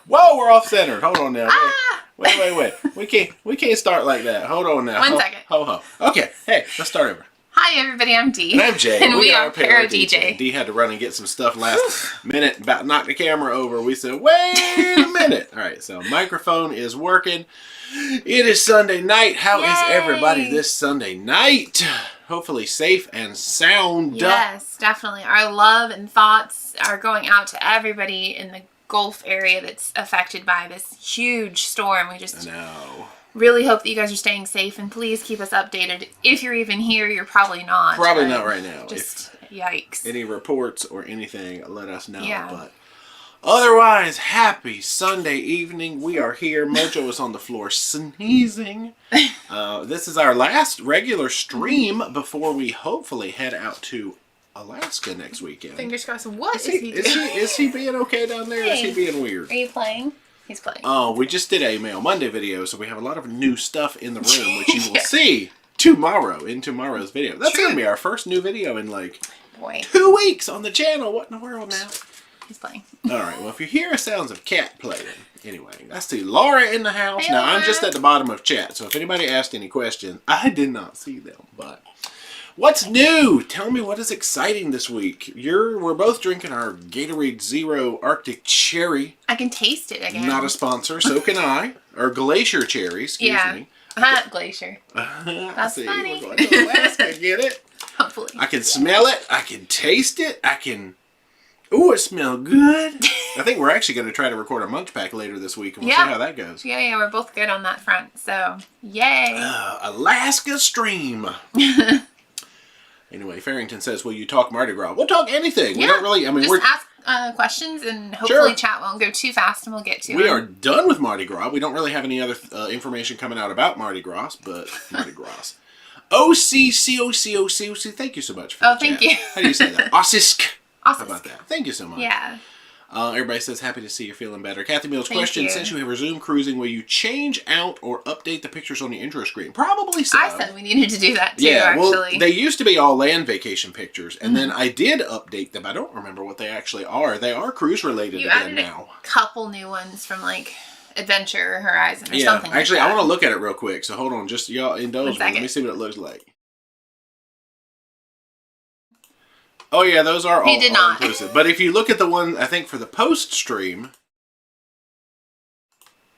Whoa, we're off centered. Hold on now. Wait. We can't start like that. Hold on now. 1 second. Ho. Okay. Hey, let's start over. Hi everybody, I'm Dee. And I'm Jay. And we are ParoDeeJay. Dee had to run and get some stuff last minute, about knocked the camera over. We said, wait a minute. All right, so microphone is working. It is Sunday night. How is everybody this Sunday night? Hopefully safe and sound. Yes, definitely. Our love and thoughts are going out to everybody in the Gulf area that's affected by this huge storm. We just really hope that you guys are staying safe, and please keep us updated. If you're even here, you're probably not. Probably not right now. Just yikes. Any reports or anything, let us know. Yeah. But otherwise, happy Sunday evening. We are here. Mojo is on the floor sneezing. This is our last regular stream before we hopefully head out to Alaska next weekend. Fingers crossed. What is he doing? Is he being okay down there? Or is he being weird? Are you playing? He's playing. Oh, we just did a Mail Monday video, so we have a lot of new stuff in the room, which you will see tomorrow in tomorrow's video. That's going to be our first new video in like 2 weeks on the channel. What in the world now? He's playing. All right, well, if you hear sounds of cat playing, anyway, I see Laura in the house. Hey, now, Laura. I'm just at the bottom of chat, so if anybody asked any questions, I did not see them, but what's new? Tell me what is exciting this week. We're both drinking our Gatorade Zero Arctic Cherry. I can taste it again. Not a sponsor, so can I. Or Glacier Cherry, excuse me. Glacier. That's funny. We're going to Alaska, get it? Hopefully. I can smell it. I can taste it. Ooh, it smells good. I think we're actually going to try to record a munch pack later this week, and we'll see how that goes. Yeah, we're both good on that front, so yay. Alaska stream. Anyway, Farrington says, will you talk Mardi Gras? We'll talk anything. We don't really, just ask questions, and hopefully chat won't go too fast, and we'll get to it. We are done with Mardi Gras. We don't really have any other information coming out about Mardi Gras, but Mardi Gras. OCCOCOCOC. Thank you so much for the thank chat. you. How do you say that? Ossisk. How about that? Thank you so much. Yeah. Everybody says, happy to see you're feeling better. Kathy Mills question, since you have resumed cruising, will you change out or update the pictures on your intro screen? Probably so. I said we needed to do that too, actually. Well, they used to be all land vacation pictures, and then I did update them. I don't remember what they actually are. They are cruise related again now. A couple new ones from like Adventure Horizon or something actually, like that. I want to look at it real quick, so hold on. Just y'all indulge me. Let me see what it looks like. Oh yeah, those are all inclusive. But if you look at the one, I think for the post stream,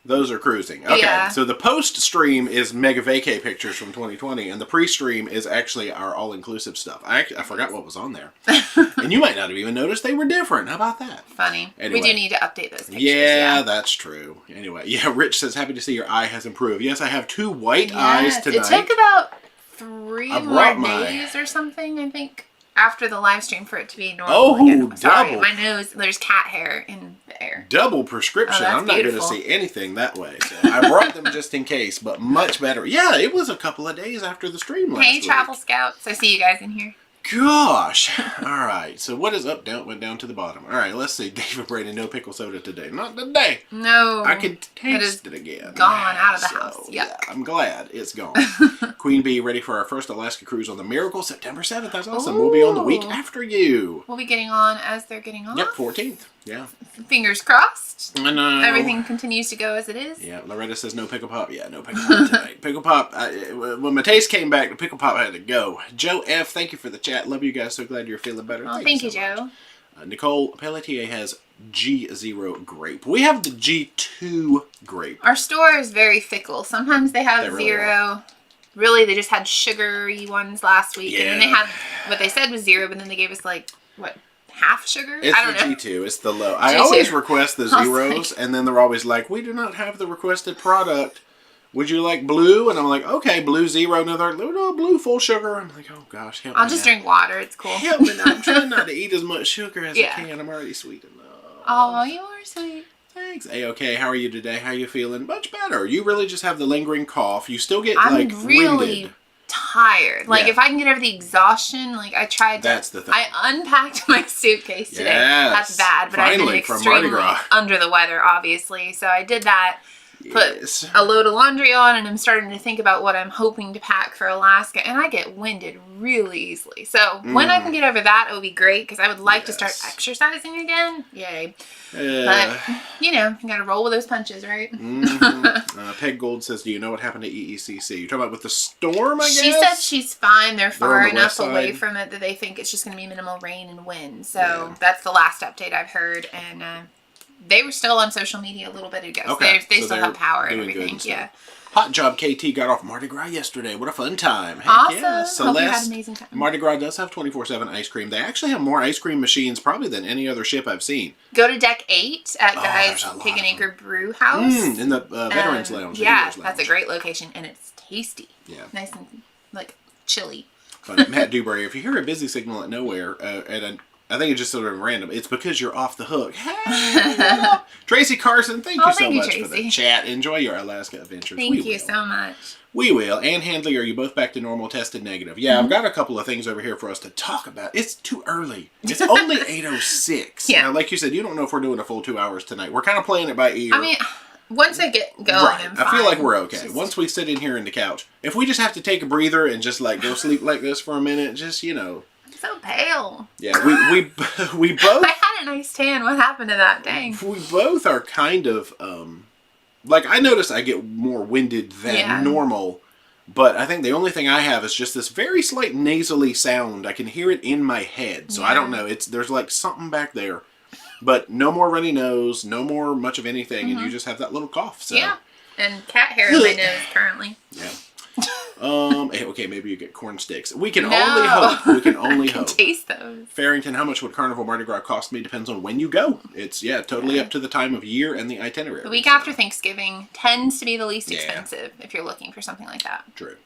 those are cruising. Okay, so the post stream is mega vacay pictures from 2020, and the pre-stream is actually our all-inclusive stuff. I forgot what was on there, and you might not have even noticed they were different. How about that? Funny. Anyway, we do need to update those pictures. Yeah, that's true. Anyway, Rich says, happy to see your eye has improved. Yes, I have 2 white eyes tonight. It took about 3 more days or something, I think, after the live stream for it to be normal again. Sorry, my nose, there's cat hair in the air. Double prescription. I'm not going to see anything that way. So I brought them just in case, but much better. Yeah, it was a couple of days after the stream last week. Hey, Travel Scouts. I see you guys in here. Gosh. All right. So what is up? Went down to the bottom. All right. Let's see. David Brady, no pickle soda today. Not today. No. I can taste it again. Gone out of the house. Yeah, I'm glad it's gone. Queen Bee, ready for our first Alaska cruise on the Miracle, September 7th. That's awesome. Ooh. We'll be on the week after you. We'll be getting on as they're getting on. Yep, 14th. Yeah. Fingers crossed. I know. Everything continues to go as it is. Yeah, Loretta says no Pickle Pop. Yeah, no Pickle Pop tonight. Pickle Pop, when my taste came back, the Pickle Pop had to go. Joe F., thank you for the chat. Love you guys. So glad you're feeling better. Oh, thank you, Joe. Nicole Pelletier has G0 grape. We have the G2 grape. Our store is very fickle. Sometimes they have zero. Really, they just had sugary ones last week. Yeah. And then they had what they said was 0, but then they gave us like, what, half sugar? It's I don't know. G2. It's the low. I always request the zeros, and then they're always like, we do not have the requested product. Would you like blue? And I'm like, okay, blue 0. No, they're like, no, blue full sugar. I'm like, oh gosh, help me. I'll just drink water. It's cool. Help me now. I'm trying not to eat as much sugar as I can. I'm already sweet enough. Oh, you are sweet. Thanks. A-okay. How are you today? How are you feeling? Much better. You really just have the lingering cough. You still get I'm really winded. Tired. Like if I can get over the exhaustion, like I tried to. That's the thing. I unpacked my suitcase today. That's bad, but I've been extremely under the weather, obviously. So I did that. put a load of laundry on, and I'm starting to think about what I'm hoping to pack for Alaska, and I get winded really easily. So when I can get over that, it would be great, because I would like to start exercising again. Yay. But, you gotta roll with those punches, right? Peg Gold says, do you know what happened to EECC? You're talking about with the storm, I guess? She said she's fine. They're far enough away from it that they think it's just going to be minimal rain and wind. So that's the last update I've heard. And they were still on social media a little bit ago. Okay. They still have power and everything. Yeah. Hot Job KT got off Mardi Gras yesterday. What a fun time. Heck awesome. Yeah. Hope you had an amazing time. Mardi Gras does have 24/7 ice cream. They actually have more ice cream machines probably than any other ship I've seen. Go to Deck 8 at Guy's Pig and Acre Brew House. In the Veterans Lounge. Yeah, that's a great location, and it's tasty. Yeah. Nice and, chilly. Matt Dewberry, if you hear a busy signal at nowhere, I think it's just sort of random. It's because you're off the hook. Hey, Tracy Carson, thank you so much for the chat. Enjoy your Alaska adventures. Thank you so much. We will. Ann Handley, are you both back to normal, tested negative? Yeah, I've got a couple of things over here for us to talk about. It's too early. It's only 8:06. Yeah. Now, like you said, you don't know if we're doing a full 2 hours tonight. We're kind of playing it by ear. I mean, once I get going, I'm fine. I feel like we're okay. Once we sit in here in the couch, if we just have to take a breather and just go sleep like this for a minute, just, so pale. Yeah, we both. I had a nice tan. What happened to that? Dang. We both are kind of I notice I get more winded than normal, but I think the only thing I have is just this very slight nasally sound. I can hear it in my head, so I don't know. There's something back there, but no more runny nose, no more much of anything, and you just have that little cough. So. Yeah, and cat hair in my nose currently. Yeah. Okay, maybe you get corn sticks. We can only hope. We can only hope. Taste those. Farrington, how much would Carnival Mardi Gras cost me? Depends on when you go. It's totally up to the time of year and the itinerary. The week after Thanksgiving tends to be the least expensive if you're looking for something like that. True.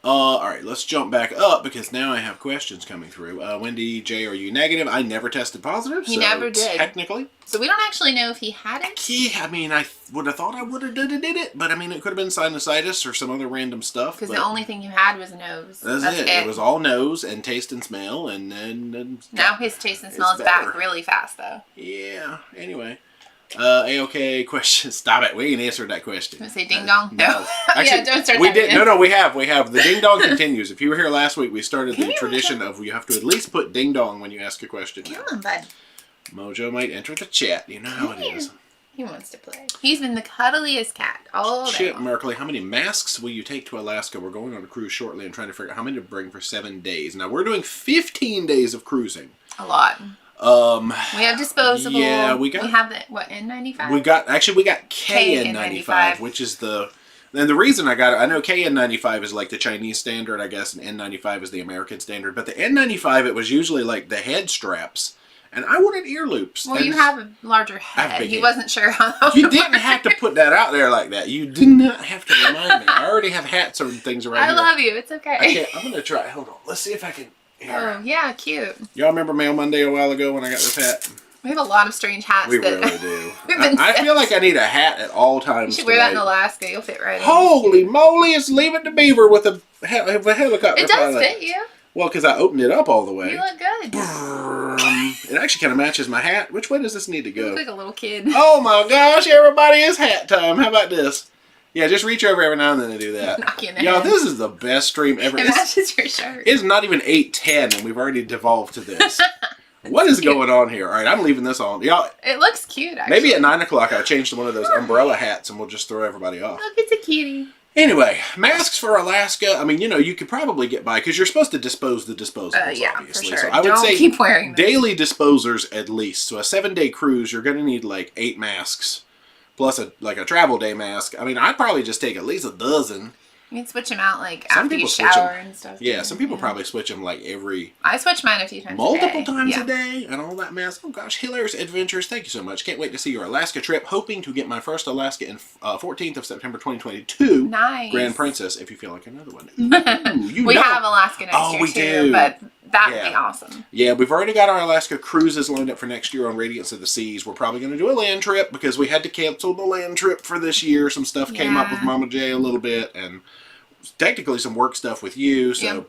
All right, let's jump back up because now I have questions coming through. Wendy J, are you negative? I never tested positive. He never did. Technically. So we don't actually know if he had it. Yeah, I mean, I would have thought I would have did it, but I mean, it could have been sinusitis or some other random stuff. Because the only thing you had was nose. That's it. It was all nose and taste and smell, and then now his taste and smell is back really fast, though. Yeah. Anyway. A-OK question. Stop it. We ain't answered that question. Can I say ding dong? No. Actually, don't start we did. No, we have. The ding dong continues. If you were here last week, we started the tradition of you have to at least put ding dong when you ask a question. Come on, bud. Mojo might enter the chat. You know how it is. He wants to play. He's been the cuddliest cat all day. Chip Merkley, how many masks will you take to Alaska? We're going on a cruise shortly and trying to figure out how many to bring for 7 days. Now, we're doing 15 days of cruising. A lot. We have disposable. Yeah, we have the N95. We got KN95, which is and the reason I got it, I know KN95 is the Chinese standard, I guess, and N95 is the American standard. But the N95, it was usually the head straps, and I wanted ear loops. Well, you have a larger head. He wasn't sure how. You didn't have to put that out there like that. You did not have to remind me. I already have hats and things around here. I love you. It's okay. I'm gonna try. Hold on. Let's see if I can. Here. Oh, yeah, cute. Y'all remember Mail Monday a while ago when I got this hat? We have a lot of strange hats. We really do. I feel like I need a hat at all times. You should wear that in Alaska. You'll fit right in. Holy moly, it's Leave It to Beaver with a helicopter. It does fit you. Well, because I opened it up all the way. You look good. It actually kind of matches my hat. Which way does this need to go? You look like a little kid. Oh my gosh, everybody, it's hat time. How about this? Yeah, just reach over every now and then and do that. Knock you in the Y'all, head. this is the best stream ever. It matches your shirt. It's not even 8:10 and we've already devolved to this. What is going on here? All right, I'm leaving this on. Y'all, it looks cute, actually. Maybe at 9 o'clock I'll change to one of those umbrella hats and we'll just throw everybody off. Look, it's a cutie. Anyway, masks for Alaska. I mean, you could probably get by because you're supposed to dispose the disposables, yeah, obviously. For sure. So I would say keep wearing them. Daily disposers at least. So a 7-day cruise, you're going to need 8 masks. Plus a travel day mask. I mean, I'd probably just take at least a dozen. You can switch them out after you shower and stuff. Yeah, some people probably switch them every... I switch mine a few times multiple times a day and all that mask. Oh gosh, hilarious adventures. Thank you so much. Can't wait to see your Alaska trip. Hoping to get my first Alaska in 14th of September 2022. Nice. Grand Princess, if you feel like another one. Ooh, we have Alaska next year too, do. But that would be awesome. Yeah, we've already got our Alaska cruises lined up for next year on Radiance of the Seas. We're probably going to do a land trip because we had to cancel the land trip for this year. Some stuff came up with Mama J a little bit, and technically some work stuff with you. So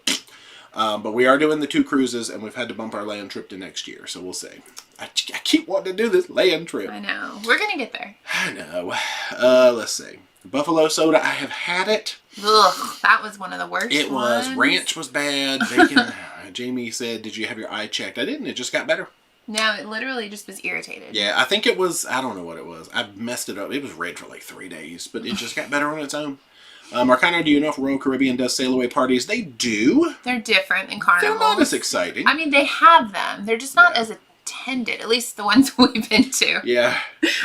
But we are doing the 2 cruises, and we've had to bump our land trip to next year, so we'll see. I keep wanting to do this land trip. I know. We're going to get there. I know. Let's see. Buffalo soda, I have had it. Ugh, that was one of the worst It was. Ranch was bad. Bacon. Jamie said, did you have your eye checked? I didn't. It just got better. No, it literally just was irritated. Yeah, I think it was, I don't know what it was. I messed it up. It was red for like 3 days, but it just got better on its own. Marcano, do you know if Royal Caribbean does sail away parties? They do. They're different than Carnival. They're not as exciting. I mean, they have them. They're just not as attended, at least the ones we've been to. Yeah.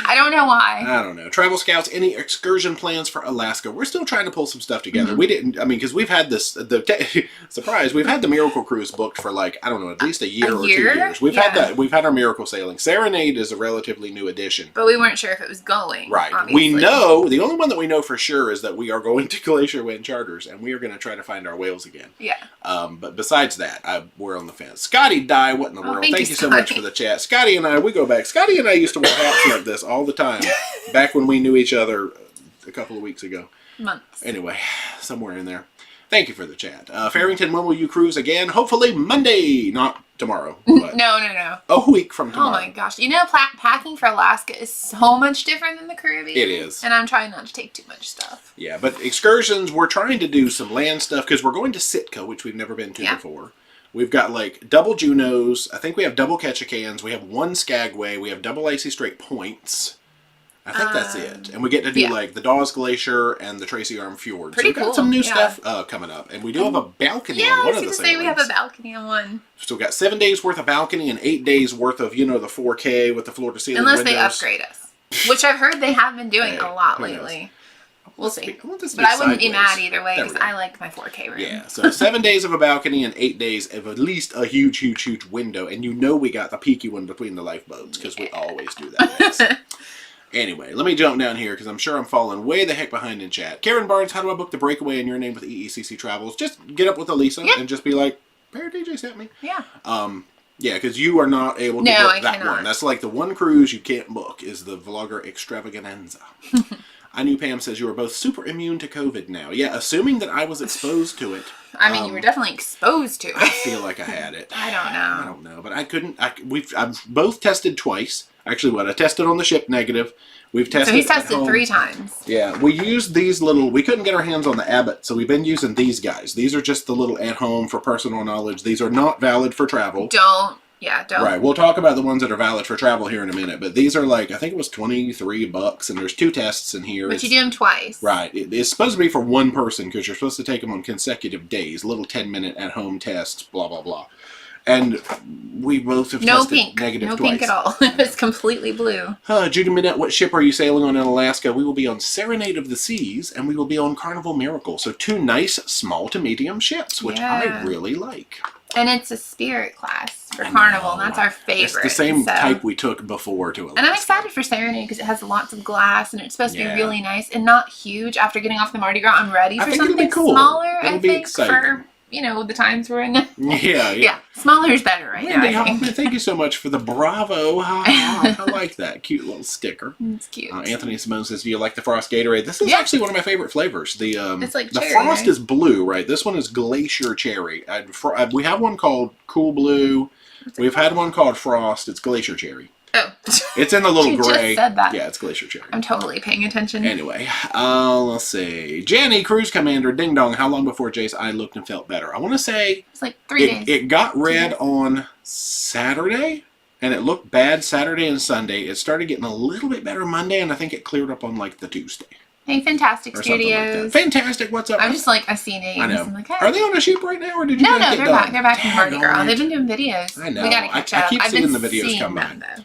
I don't know why. I don't know. Travel Scouts, any excursion plans for Alaska? We're still trying to pull some stuff together. We didn't, I mean, because we've had this, surprise, we've had the Miracle Cruise booked for like, I don't know, at least a year or 2 years. We've had that. We've had our Miracle sailing. Serenade is a relatively new addition. But we weren't sure if it was going. Right. Obviously. We know, the only one that we know for sure is that we are going to Glacier Wind Charters, and we are going to try to find our whales again. Yeah. But besides that, we're on the fence. Scotty Dye, what in the world? Thank you so much for the chat. Scotty and I, we go back. Scotty and I used to wear hats like this all the time, back when we knew each other a couple of weeks ago. Months. Anyway, somewhere in there. Thank you for the chat. Farrington, when will you cruise again? Hopefully Monday, not tomorrow. But No. a week from tomorrow. Oh my gosh. You know, packing for Alaska is so much different than the Caribbean. It is. And I'm trying not to take too much stuff. Yeah, but excursions, we're trying to do some land stuff because we're going to Sitka, which we've never been to before. We've got like double Junos. I think we have double Ketchikan's. We have 1 Skagway. We have double Icy Strait Points. I think that's it. And we get to do like the Dawes Glacier and the Tracy Arm Fjord. Pretty so we've got some new stuff coming up. And we do have a balcony on one of the sailings. Yeah, I was going to say we have a balcony on one. So we've got 7 days worth of balcony and 8 days worth of, you know, the 4K with the floor to ceiling windows. Unless they upgrade us. Which I've heard they have been doing a lot lately. We'll see. But I wouldn't be mad either way because I like my 4K room. Yeah, so 7 days of a balcony and 8 days of at least a huge, huge, huge window. And you know we got the peaky one between the lifeboats because we always do that. Anyway, let me jump down here because I'm sure I'm falling way the heck behind in chat. Karen Barnes, how do I book the breakaway in your name with EECC Travels? Just get up with Elisa and just be like, ParoDeeJay sent me. Yeah. Yeah, because you are not able to book that one. That's like the one cruise you can't book is the Vlogger Extravaganza. I knew Pam says you are both super immune to COVID now. Yeah, assuming that I was exposed to it. I mean, you were definitely exposed to it. I feel like I had it. I don't know. But I couldn't. I've both tested twice. Actually, I tested on the ship negative. We've tested. So he's tested 3 times. Yeah, we used these little. We couldn't get our hands on the Abbott, so we've been using these guys. These are just the little at home for personal knowledge. These are not valid for travel. Don't. Right, we'll talk about the ones that are valid for travel here in a minute, but these are like, I think it was $23, and there's 2 tests in here. But you do them twice. Right, it's supposed to be for one person because you're supposed to take them on consecutive days, little 10-minute at-home tests, blah, blah, blah. And we both have tested negative twice. No pink at all. It's completely blue. Judy Minette, what ship are you sailing on in Alaska? We will be on Serenade of the Seas, and we will be on Carnival Miracle. So 2 nice small to medium ships, which I really like. And it's a Spirit class for Carnival, and that's our favorite. It's the same type we took before to Alaska. And I'm excited for Serenade because it has lots of glass, and it's supposed to be really nice and not huge. After getting off the Mardi Gras, I'm ready for something smaller. It'll be exciting. For the times we're in. Yeah. Smaller is better right now, I think. Thank you so much for the bravo. I like that. Cute little sticker. It's cute. Anthony Simone says, do you like the Frost Gatorade? This is actually one of my favorite flavors. It's like the cherry, Frost is blue, right? This one is Glacier Cherry. We have one called Cool Blue. We've had one called Frost. It's Glacier Cherry. Oh. It's in the little you gray. Just said that. Yeah, it's Glacier Cherry. I'm totally paying attention. Anyway, let's see. Janny, Cruise Commander, Ding Dong. How long before Jay's eye looked and felt better? I want to say it's like 3 days. It got red on Saturday, and it looked bad Saturday and Sunday. It started getting a little bit better Monday, and I think it cleared up on like the Tuesday. Hey, Fantastic Studios. Like Fantastic, what's up? I'm just like, I see names. I know. I'm like, hey. Are they on a ship right now, or did you No, guys they're back. They're back in Mardi Gras. They've been doing videos. I know. We gotta catch up. I keep seeing the videos seeing come by. Though.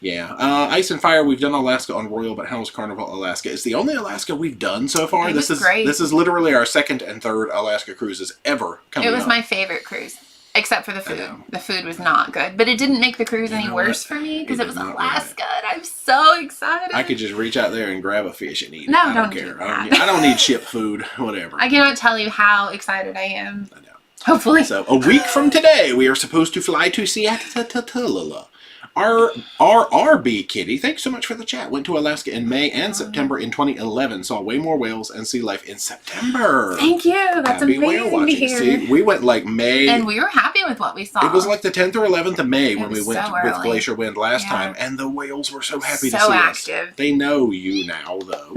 Yeah. Ice and Fire, we've done Alaska on Royal, but how's Carnival Alaska? It's the only Alaska we've done so far. It was great. This is literally our 2nd and 3rd Alaska cruises ever coming up. It was my favorite cruise. Except for the food. The food was not good. But it didn't make the cruise any worse for me because it was Alaska and I'm so excited. I could just reach out there and grab a fish and eat it. No, I don't care. I don't need ship food, whatever. I cannot tell you how excited I am. I know. Hopefully. So, a week from today, we are supposed to fly to Seattle. Our RRB Kitty, thanks so much for the chat. Went to Alaska in May and September in 2011. Saw way more whales and sea life in September. Thank you. That's Happy whale amazing to watching. hear. See, we went like May. And we were happy with what we saw. It was like the 10th or 11th of May when we went so with early. Glacier Wind last time. And the whales were so happy to So see active. us. They know you now, though.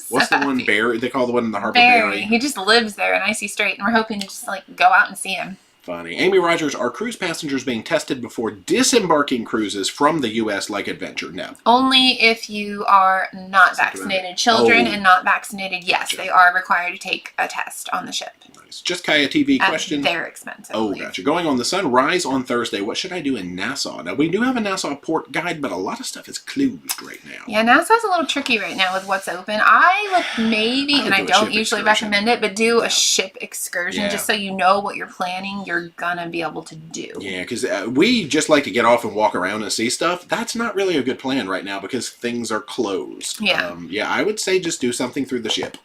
What's the one, Barry? They call the one in the harbor Barry. Barry. He just lives there in Icy Strait, and we're hoping to just like go out and see him. Funny. Amy Rogers, are cruise passengers being tested before disembarking cruises from the U.S. like Adventure? No. Only if you are not vaccinated. Children and not vaccinated, yes, they are required to take a test on the ship. Nice. Just Kaya TV question. They're expensive. Oh, gotcha. Going on the Sunrise on Thursday. What should I do in Nassau? Now, we do have a Nassau port guide, but a lot of stuff is closed right now. Yeah, Nassau's a little tricky right now with what's open. I would maybe, and I don't usually recommend it, but do a ship excursion just so you know what you're planning. You're gonna be able to do. Yeah, because we just like to get off and walk around and see stuff. That's not really a good plan right now because things are closed. Yeah. Yeah, I would say just do something through the ship.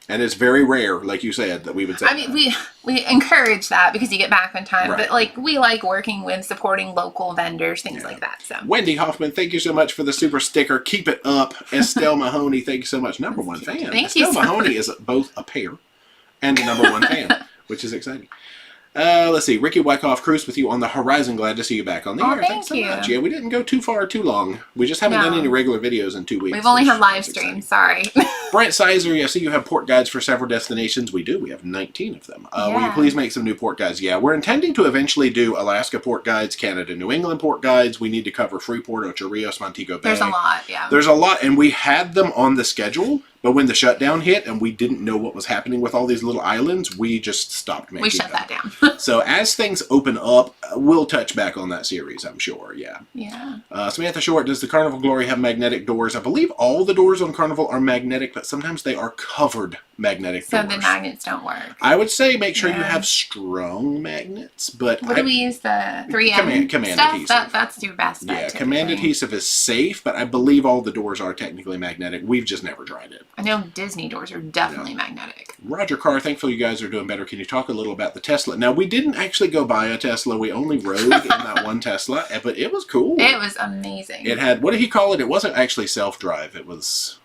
And it's very rare, like you said, that we would say. I mean, we encourage that because you get back in time. Right. But like we like working with supporting local vendors, things like that. So Wendy Hoffman, thank you so much for the super sticker. Keep it up. Estelle Mahoney, thank you so much. Number one fan. Thank you Estelle so Mahoney is both a pair and a number one fan, which is exciting. Let's see. Ricky Wyckoff, cruised with you on the horizon. Glad to see you back on the air. Thanks so much. Yeah, we didn't go too long. We just haven't done any regular videos in 2 weeks. We've only had live streams. Sorry. Brent Sizer, I see you have port guides for several destinations. We do. We have 19 of them. Will you please make some new port guides? Yeah, we're intending to eventually do Alaska port guides, Canada, New England port guides. We need to cover Freeport, Ocho Rios, Montego Bay. There's a lot, yeah. There's a lot, and we had them on the schedule. But when the shutdown hit and we didn't know what was happening with all these little islands, we just stopped making them. We shut that down. So as things open up, we'll touch back on that series, I'm sure. Yeah. Yeah. Samantha Short, does the Carnival Glory have magnetic doors? I believe all the doors on Carnival are magnetic, but sometimes they are covered magnetic doors. So the magnets don't work. I would say make sure you have strong magnets, but what do we use? The 3M command stuff? adhesive. That's your best bet. Yeah, command adhesive is safe, but I believe all the doors are technically magnetic. We've just never tried it. I know Disney doors are definitely magnetic. Roger Carr, thankfully you guys are doing better. Can you talk a little about the Tesla? Now, we didn't actually go buy a Tesla. We only rode in that one Tesla, but it was cool. It was amazing. It had, what did he call it? It wasn't actually self-drive. It was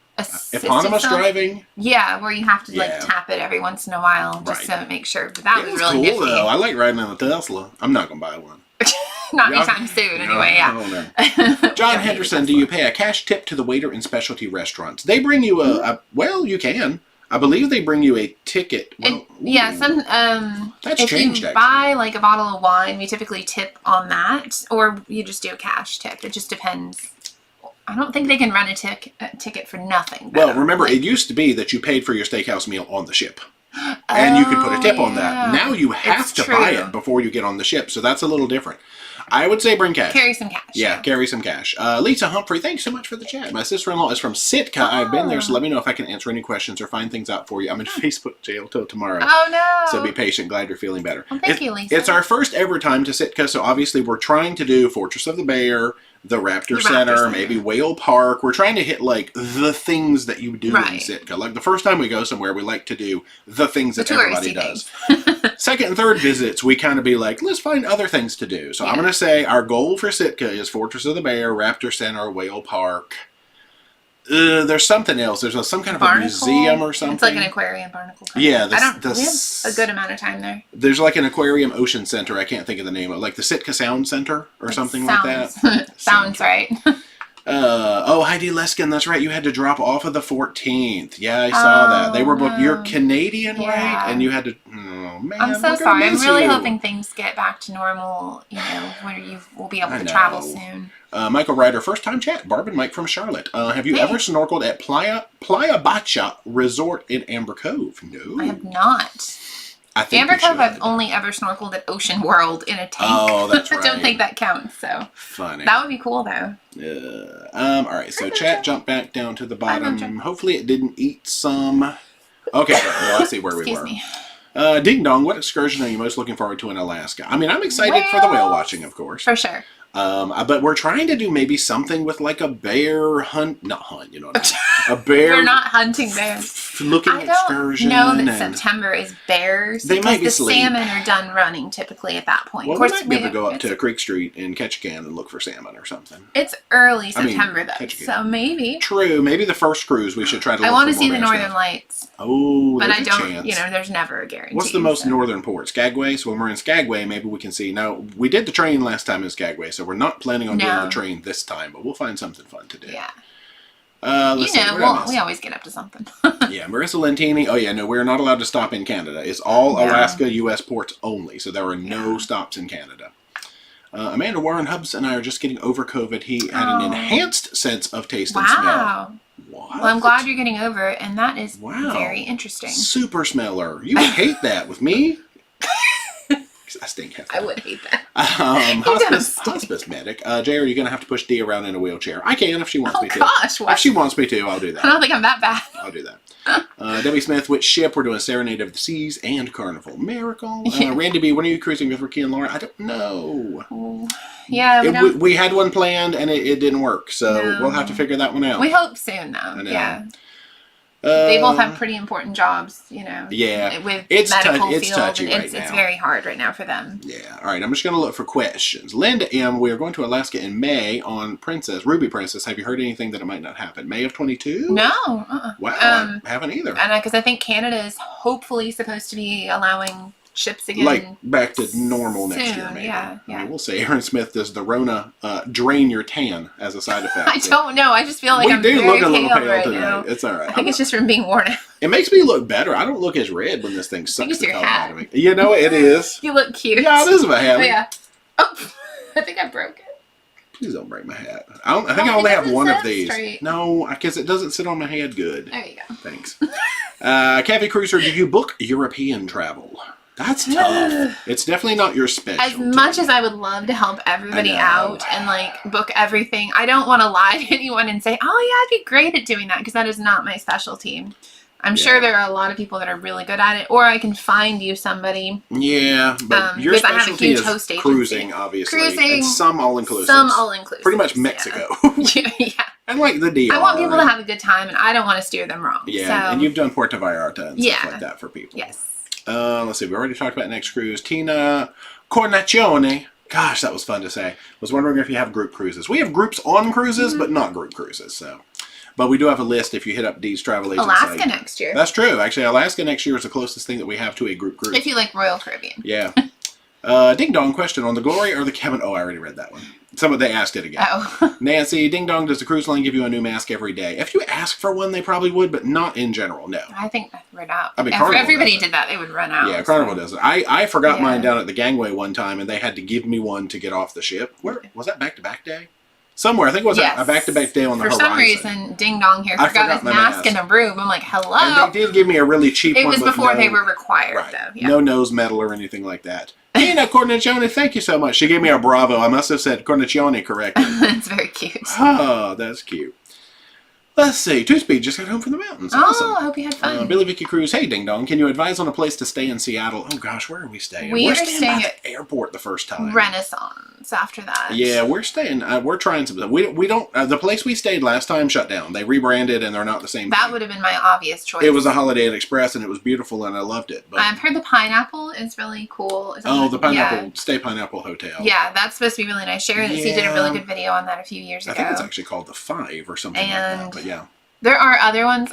eponymous driving. Yeah, where you have to like tap it every once in a while just to make sure. But that was really cool, nifty. though. I like riding on a Tesla. I'm not going to buy one. Not anytime soon, anyway, John Henderson, do you pay a cash tip to the waiter in specialty restaurants? They bring you well, you can. I believe they bring you a ticket. Well, that's if changed, you buy like a bottle of wine, we typically tip on that, or you just do a cash tip. It just depends. I don't think they can run a ticket for nothing. Well, remember, it used to be that you paid for your steakhouse meal on the ship. And you could put a tip on that. Now you have to buy it before you get on the ship, so that's a little different. I would say bring cash. Carry some cash. Yeah, carry some cash. Lisa Humphrey, thanks so much for the chat. My sister-in-law is from Sitka. I've been there, so let me know if I can answer any questions or find things out for you. I'm in Facebook jail till tomorrow. Oh, no. So be patient. Glad you're feeling better. Well, thank you, Lisa. It's our first ever time to Sitka, so obviously we're trying to do Fortress of the Bear, the Raptor Center, maybe Whale Park. We're trying to hit, like, the things that you do in Sitka. Like, the first time we go somewhere, we like to do the things that everybody does. Second and third visits, we kind of be like, let's find other things to do. So I'm going to say our goal for Sitka is Fortress of the Bear, Raptor Center, Whale Park. There's something else. There's some kind of a museum or something. It's like an aquarium, barnacle. Yeah. we have a good amount of time there. There's like an aquarium ocean center. I can't think of the name of it. Like the Sitka Sound Center or something like that. Sounds right. Heidi Leskin, that's right. You had to drop off of the 14th. Yeah, I saw that. They were booked. You're Canadian, right? And you had to. Oh man, I'm so sorry. I'm really hoping things get back to normal. You know, where you will be able to travel soon. Michael Ryder, first time chat. Barb and Mike from Charlotte. Have you ever snorkeled at Playa Bacha Resort in Amber Cove? No, I have not. Amber Cove, I've only ever snorkeled at Ocean World in a tank. Oh, that's right. I don't think that counts. So funny. That would be cool, though. All right. So chat jumped back down to the bottom. Hopefully, it didn't eat some. Okay. Well, let's see where we were. Me. Ding dong. What excursion are you most looking forward to in Alaska? I mean, I'm excited for the whale watching, of course. For sure. But we're trying to do maybe something with like a bear hunt, not hunt, you know what I A bear. We're not hunting bears. Looking excursion. I don't know that September is bears. They might be the asleep. Salmon are done running typically at that point. Well, of course, we might be able to go up to Creek Street and catch a can and look for salmon or something. It's early September though, so maybe. True. Maybe the first cruise we should try to look for I want to see more the bear Northern stuff. Lights. Oh, but I don't. Chance. You know, there's never a guarantee. What's the most northern port? Skagway. So when we're in Skagway, maybe we can see. Now we did the train last time in Skagway, so we're not planning on doing the train this time, but we'll find something fun to do. Yeah. Let's see, we always get up to something. Yeah, Marissa Lentini. Oh yeah, no, we're not allowed to stop in Canada. It's all Alaska, U.S. ports only, so there are no stops in Canada. Amanda Warren Hubbs and I are just getting over COVID. He had an enhanced sense of taste and smell. What? Well, I'm glad you're getting over it, and that is very interesting. Super smeller. You would hate that with me. I stink half. I would hate that. Hospice medic. Jay, are you going to have to push Dee around in a wheelchair? I can if she wants me to. Gosh, what? If she wants me to, I'll do that. I don't think I'm that bad. I'll do that. Debbie Smith, which ship? We're doing Serenade of the Seas and Carnival Miracle. Randy B, when are you cruising with Ricky and Laura? I don't know. Yeah, we had one planned and it didn't work, so we'll have to figure that one out. We hope soon, though. Yeah. They both have pretty important jobs, you know. Yeah. With it's medical it's field, touchy and right now. It's very hard right now for them. Yeah. All right. I'm just going to look for questions. Linda M. We are going to Alaska in May on Ruby Princess. Have you heard anything that it might not happen? May of 22? No. Wow. I haven't either. And because I think Canada is hopefully supposed to be allowing ships again. Like back to normal next year, maybe. Yeah. I mean, we'll say Aaron Smith, does the Rona drain your tan as a side effect? I don't know. I just feel like I'm very look a little pale right today. now. It's all right. I think it's just from being worn out. It makes me look better. I don't look as red when this thing sucks the color out of me. You know, it is. You look cute. Yeah, it is my hat. Oh, yeah. Oh, I think I broke it. Please don't break my hat. I think I only have one of these. Straight. No, because it doesn't sit on my head good. There you go. Thanks. Cafe Cruiser, do you book European travel? That's tough. It's definitely not your specialty. As much as I would love to help everybody out and like book everything, I don't want to lie to anyone and say, oh yeah, I'd be great at doing that, because that is not my specialty. I'm sure there are a lot of people that are really good at it, or I can find you somebody. Yeah, but your specialty is cruising, obviously. Cruising. And some all-inclusive. Some all-inclusive. Pretty much Mexico. Yeah. And like the DR. I want people to have a good time, and I don't want to steer them wrong. Yeah, and you've done Puerto Vallarta and stuff like that for people. Yes. Let's see, we already talked about next cruise. Tina Cornacione. Gosh, that was fun to say. Was wondering if you have group cruises. We have groups on cruises, but not group cruises, so. But we do have a list if you hit up Dee's travel agency. Alaska next year. That's true. Actually, Alaska next year is the closest thing that we have to a group cruise. If you like Royal Caribbean. Yeah. Ding Dong question on the Glory or the Cabin. Oh, I already read that one. They asked it again. Oh. Nancy, Ding Dong, does the cruise line give you a new mask every day? If you ask for one, they probably would, but not in general, no. I think that run out. I mean, if everybody did that, they would run out. Yeah, Carnival does it. I forgot mine down at the gangway one time, and they had to give me one to get off the ship. Where was that? Back-to-back day? Somewhere. I think it was a back-to-back day on the horizon. For some reason, Ding Dong here forgot his mask in a room. I'm like, hello. And they did give me a really cheap one. It was before they were required, though. Yeah. No nose metal or anything like that. Tina Cornicione, thank you so much. She gave me a bravo. I must have said Cornicione correctly. That's very cute. Oh, that's cute. Let's see. Two Speed just got home from the mountains. Awesome. I hope you had fun. Billy Vicky Cruz. Hey, Ding Dong. Can you advise on a place to stay in Seattle? Oh, gosh. Where are we staying? We're staying at the airport the first time. Renaissance after that. Yeah, we're staying. We're trying some. We don't. The place we stayed last time shut down. They rebranded and they're not the same That thing. would have been my obvious choice. It was a Holiday Inn Express and it was beautiful and I loved it. But I've heard the Pineapple is really cool. The Pineapple, Stay Pineapple Hotel. Yeah, that's supposed to be really nice. Sharon did a really good video on that a few years ago. I think it's actually called the 5 or something like that. But yeah. There are other ones.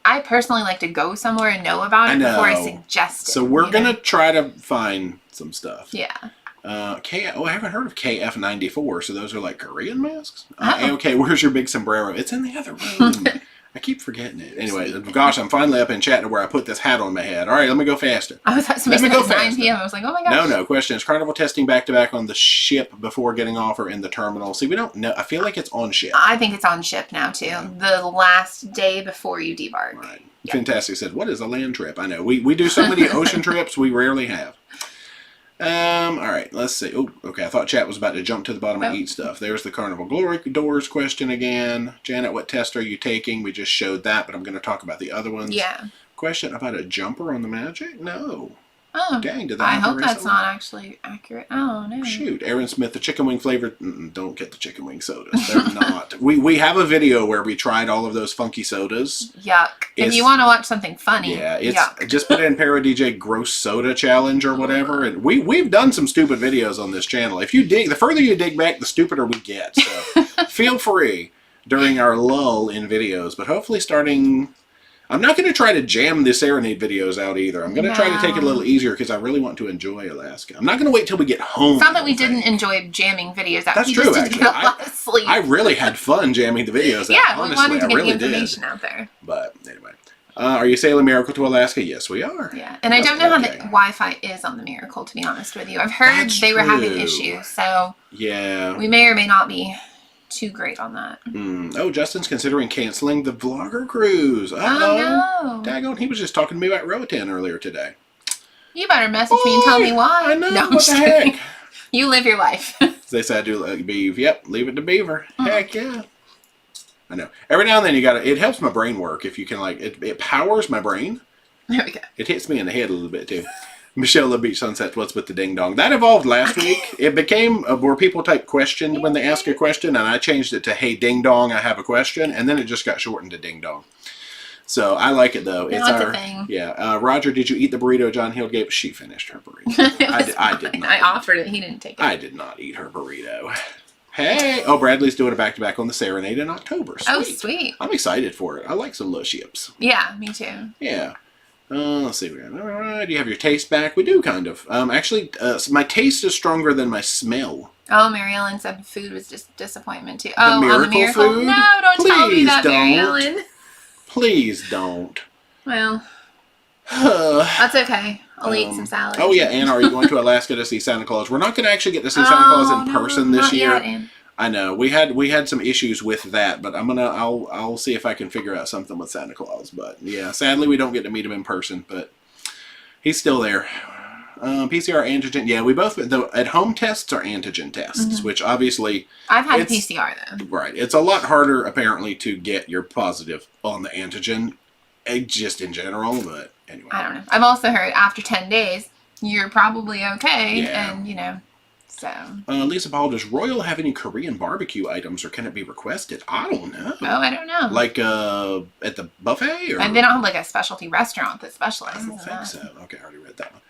I personally like to go somewhere and know about it before I suggest it. So we're going to try to find some stuff. Yeah. I haven't heard of KF94, so those are like Korean masks? Okay, where's your big sombrero? It's in the other room. I keep forgetting it. Anyway, gosh, I'm finally up in chat to where I put this hat on my head. All right, let me go faster. I was at 9 p.m. I was like, oh my gosh. No. Question. Is Carnival testing back-to-back on the ship before getting off or in the terminal? See, we don't know. I feel like it's on ship. I think it's on ship now, too. Yeah. The last day before you debark. Right. Yep. Fantastic said, what is a land trip? I know. We do so many ocean trips, we rarely have. All right, let's see. Oh, okay. I thought chat was about to jump to the bottom and eat stuff. There's the Carnival Glory Doors question again. Janet, what test are you taking? We just showed that, but I'm going to talk about the other ones. Yeah. Question about a jumper on the Magic? No. Oh, dang! Did that I happen hope that's recently? not actually accurate. Oh no! Shoot, Aaron Smith, the chicken wing flavored. Don't get the chicken wing sodas. They're not. We have a video where we tried all of those funky sodas. Yuck! If you want to watch something funny, yeah, it's yuck. Just put in ParoDeeJay gross soda challenge or whatever, and we've done some stupid videos on this channel. If you dig, the further you dig back, the stupider we get. So feel free during our lull in videos, but hopefully starting. I'm not going to try to jam the Serenade videos out either. I'm going to try to take it a little easier because I really want to enjoy Alaska. I'm not going to wait till we get home. It's not that we didn't enjoy jamming videos out. That's true, actually. I really had fun jamming the videos out. Yeah, honestly, we wanted to get really the information out there. But anyway. Are you sailing Miracle to Alaska? Yes, we are. Yeah, and I don't know how the Wi-Fi is on the Miracle, to be honest with you. I've heard they were having issues, so yeah, we may or may not be too great on that. Oh, Justin's considering canceling the vlogger cruise. Oh, no. Daggone, he was just talking to me about Roatan earlier today. You better message me and tell me why. I know, no, what the heck? You live your life. They said I do like Beav. Yep, leave it to Beaver. Heck yeah. I know. Every now and then you gotta, it helps my brain work if you can like, it powers my brain. There we go. It hits me in the head a little bit too. Michelle the Beach Sunset, what's with the ding dong? That evolved last week. It became where people type questioned when they ask a question, and I changed it to hey ding dong, I have a question, and then it just got shortened to ding dong. So I like it though. It's our thing. Yeah. Roger, did you eat the burrito John Hill gave? She finished her burrito. I did not. I offered it. He didn't take it. I did not eat her burrito. Hey! Oh, Bradley's doing a back-to-back on the Serenade in October. Sweet. Oh, sweet. I'm excited for it. I like some little ships. Yeah, me too. Yeah. Let's see. All right. Do you have your taste back? We do, kind of. Actually, my taste is stronger than my smell. Oh, Mary Ellen said food was just disappointment too. The Miracle on the Miracle food? No, don't tell me Please that, don't. Mary Ellen. Please don't. Well, that's okay. I'll eat some salad. Oh yeah, Anna, are you going to Alaska to see Santa Claus? We're not going to actually get to see Santa Claus in person this year. Not yet, Ann. I know we had some issues with that, but I'll see if I can figure out something with Santa Claus. But yeah, sadly we don't get to meet him in person, but he's still there. PCR antigen, yeah, we both the at-home tests are antigen tests, which obviously I've had PCR though. Right, it's a lot harder apparently to get your positive on the antigen, just in general. But anyway, I don't know. I've also heard after 10 days you're probably okay, Yeah. and you know. So. Lisa Paul, does Royal have any Korean barbecue items, or can it be requested? I don't know. Oh, I don't know. Like at the buffet, or and they don't have like a specialty restaurant that specializes I don't in think that. so. Okay, I already read that one.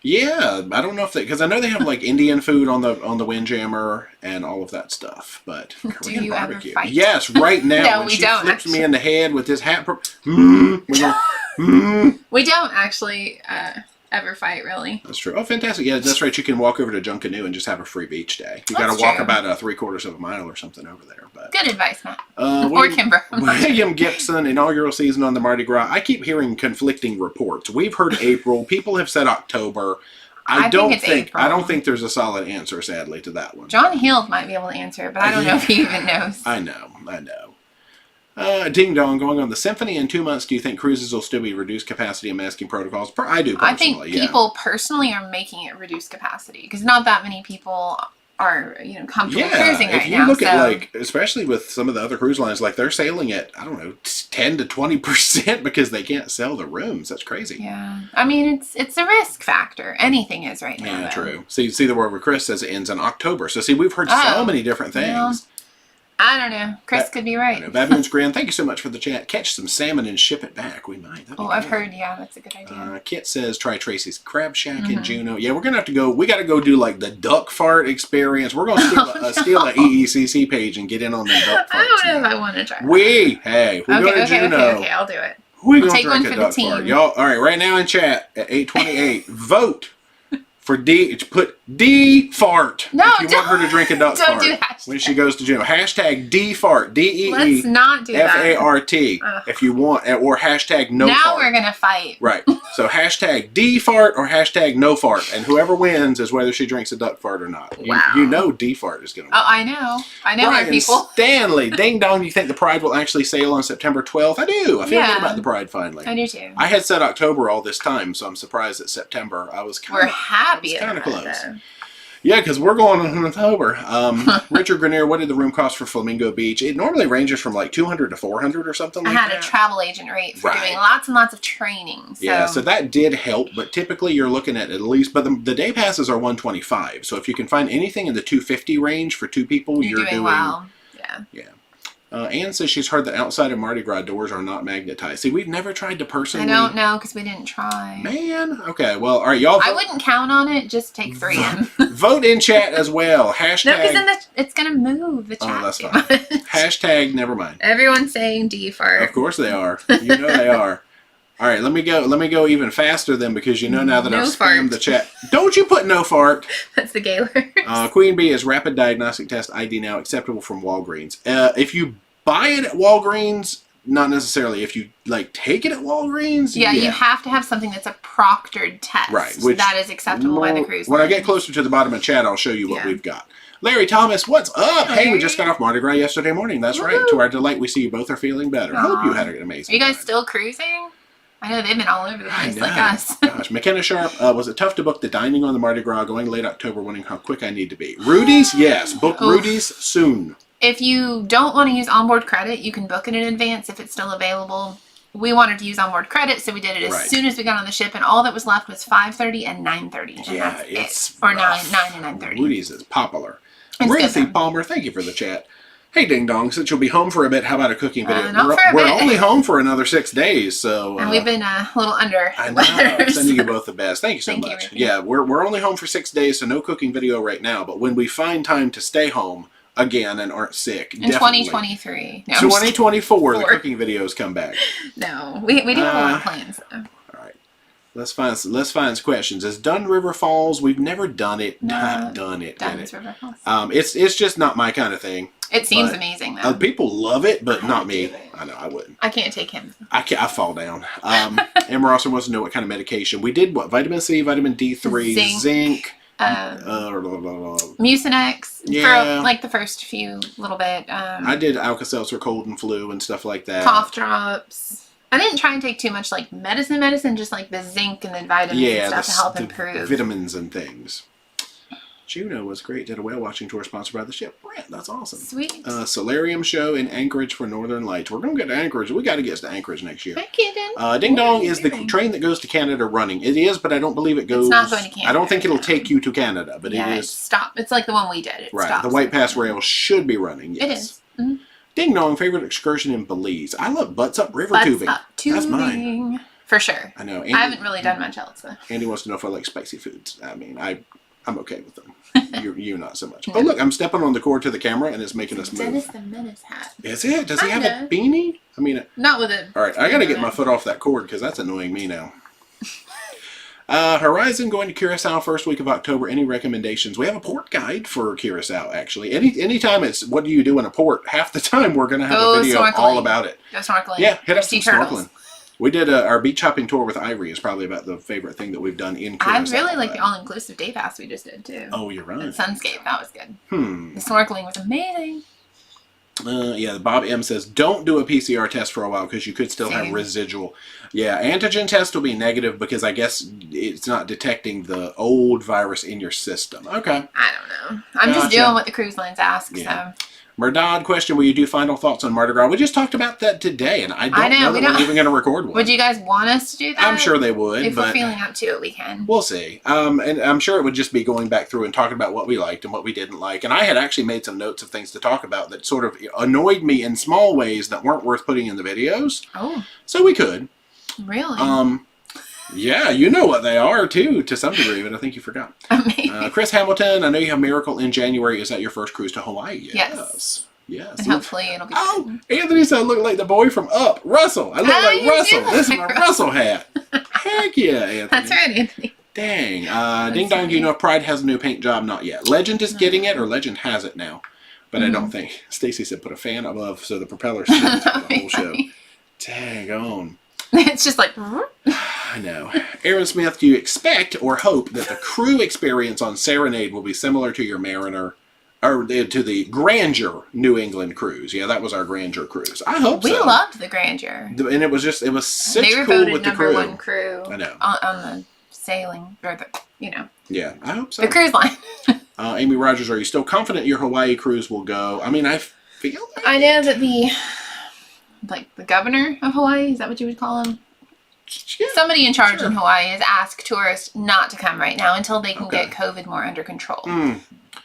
Yeah, I don't know if they, because I know they have like Indian food on the Windjammer and all of that stuff. But Korean Do you barbecue, ever fight? yes, right now. No, when we she don't, flips me actually. in the head with this hat. We don't actually ever fight, really. That's true. Oh, fantastic! Yeah, that's right. You can walk over to Junkanoo and just have a free beach day. You got to walk about 3/4 of a mile or something over there. But good advice, Matt. or Kimber. William Gibson, inaugural season on the Mardi Gras. I keep hearing conflicting reports. We've heard April. People have said October. I don't think there's a solid answer, sadly, to that one. John Hill might be able to answer it, but I don't know if he even knows. I know. Ding dong, going on the Symphony in 2 months. Do you think cruises will still be reduced capacity and masking protocols? I do personally. I think people personally are making it reduced capacity because not that many people are comfortable cruising right now. If you look at like, especially with some of the other cruise lines, like they're sailing at 10 to 20% because they can't sell the rooms. That's crazy. Yeah, I mean it's a risk factor. Anything is right now. Yeah, true. See the word where Chris says it ends in October. So see, we've heard so many different things. Well, I don't know. Chris could be right. Baboon's Grand, thank you so much for the chat. Catch some salmon and ship it back. We might. I've heard. Yeah, that's a good idea. Kit says try Tracy's Crab Shack in Juneau. Yeah, we're gonna have to go. We got to go do like the duck fart experience. We're gonna steal an EECC page and get in on the duck farts. I don't know if I want to try. We go to Juneau. Okay, I'll do it. We're gonna take drink one a for duck the team. fart, y'all. All right, right now in chat at 8:28, vote for D. Put D fart. No, if you want her to drink a duck fart do that. when she goes to Juneau. Hashtag D fart. DEE. Let's not do that. FART. If you want, or hashtag no fart. Now we're gonna fight. Right. So hashtag D fart or hashtag no fart, and whoever wins is whether she drinks a duck fart or not. Wow. You know D fart is gonna win. Oh, I know. Brian there, people. Stanley, ding dong. You think the Pride will actually sail on September 12th? I do. I feel good about the Pride finally. I do too. I had said October all this time, so I'm surprised it's September. I was kind of happy. kind of close. Yeah, because we're going in October. Richard Grenier, what did the room cost for Flamingo Beach? It normally ranges from like $200 to $400 or something like that. I had a travel agent rate for doing lots and lots of training. So. Yeah, so that did help, but typically you're looking at least, but the day passes are $125. So if you can find anything in the $250 range for 2 people, you're doing well. Yeah. Yeah. Anne says she's heard that outside of Mardi Gras doors are not magnetized. See, we've never tried to personally... I don't know, because we didn't try. Man. Okay, well, all right, y'all... I wouldn't count on it. Just take 3 in. Vote in chat as well. Hashtag... No, because then it's going to move the chat. Oh, that's fine. Hashtag never mind. Everyone's saying D fart. Of course they are. You know they are. All right, let me go even faster then, because you know now that I've spammed the chat. Don't you put no fart. That's the gay word. Queen Bee is rapid diagnostic test ID now acceptable from Walgreens. If you buy it at Walgreens, not necessarily. If you take it at Walgreens, yeah, you have to have something that's a proctored test. Right, which that is acceptable by the cruise line. When I get closer to the bottom of chat, I'll show you what we've got. Larry Thomas, what's up? Hey, we just got off Mardi Gras yesterday morning. That's right. To our delight, we see you both are feeling better. I hope you had an amazing Are you guys time. Still cruising? I know they've been all over the place like us. Gosh, McKenna Sharp, was it tough to book the dining on the Mardi Gras going late October, wondering how quick I need to be? Rudy's, yes. Book Rudy's soon. If you don't want to use onboard credit, you can book it in advance if it's still available. We wanted to use onboard credit, so we did it as soon as we got on the ship, and all that was left was 5:30 and 9:30. Yeah, it's or 9 and 9:30. Rudy's is popular. Ruthie Palmer, thank you for the chat. Hey, Ding Dong, since you'll be home for a bit, how about a cooking video? We're only home for another 6 days, so... and we've been a little under I know. I'm sending you both the best. Thank you so much. Yeah, we're only home for 6 days, so no cooking video right now, but when we find time to stay home again and aren't sick, in 2023. No, 2024, the cooking videos come back. No, we do have a lot of plans, though. Let's find some questions. Is Dun River Falls? We've never done it. Not done it. Dun's River Falls. It's just not my kind of thing. It seems amazing though. People love it, but not me. I know I wouldn't. I can't take him. I fall down. Emma Rosser wants to know what kind of medication we did. What vitamin C, vitamin D3, zinc. Mucinex for like the first few little bit. I did Alka-Seltzer, cold and flu, and stuff like that. Cough drops. I didn't try and take too much like medicine, just like the zinc and the vitamins and stuff to help improve. Vitamins and things. Juno was great. Did a whale watching tour sponsored by the ship. Brent, that's awesome. Sweet. Solarium show in Anchorage for Northern Lights. We're going to get to Anchorage. We got to get to Anchorage next year. Thank you, Ding Dong, is the train that goes to Canada running? It is, but I don't believe it goes. It's not going to Canada. I don't think it'll take you to Canada, but it is. Stop. It's like the one we did. It stops. The White Pass Rail should be running. Yes. It is. Mm-hmm. Ding Dong, favorite excursion in Belize. I love Butts Up River tubing. That's mine. For sure. I know. I haven't really done much else. So. Andy wants to know if I like spicy foods. I mean, I'm okay with them. You not so much. But look, I'm stepping on the cord to the camera and it's making us move. Dennis the Menace hat. Is it? Does he have a beanie? I mean, not with it. All right, I got to get my foot off that cord because that's annoying me now. Horizon going to Curacao first week of October. Any recommendations? We have a port guide for Curacao, actually. Anytime it's what do you do in a port, half the time we're going to have a video all about it. Go snorkeling. Yeah, hit up some snorkeling. We did our beach hopping tour with Ivory is probably about the favorite thing that we've done in Curacao. I really like the all-inclusive day pass we just did, too. Oh, you're right. And Sunscape, that was good. The snorkeling was amazing. Yeah, Bob M says, don't do a PCR test for a while because you could still have residual. Yeah, antigen test will be negative because I guess it's not detecting the old virus in your system. Okay. I don't know. I'm just doing what the cruise lines ask, so... Murdad question, will you do final thoughts on Mardi Gras? We just talked about that today, and I don't know that we're even going to record one. Would you guys want us to do that? I'm sure they would. If we're feeling up to it, we can. We'll see. And I'm sure it would just be going back through and talking about what we liked and what we didn't like. And I had actually made some notes of things to talk about that sort of annoyed me in small ways that weren't worth putting in the videos. Oh. So we could. Really? Yeah, you know what they are, too, to some degree, but I think you forgot. Chris Hamilton, I know you have Miracle in January. Is that your first cruise to Hawaii? Yes. Yes. And hopefully it'll be fun. Anthony said I look like the boy from Up. Russell. I look like Russell. This is my Russell hat. Heck yeah, Anthony. That's right, Anthony. Dang. Ding Dong, do you know if Pride has a new paint job? Not yet. Legend is getting it, or Legend has it now. But I don't think. Stacy said put a fan above so the propeller spins the whole show. Dang on. It's just like... I know. Aaron Smith, do you expect or hope that the crew experience on Serenade will be similar to your Mariner, or to the Grandeur New England cruise? Yeah, that was our Grandeur cruise. I hope so. We loved the Grandeur. And it was such they were cool voted with the crew. #1 crew. I know. On the sailing, or the, Yeah, I hope so. The cruise line. Amy Rogers, are you still confident your Hawaii cruise will go? I mean, I feel like I know that the governor of Hawaii, is that what you would call him? Yeah, somebody in charge in Hawaii has asked tourists not to come right now until they can get COVID more under control.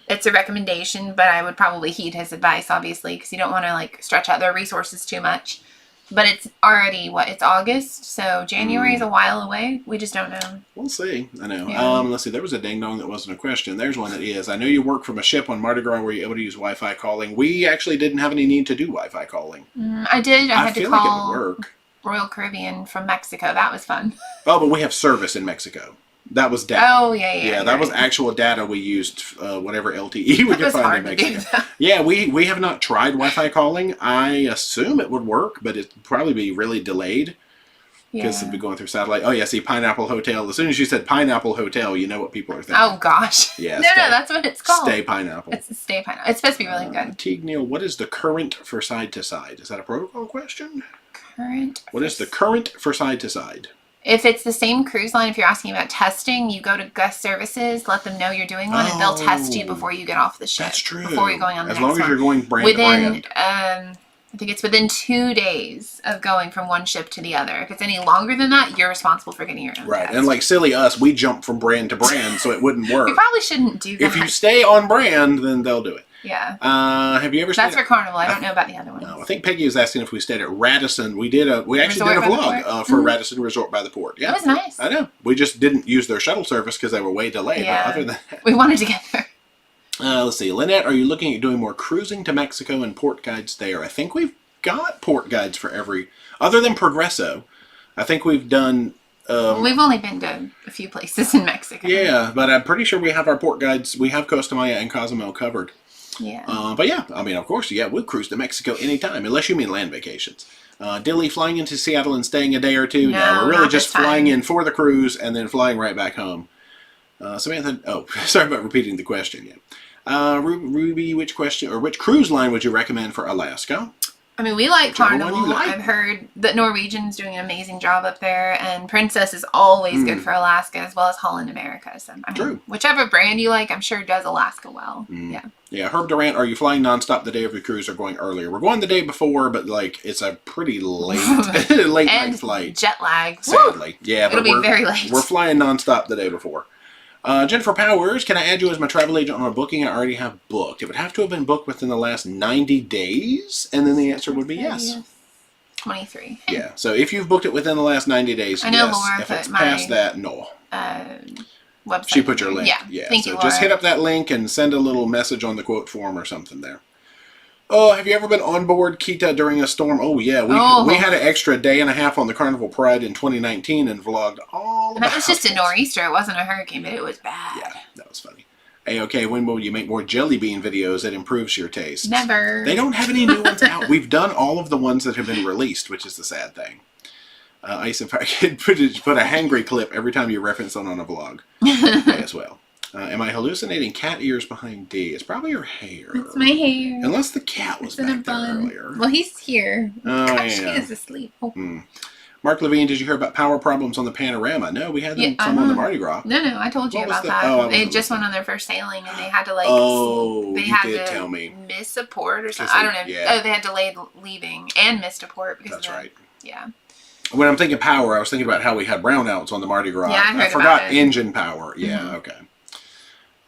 It's a recommendation, but I would probably heed his advice, obviously, because you don't want to like stretch out their resources too much. But it's already, it's August, so January is a while away. We just don't know. We'll see. I know. Yeah. Let's see. There was a ding-dong that wasn't a question. There's one that is. I know you work from a ship on Mardi Gras. Were you able to use Wi-Fi calling? We actually didn't have any need to do Wi-Fi calling. I did. I had to call like it would work. Royal Caribbean from Mexico. That was fun. Oh, but we have service in Mexico. That was data. Oh, yeah. That was actual data we used, whatever LTE we could find in Mexico. Yeah, we have not tried Wi-Fi calling. I assume it would work, but it'd probably be really delayed because it'd be going through satellite. Oh, yeah, see, Pineapple Hotel. As soon as you said Pineapple Hotel, you know what people are thinking. Oh, gosh. Yeah, no, that's what it's called. Stay Pineapple. It's Stay Pineapple. It's supposed to be really good. Teague Neal, what is the current for side to side? Is that a protocol question? What is the current for side to side? If it's the same cruise line, if you're asking about testing, you go to guest services, let them know you're doing one, and they'll test you before you get off the ship. That's true. Before you're going on the next one. As long as you're going brand to brand. I think it's within 2 days of going from one ship to the other. If it's any longer than that, you're responsible for getting your own test. And like silly us, we jump from brand to brand, so it wouldn't work. You probably shouldn't do that. If you stay on brand, then they'll do it. Yeah. Have you ever stayed? That's for Carnival. I don't know about the other ones. No, I think Peggy was asking if we stayed at Radisson. We actually did a vlog for Radisson Resort by the Port. Yeah. It was nice. I know. We just didn't use their shuttle service because they were way delayed. Yeah. But other than that, we wanted to get there. Let's see. Lynette, are you looking at doing more cruising to Mexico and port guides there? I think we've got port guides for every, other than Progresso. I think we've done. We've only been to a few places in Mexico. Yeah, but I'm pretty sure we have our port guides. We have Costa Maya and Cozumel covered. Yeah. But yeah, I mean, of course, we'll cruise to Mexico anytime, unless you mean land vacations. Dilly, flying into Seattle and staying a day or two? No, we're really just flying in for the cruise and then flying right back home. Samantha, sorry about repeating the question. Yeah. Ruby, which cruise line would you recommend for Alaska? I mean, we like Carnival. I've heard that Norwegian's doing an amazing job up there, and Princess is always good for Alaska, as well as Holland America. So, I mean, whichever brand you like, I'm sure does Alaska well. Yeah. Yeah, Herb Durant, are you flying nonstop the day of your cruise or going earlier? We're going the day before, but like it's a pretty late night flight. Jet lag. Sadly. Woo! Yeah, but it'll be very late. We're flying nonstop the day before. Jennifer Powers, can I add you as my travel agent on a booking I already have booked? It would have to have been booked within the last 90 days, and then the answer would be yes. 23. Yeah, so if you've booked it within the last 90 days, I know yes. Laura If it's past that, no. Website. She put your link. Yeah. Thank you, so Laura. just hit up that link and send a little message on the quote form or something there. Oh, have you ever been on board Kita during a storm? Oh, yeah. We had an extra day and a half on the Carnival Pride in 2019 and vlogged all about it. That was just a nor'easter. It wasn't a hurricane, but it was bad. Yeah, that was funny. Hey, okay, when will you make more jelly bean videos that improves your taste? Never. They don't have any new ones out. We've done all of the ones that have been released, which is the sad thing. Ice and Fire Kid put a hangry clip every time you reference them on a vlog as well. Am I hallucinating cat ears behind D? It's probably your hair. It's my hair. Unless the cat was back there earlier. Well, he's here. Oh, Gosh, he is asleep. Mark Levine, did you hear about power problems on the Panorama? No, we had them some on the Mardi Gras. No, I told you about that. Oh, they just went on their first sailing, and they had to tell me. Miss a port or something. I don't know. Yeah. Oh, they had delayed leaving and missed a port because That's right. Yeah. When I'm thinking power, I was thinking about how we had brownouts on the Mardi Gras. Yeah, I forgot about it. Engine power. Yeah, okay.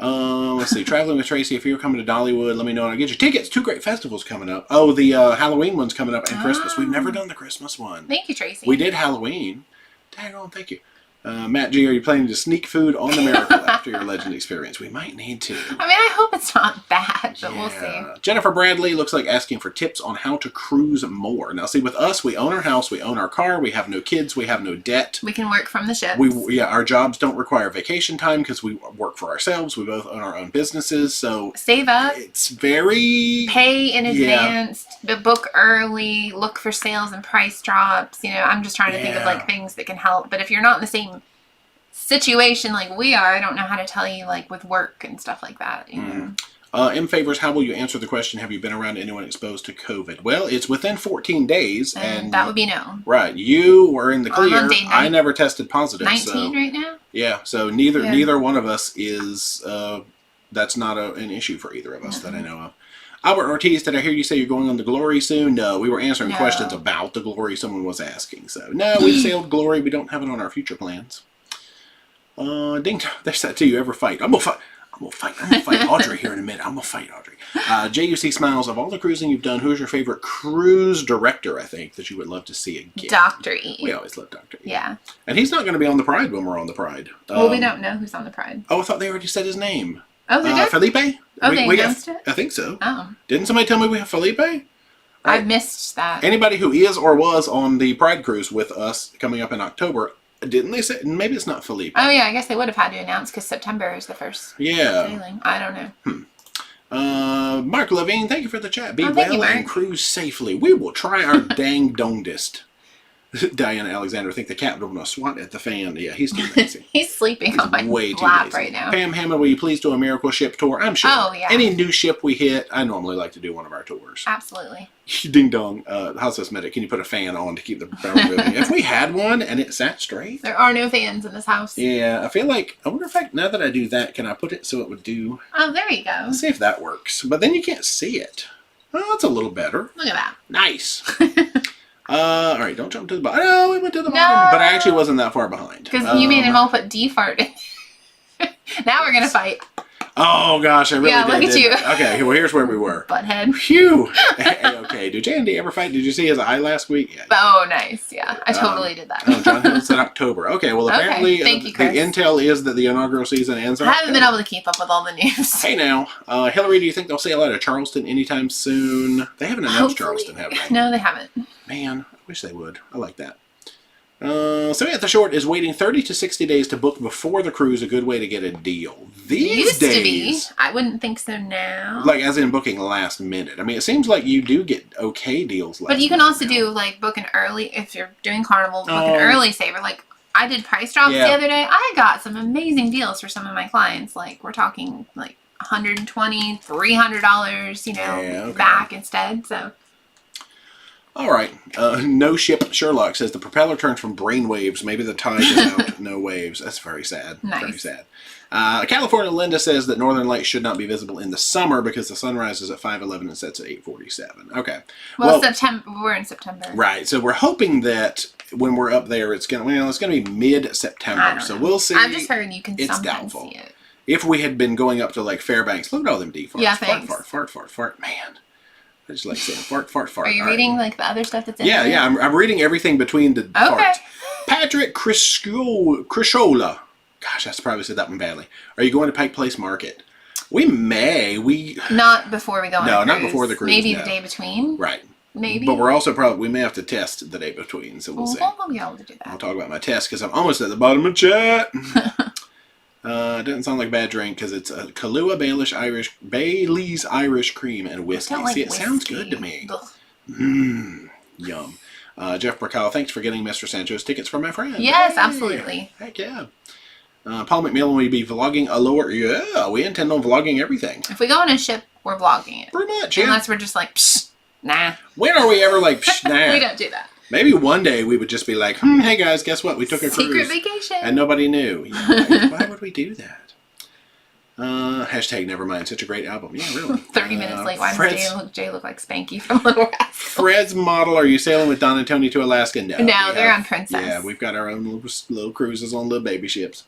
Let's see. Traveling with Tracy. If you're coming to Dollywood, let me know and I'll get you tickets. 2 great festivals coming up. Oh, the Halloween one's coming up and Christmas. We've never done the Christmas one. Thank you, Tracy. We did Halloween. Dang on, thank you. Matt G, are you planning to sneak food on the Miracle after your Legend experience? We might need to. I mean, I hope it's not bad, but we'll see. Jennifer Bradley looks like asking for tips on how to cruise more. Now, see, with us, we own our house, we own our car, we have no kids, we have no debt. We can work from the ship. Our jobs don't require vacation time because we work for ourselves. We both own our own businesses, so save up. It's very pay in advance, book early, look for sales and price drops. You know, I'm just trying to think of like things that can help. But if you're not in the same situation like we are, I don't know how to tell you, like with work and stuff like that. You know? M. Favors, how will you answer the question, have you been around anyone exposed to COVID? Well, it's within 14 days. And that would be no. Right. You were in the clear. I'm on day I never tested positive. 19 right now? Yeah, so neither one of us is That's not an issue for either of us that I know of. Albert Ortiz, did I hear you say you're going on the Glory soon? No, we were answering questions about the Glory someone was asking. So, no, we've sailed Glory. We don't have it on our future plans. Ding, there's that too. You ever fight? I'm gonna fight Audrey here in a minute. I'm gonna fight Audrey. JUC Smiles, of all the cruising you've done, who's your favorite cruise director, I think, that you would love to see again? Dr. E. We always love Dr. E. Yeah. And he's not going to be on the Pride when we're on the Pride. Well, we don't know who's on the Pride. Oh, I thought they already said his name. Oh, they did? Felipe? Oh, they announced it? I think so. Oh. Didn't somebody tell me we have Felipe? I missed that. Anybody who is or was on the Pride cruise with us coming up in October, didn't they say? Maybe it's not Felipe. Oh, yeah, I guess they would have had to announce because September is the first sailing. I don't know. Mark Levine, thank you for the chat. Be thank you, well and Mark. cruise safely. We will try our dang dongest. Diana Alexander, I think the captain will swat at the fan. Yeah, he's too lazy. He's sleeping on my lap right now. Pam Hammond, will you please do a Miracle Ship tour? I'm sure. Oh, yeah. Any new ship we hit, I normally like to do one of our tours. Absolutely. Ding dong. How's this medic? Can you put a fan on to keep the barrel moving? If we had one and it sat straight. There are no fans in this house. Yeah, I feel like, I wonder if now that I do that, can I put it so it would do? Oh, there you go. Let's see if that works. But then you can't see it. Oh, that's a little better. Look at that. Nice. All right, don't jump to the bottom. No, we went to the bottom, but I actually wasn't that far behind. Because you made him all put D-fart in. Now we're going to fight. Oh, gosh, I really did. Look at you. Okay, well, here's where we were. Butthead. Phew. Okay, did Jandy ever fight? Did you see his eye last week? Yeah. Oh, nice. Yeah, I totally did that. John Hill said October. Okay, well, apparently Thank you, Chris. the intel is that the inaugural season ends. I haven't been able to keep up with all the news. Hey, now, Hillary, do you think they'll sail out of Charleston anytime soon? They haven't announced Charleston, have they? No, they haven't. Man, I wish they would. I like that. Samantha Short, is waiting 30 to 60 days to book before the cruise a good way to get a deal? These days, to be. I wouldn't think so now. Like, as in booking last minute. I mean, it seems like you do get okay deals last minute. But you can also do, like, book an early, if you're doing Carnival, book an early saver. Like, I did price drops the other day. I got some amazing deals for some of my clients. Like, we're talking, like, $120, $300, you know, back instead, so... All right. No Ship Sherlock says the propeller turns from brainwaves. Maybe the tide is out. No waves. That's very sad. Nice. Very sad. California Linda says that Northern Lights should not be visible in the summer because the sun rises at 5:11 and sets at 8:47. Okay. Well, September. We're in September. Right. So we're hoping that when we're up there, it's gonna be mid-September. So we'll see. I've just heard you can it's sometimes doubtful. see it. If we had been going up to like Fairbanks, look at all them D-farts. Yeah, thanks. Fart. Man. I just like saying fart. Are you reading like the other stuff that's in there? Yeah. I'm reading everything between the farts. Patrick Crishola. Gosh, I probably said that one badly. Are you going to Pike Place Market? We may. Not before we go on the cruise. Not before the cruise. Maybe the day between. Right. Maybe. But we're also we may have to test the day between, so we'll see. We'll be able to do that. I'll talk about my test because I'm almost at the bottom of chat. It doesn't sound like a bad drink because it's a Kahlua Bailey's Irish cream and whiskey. See, it sounds good to me. Yum. Jeff Burkell, thanks for getting Mr. Sancho's tickets for my friend. Yes, absolutely. Heck yeah. Paul McMillan, will you be vlogging Allure? Yeah, we intend on vlogging everything. If we go on a ship, we're vlogging it. Pretty much, yeah. Unless we're just like, psh, nah. When are we ever like, psh, nah? We don't do that. Maybe one day we would just be like, hey guys, guess what? We took a cruise. Secret vacation. And nobody knew. Yeah, why would we do that? Hashtag Nevermind. Such a great album. Yeah, really. 30 minutes late. Why does Jay look like Spanky from Little Rascals? Fred's Model. Are you sailing with Don and Tony to Alaska? No, they're on Princess. Yeah, we've got our own little cruises on little baby ships.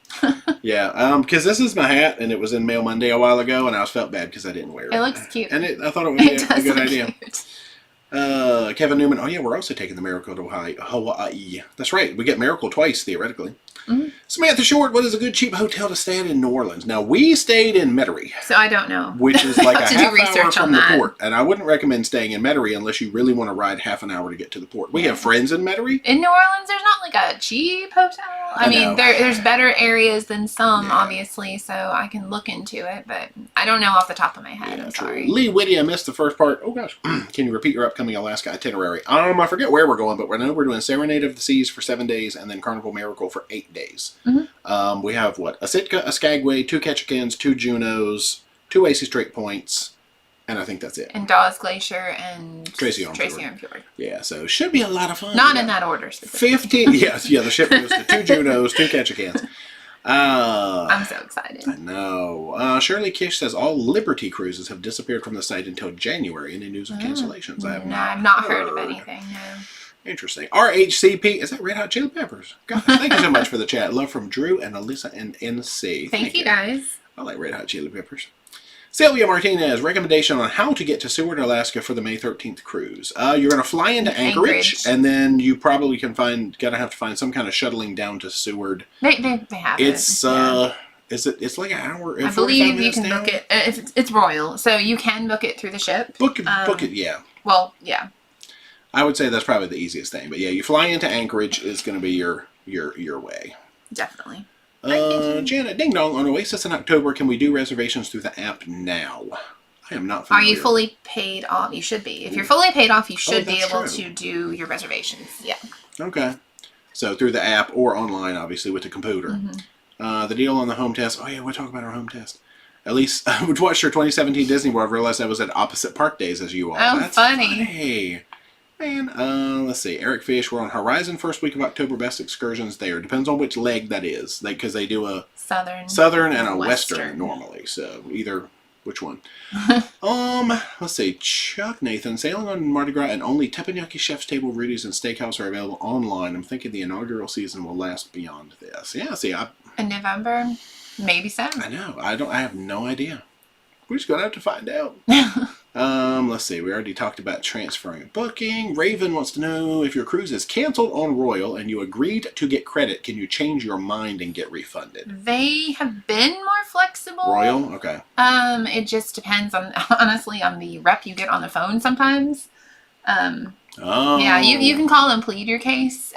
Yeah, because this is my hat, and it was in Mail Monday a while ago, and I felt bad because I didn't wear it. It looks cute. And I thought it would be a good idea. Cute. Kevin Newman. Oh, yeah, we're also taking the Miracle to Hawaii. That's right. We get Miracle twice, theoretically. Mm-hmm. Samantha Short, what is a good cheap hotel to stay in New Orleans? Now, we stayed in Metairie. So I don't know. Which is like a half hour from the port. And I wouldn't recommend staying in Metairie unless you really want to ride half an hour to get to the port. We have friends in Metairie. In New Orleans, there's not like a cheap hotel. I mean, there's better areas than some, obviously, so I can look into it, but I don't know off the top of my head. I'm sorry. Lee Whitty, I missed the first part. Oh, gosh. Can you repeat your upcoming Alaska itinerary? I forget where we're going, but I know we're doing Serenade of the Seas for 7 days and then Carnival Miracle for 8 days. Mm-hmm. We have, a Sitka, a Skagway, 2 Ketchikans, 2 Junos, 2 AC Straight Points, and I think that's it. And Dawes Glacier and Tracy Arm Fjord. Yeah, so it should be a lot of fun. Not in that order. 15, yes, the ship goes to 2 Junos, 2 Ketchikans. I'm so excited. I know. Shirley Kish says all Liberty cruises have disappeared from the site until January. Any news of cancellations? I've not heard of anything. No. Interesting. RHCP, is that Red Hot Chili Peppers? God, thank you so much for the chat. Love from Drew and Alyssa and NC. Thank you guys. I like Red Hot Chili Peppers. Sylvia Martinez, recommendation on how to get to Seward, Alaska for the May 13th cruise. You're going to fly into Anchorage, and then you probably have to find some kind of shuttling down to Seward. They have it's, it. It's like an hour. I believe you can book it. It's Royal, so you can book it through the ship. Book it, yeah. Well, yeah. I would say that's probably the easiest thing. But yeah, you fly into Anchorage is going to be your way. Definitely. Janet Ding Dong, on Oasis in October, can we do reservations through the app now? I am not familiar. Are you fully paid off? You should be. If you're fully paid off, you should be able to do your reservations. Yeah. Okay. So through the app or online, obviously, with the computer. Mm-hmm. The deal on the home test. Oh, yeah, we'll talk about our home test. At least, we watched your 2017 Disney World. Realized I was at opposite park days as you are. Oh, that's funny. Man, let's see. Eric Fish, we're on Horizon first week of October. Best excursions there. Depends on which leg that is. Because they do a Southern and a Western normally. So either, which one? Let's see. Chuck Nathan, sailing on Mardi Gras and only Teppanyaki Chef's Table, Rudy's, and Steakhouse are available online. I'm thinking the inaugural season will last beyond this. Yeah, see, in November? Maybe so. I know. I have no idea. We're just going to have to find out. Let's see. We already talked about transferring a booking. Raven wants to know if your cruise is canceled on Royal and you agreed to get credit, can you change your mind and get refunded? They have been more flexible. Royal? Okay. It just depends honestly on the rep you get on the phone sometimes. Yeah, you can call and plead your case.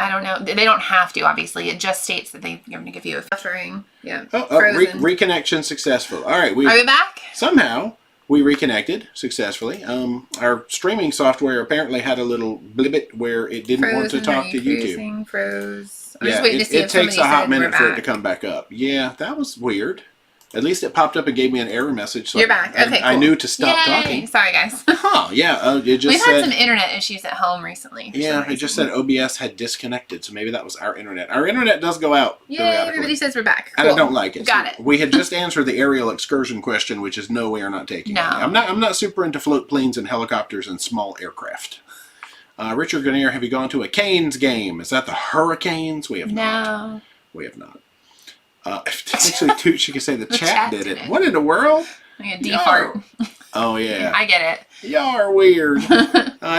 I don't know. They don't have to, obviously. It just states that they're going to give you a buffering. Yeah. Reconnection successful. All right. Are we back? Somehow, we reconnected successfully. Our streaming software apparently had a little blibbit where it didn't want to talk to YouTube. Froze. It takes a hot minute for it to come back up. Yeah, that was weird. At least it popped up and gave me an error message. So you're back. Okay, cool. I knew to stop talking. Sorry, guys. Yeah. It just We've had some internet issues at home recently. Yeah, it just said OBS had disconnected, so maybe that was our internet. Our internet does go out. Yay, everybody says we're back. Cool. And I don't like it. Got it. We had just answered the aerial excursion question, which is no, we are not taking it. I'm not super into float planes and helicopters and small aircraft. Richard Grenier, have you gone to a Canes game? Is that the Hurricanes? We have not. No. We have not. Actually, she could say the chat did it. What in the world? Like a defart. Oh, yeah. I get it. Y'all are weird.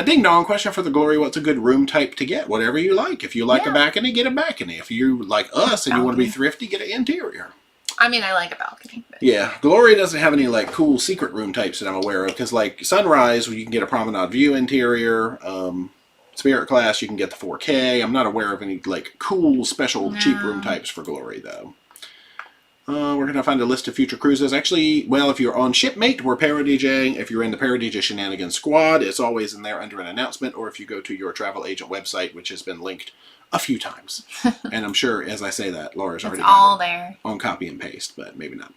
Ding dong, question for the Glory. What's a good room type to get? Whatever you like. If you like a balcony, get a balcony. If you like us and you want to be thrifty, get an interior. I mean, I like a balcony. But... Yeah. Glory doesn't have any, like, cool secret room types that I'm aware of. Because, like, Sunrise, you can get a promenade view interior. Spirit Class, you can get the 4K. I'm not aware of any, like, cool, special, cheap room types for Glory, though. We're going to find a list of future cruises. Actually, well, if you're on Shipmate, we're ParoDeeJay. If you're in the ParoDeeJay Shenanigans Squad, it's always in there under an announcement. Or if you go to your travel agent website, which has been linked a few times. And I'm sure, as I say that, Laura's already all there on copy and paste, but maybe not.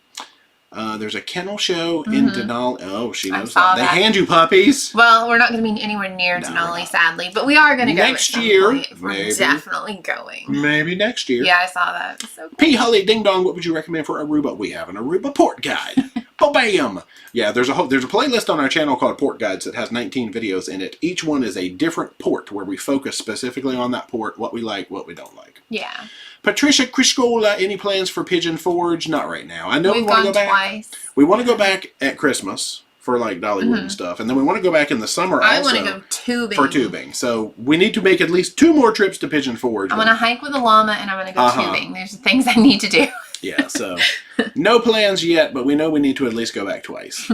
There's a kennel show in Denali. Oh, she knows that. They hand you puppies. Well, we're not going to be anywhere near Denali, sadly, but we are going to go next year. We're definitely going. Maybe next year. Yeah, I saw that. So cool. P. Hully, ding dong. What would you recommend for Aruba? We have an Aruba port guide. Bam! Yeah, there's a playlist on our channel called Port Guides that has 19 videos in it. Each one is a different port where we focus specifically on that port, what we like, what we don't like. Yeah. Patricia Krishkola, any plans for Pigeon Forge? Not right now. I know we want to go back. Twice. We want to go back at Christmas for like Dollywood and stuff, and then we want to go back in the summer. I want to go tubing for tubing. So we need to make at least 2 more trips to Pigeon Forge. I'm going to hike with a llama, and I'm going to go tubing. There's things I need to do. Yeah. So no plans yet, but we know we need to at least go back twice.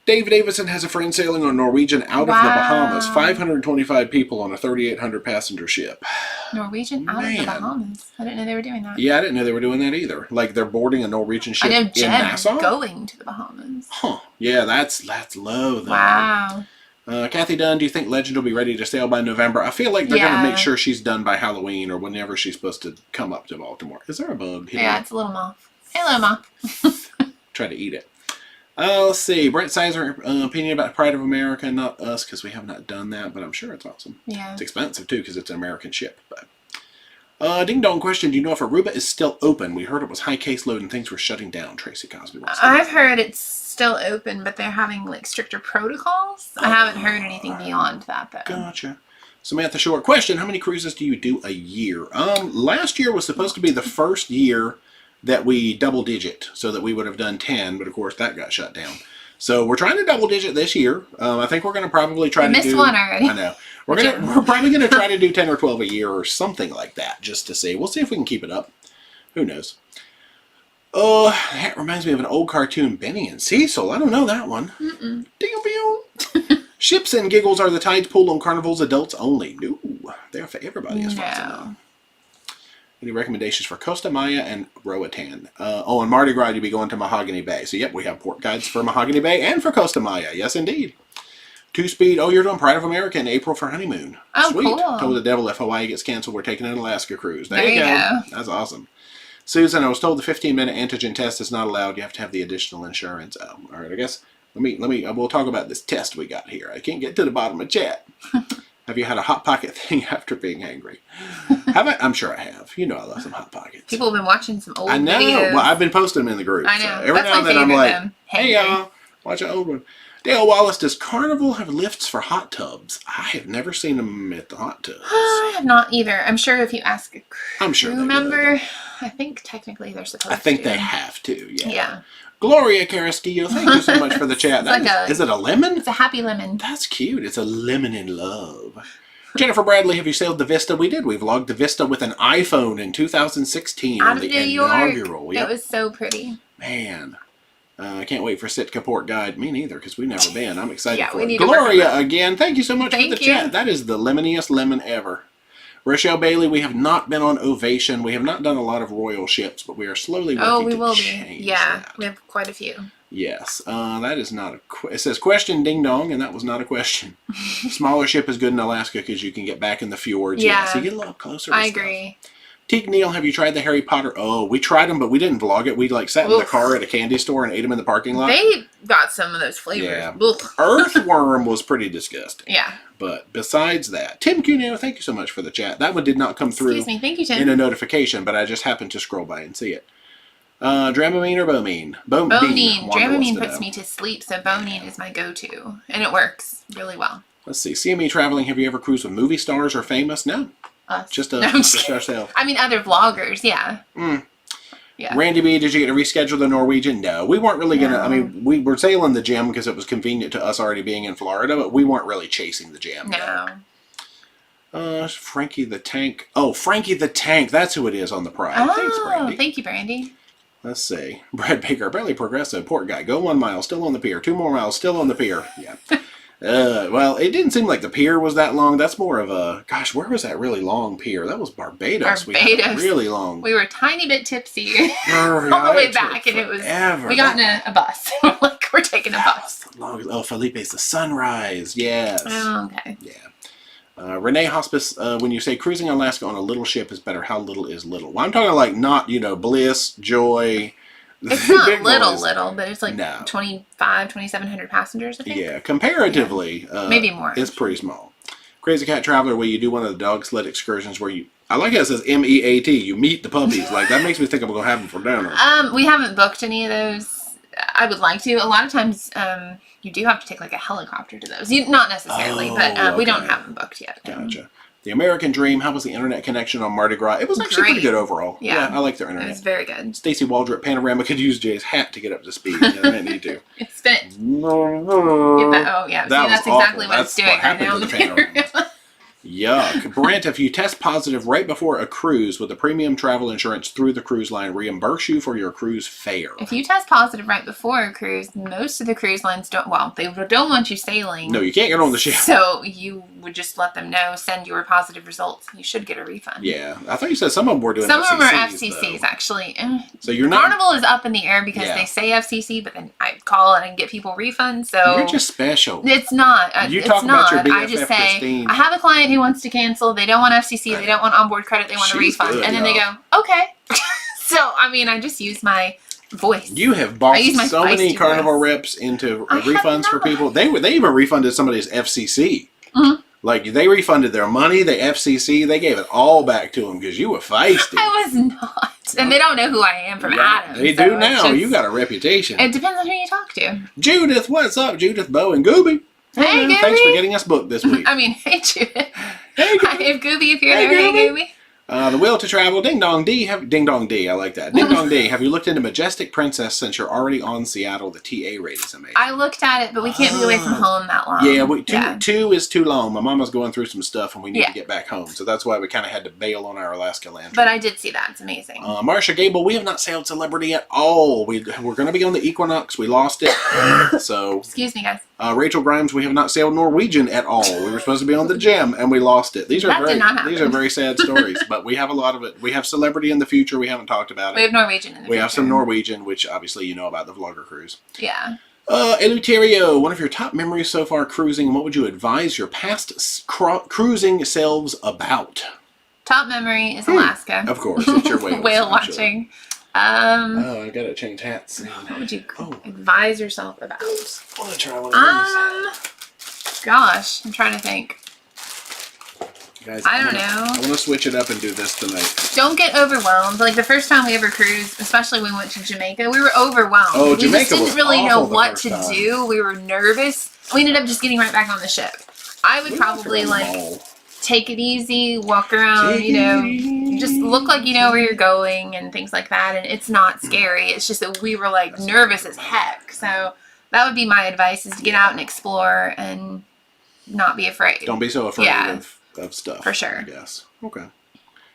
Dave Davison has a friend sailing on Norwegian out of the Bahamas. 525 people on a 3,800 passenger ship. Norwegian out of the Bahamas. I didn't know they were doing that. Yeah, I didn't know they were doing that either. Like they're boarding a Norwegian ship in Nassau. Going to the Bahamas. Huh. Yeah, that's low though. Wow. Kathy Dunn, do you think Legend will be ready to sail by November? I feel like they're going to make sure she's done by Halloween or whenever she's supposed to come up to Baltimore. Is there a bug here? Yeah, it's a little moth. Hello, moth. Try to eat it. Let's see. Brent Sizer, opinion about Pride of America. Not us, because we have not done that, but I'm sure it's awesome. Yeah. It's expensive, too, because it's an American ship. But Ding dong question. Do you know if Aruba is still open? We heard it was high caseload and things were shutting down. Tracy Cosby wants to I've heard it's still open, but they're having like stricter protocols. I haven't heard anything beyond that though. Gotcha. Samantha Short question. How many cruises do you do a year? Last year was supposed to be the first year that we double digit, so that we would have done 10, but of course that got shut down. So we're trying to double digit this year. I think we're going to probably try to do... missed one already. I know. We're probably going to try to do 10 or 12 a year or something like that, just to see. We'll see if we can keep it up. Who knows? Oh, that reminds me of an old cartoon, Benny and Cecil. I don't know that one. Ding-a-bing. Ships and giggles are the tides pulled on Carnival's adults only. No, they're for everybody as far as I know. Any recommendations for Costa Maya and Roatan? Oh, and Mardi Gras, you'll be going to Mahogany Bay. So, yep, we have port guides for Mahogany Bay and for Costa Maya. Yes, indeed. Two-speed. Oh, you're doing Pride of America in April for honeymoon. Oh, sweet. Cool. Told the devil if Hawaii gets canceled, we're taking an Alaska cruise. There you go. That's awesome. Susan, I was told the 15-minute antigen test is not allowed. You have to have the additional insurance. Oh, all right. I guess we'll talk about this test we got here. I can't get to the bottom of chat. Have you had a Hot Pocket thing after being angry? Have I? I'm sure I have. You know I love some Hot Pockets. People have been watching some old videos. I know. Videos. Well, I've been posting them in the group. I know. So every now and then I'm like, hey, Hangry. y'all, watch an old one. Dale Wallace, does Carnival have lifts for hot tubs? I have never seen them at the hot tubs. I have not either. I'm sure if you ask a crew member, would. I think technically they're supposed to. I think they have to, yeah. Yeah. Gloria Carrasquillo, thank you so much for the chat. Is it a lemon? It's a happy lemon. That's cute. It's a lemon in love. Jennifer Bradley, have you sailed the Vista? We did. We vlogged the Vista with an iPhone in 2016 Out on of the New York. inaugural. Yep. It was so pretty. Man. I can't wait for Sitka Port Guide. Me neither, because we've never been. I'm excited for we it. need Gloria, again, thank you so much for the you. chat. That is the lemoniest lemon ever. Rochelle Bailey, we have not been on Ovation. We have not done a lot of royal ships, but we are slowly working to change that. We have quite a few. Yes, that is not a... It says, question ding dong, and that was not a question. Smaller ship is good in Alaska because you can get back in the fjords. Yeah. So you get a little closer to I stuff. agree. Teak Neal, have you tried the Harry Potter? Oh, we tried them, but we didn't vlog it. We sat in the car at a candy store and ate them in the parking lot. They got some of those flavors. Yeah. Ugh. Earthworm was pretty disgusting. Yeah. But besides that, Tim Cuneo, thank you so much for the chat. That one did not come through. Excuse me. Thank you, Tim. In a notification, but I just happened to scroll by and see it. Dramamine or Bomine? Bomine. Dramamine puts me to sleep, so Bomine is my go-to. And it works really well. Let's see. CME traveling, have you ever cruised with movie stars or famous? No. Us. Just ourselves. I mean, other vloggers, yeah. Yeah. Randy B, did you get to reschedule the Norwegian? No. We weren't really going to... I mean, we were sailing the Gem because it was convenient to us already being in Florida, but we weren't really chasing the Gem. No. Frankie the Tank. Oh, Frankie the Tank. That's who it is on the Pride. Oh, thanks, Brandy. Thank you, Brandy. Let's see. Brad Baker, barely progressive. Port guy. Go 1 mile. Still on the pier. 2 more miles. Still on the pier. Yeah. Well, it didn't seem like the pier was that long. That's more of a... Gosh, where was that really long pier? That was Barbados. We had a really long... We were a tiny bit tipsy all the way back, and it was... We got in a bus. We're taking a bus. Oh, Felipe's the Sunrise. Yes. Oh, okay. Yeah. Renee Hospice, when you say cruising Alaska on a little ship is better, how little is little? Well, I'm talking like not, Bliss, Joy... It's not little, but it's like 2,700 passengers, I think. Yeah, comparatively. Maybe more. It's pretty small. Crazy Cat Traveler, will you do one of the dog sled excursions where you... I like how it says MEAT. You meet the puppies. Like, that makes me think I'm going to have them for dinner. We haven't booked any of those. I would like to. A lot of times, you do have to take like a helicopter to those. Not necessarily, but we don't have them booked yet. Gotcha. The American Dream, how was the internet connection on Mardi Gras? It was actually pretty good overall. Yeah, I like their internet. It was very good. Stacy Waldrop, Panorama could use Jay's hat to get up to speed. Yeah, they need to. It's spinning. Oh, yeah. That's exactly what it's doing right now. To the Panorama. Yuck. Brent, if you test positive right before a cruise with a premium travel insurance through the cruise line, reimburse you for your cruise fare. If you test positive right before a cruise, most of the cruise lines don't want you sailing. No, you can't get on the ship. So you would just let them know, send your positive results. You should get a refund. Yeah. I thought you said some of them were doing Some FCCs. of them are FCCs, actually. So you're not... Carnival is up in the air because they say FCC, but then I call it and get people refunds. So you're just special. It's not. You talk about your BFF, I just say, Christine. I have a client who wants to cancel. They don't want FCC. They don't want onboard credit. They want a refund. Good, and then they go, okay. So, I mean, I just use my voice. You have bossed so many Carnival reps into refunds for people. They even refunded somebody's FCC. Like, they refunded their money, the FCC, they gave it all back to them because you were feisty. I was not. And they don't know who I am from Adam. They do now. You got a reputation. It depends on who you talk to. Judith, what's up? Judith, Bo, and Gooby. Hey, Gooby. Thanks for getting us booked this week. I mean, hey, Judith. Hey, Gooby. Hi, Gooby, if you're there. Hey, Gooby. The will to travel, Ding Dong D. Ding Dong D, I like that. Ding Dong D, have you looked into Majestic Princess since you're already on Seattle? The TA rate is amazing. I looked at it, but we can't be away from home that long. Yeah, two is too long. My mama's going through some stuff and we need to get back home. So that's why we kind of had to bail on our Alaska land trip. But I did see that. It's amazing. Marsha Gable, we have not sailed Celebrity at all. We're going to be on the Equinox. We lost it. So excuse me, guys. Rachel Grimes, we have not sailed Norwegian at all. We were supposed to be on the Gem and we lost it. These are very sad stories, but we have a lot of it. We have Celebrity in the future. We haven't talked about it. We have Norwegian in the future. We have some Norwegian, which obviously you know about the vlogger cruise. Yeah. Eleuterio, one of your top memories so far cruising, and what would you advise your past cruising selves about? Top memory is Alaska. Of course, it's your whale. Whale watching. I gotta change hats. What would you advise yourself about? I want to try one of these. Gosh, I'm trying to think. Guys, I don't know. I want to switch it up and do this tonight. Don't get overwhelmed. Like the first time we ever cruised, especially when we went to Jamaica, we were overwhelmed. Oh, we Jamaica just didn't really know what to time. do. We were nervous. We ended up just getting right back on the ship. I would probably take it easy, walk around, just look like you know where you're going and things like that. And it's not scary. It's just that we were like nervous as heck. So that would be my advice: is to get out and explore and not be afraid. Don't be so afraid of stuff. For sure. I guess. Okay.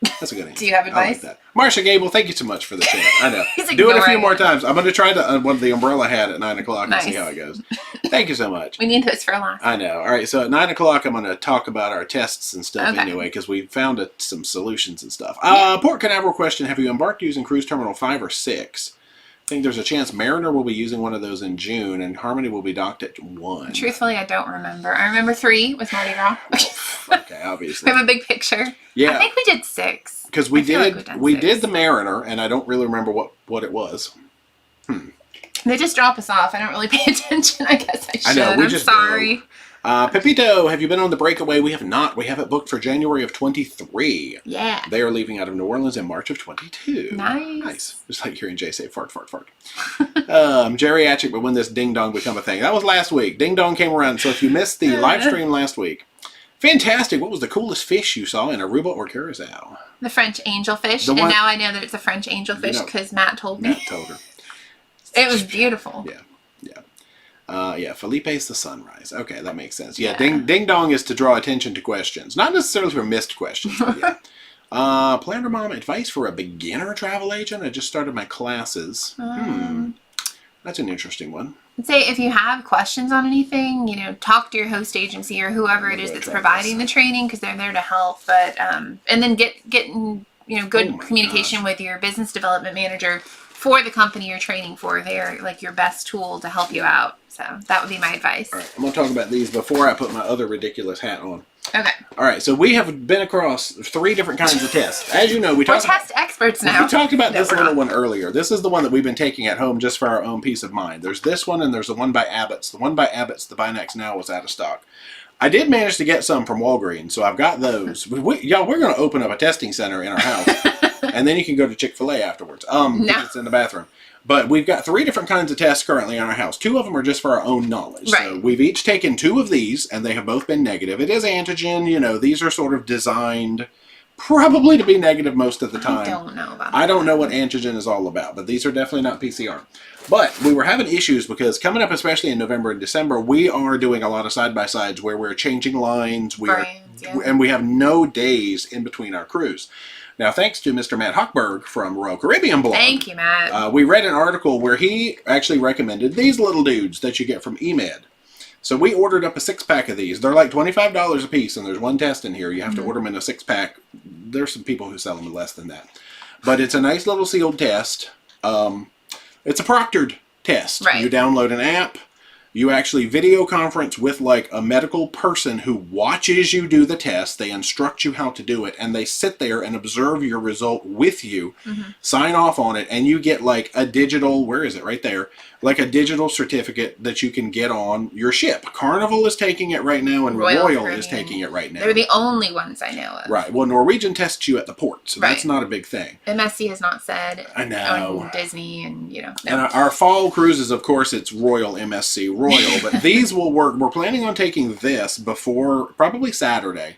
That's a good answer. Do you have advice? I like that. Marsha Gable, thank you so much for the chat. I know. Do it a few more times. I'm going to try the umbrella hat at 9 o'clock and see how it goes. Thank you so much. We need those for Alaska. I know. All right. So at 9 o'clock, I'm going to talk about our tests and stuff anyway, because we found some solutions and stuff. Port Canaveral question. Have you embarked using Cruise Terminal 5 or 6? I think there's a chance Mariner will be using one of those in June, and Harmony will be docked at 1. Truthfully, I don't remember. I remember 3 with Mardi Gras. Okay, obviously. We have a big picture. Yeah. I think we did 6. Because we did the Mariner, and I don't really remember what it was. They just drop us off. I don't really pay attention. I guess I should. I know, I'm sorry. Pepito, have you been on the breakaway? We have not. We have it booked for January of 23. Yeah. They are leaving out of New Orleans in March of 22. Nice. Just like hearing Jay say fart, fart, fart. Geriatric, but when this ding dong become a thing. That was last week. Ding dong came around. So if you missed the live stream last week, fantastic. What was the coolest fish you saw in Aruba or Curacao? The French angelfish. And now I know that it's a French angelfish because Matt told me. Matt told her. It was beautiful. Yeah. Felipe's the sunrise. Okay, that makes sense. Yeah, ding dong is to draw attention to questions. Not necessarily for missed questions, but yeah. Planner Mom, advice for a beginner travel agent? I just started my classes. That's an interesting one. I'd say if you have questions on anything, talk to your host agency or whoever it is that's providing the training, because they're there to help. But and then get good communication with your business development manager for the company you're training for. They're like your best tool to help you out. So that would be my advice. All right, I'm going to talk about these before I put my other ridiculous hat on. Okay. All right, so we have been across 3 different kinds of tests. As you know, we're test experts now. We talked about this little one earlier. This is the one that we've been taking at home just for our own peace of mind. There's this one and there's the one by Abbott's. The one by Abbott's, the Binax Now, was out of stock. I did manage to get some from Walgreens, so I've got those. Y'all, we're going to open up a testing center in our house, and then you can go to Chick-fil-A afterwards. It's in the bathroom. But we've got 3 different kinds of tests currently in our house. 2 of them are just for our own knowledge. Right. So we've each taken 2 of these, and they have both been negative. It is antigen. These are sort of designed probably to be negative most of the time. I don't know about that. I don't know what antigen is all about, but these are definitely not PCR. But we were having issues because coming up, especially in November and December, we are doing a lot of side-by-sides where we're changing lines. And we have no days in between our cruise. Now, thanks to Mr. Matt Hochberg from Royal Caribbean Blog. Thank you, Matt. We read an article where he actually recommended these little dudes that you get from eMed. So we ordered up a 6-pack of these. They're like $25 a piece, and there's 1 test in here. You have to order them in a 6-pack. There's some people who sell them less than that. But it's a nice little sealed test. It's a proctored test. Right. You download an app. You actually video conference with like a medical person who watches you do the test. They instruct you how to do it, and they sit there and observe your result with you, sign off on it, and you get like a digital, where is it? Right there. Like a digital certificate that you can get on your ship. Carnival is taking it right now, and Royal is taking it right now. They're the only ones I know of. Right. Well, Norwegian tests you at the port, so that's not a big thing. MSC has not said. I know. And Disney and, you know. No. And our fall cruises, of course, it's Royal MSC Royal, but these will work. We're planning on taking this before probably Saturday,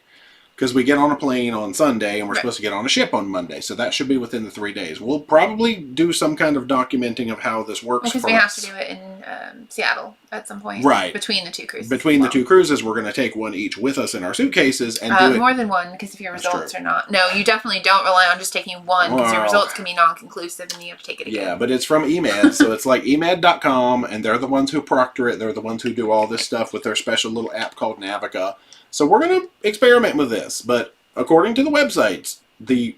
because we get on a plane on Sunday and we're supposed to get on a ship on Monday, so that should be within the 3 days. We'll probably do some kind of documenting of how this works. Because we have to do it in Seattle at some point. Right. Between the 2 cruises. Between the 2 cruises, we're going to take one each with us in our suitcases and do it. More than one, because if your results are not... No, you definitely don't rely on just taking one, because your results can be non-conclusive and you have to take it again. Yeah, but it's from eMed, so it's like emed.com, and they're the ones who proctor it. They're the ones who do all this stuff with their special little app called Navica. So we're going to experiment with this, but according to the websites, they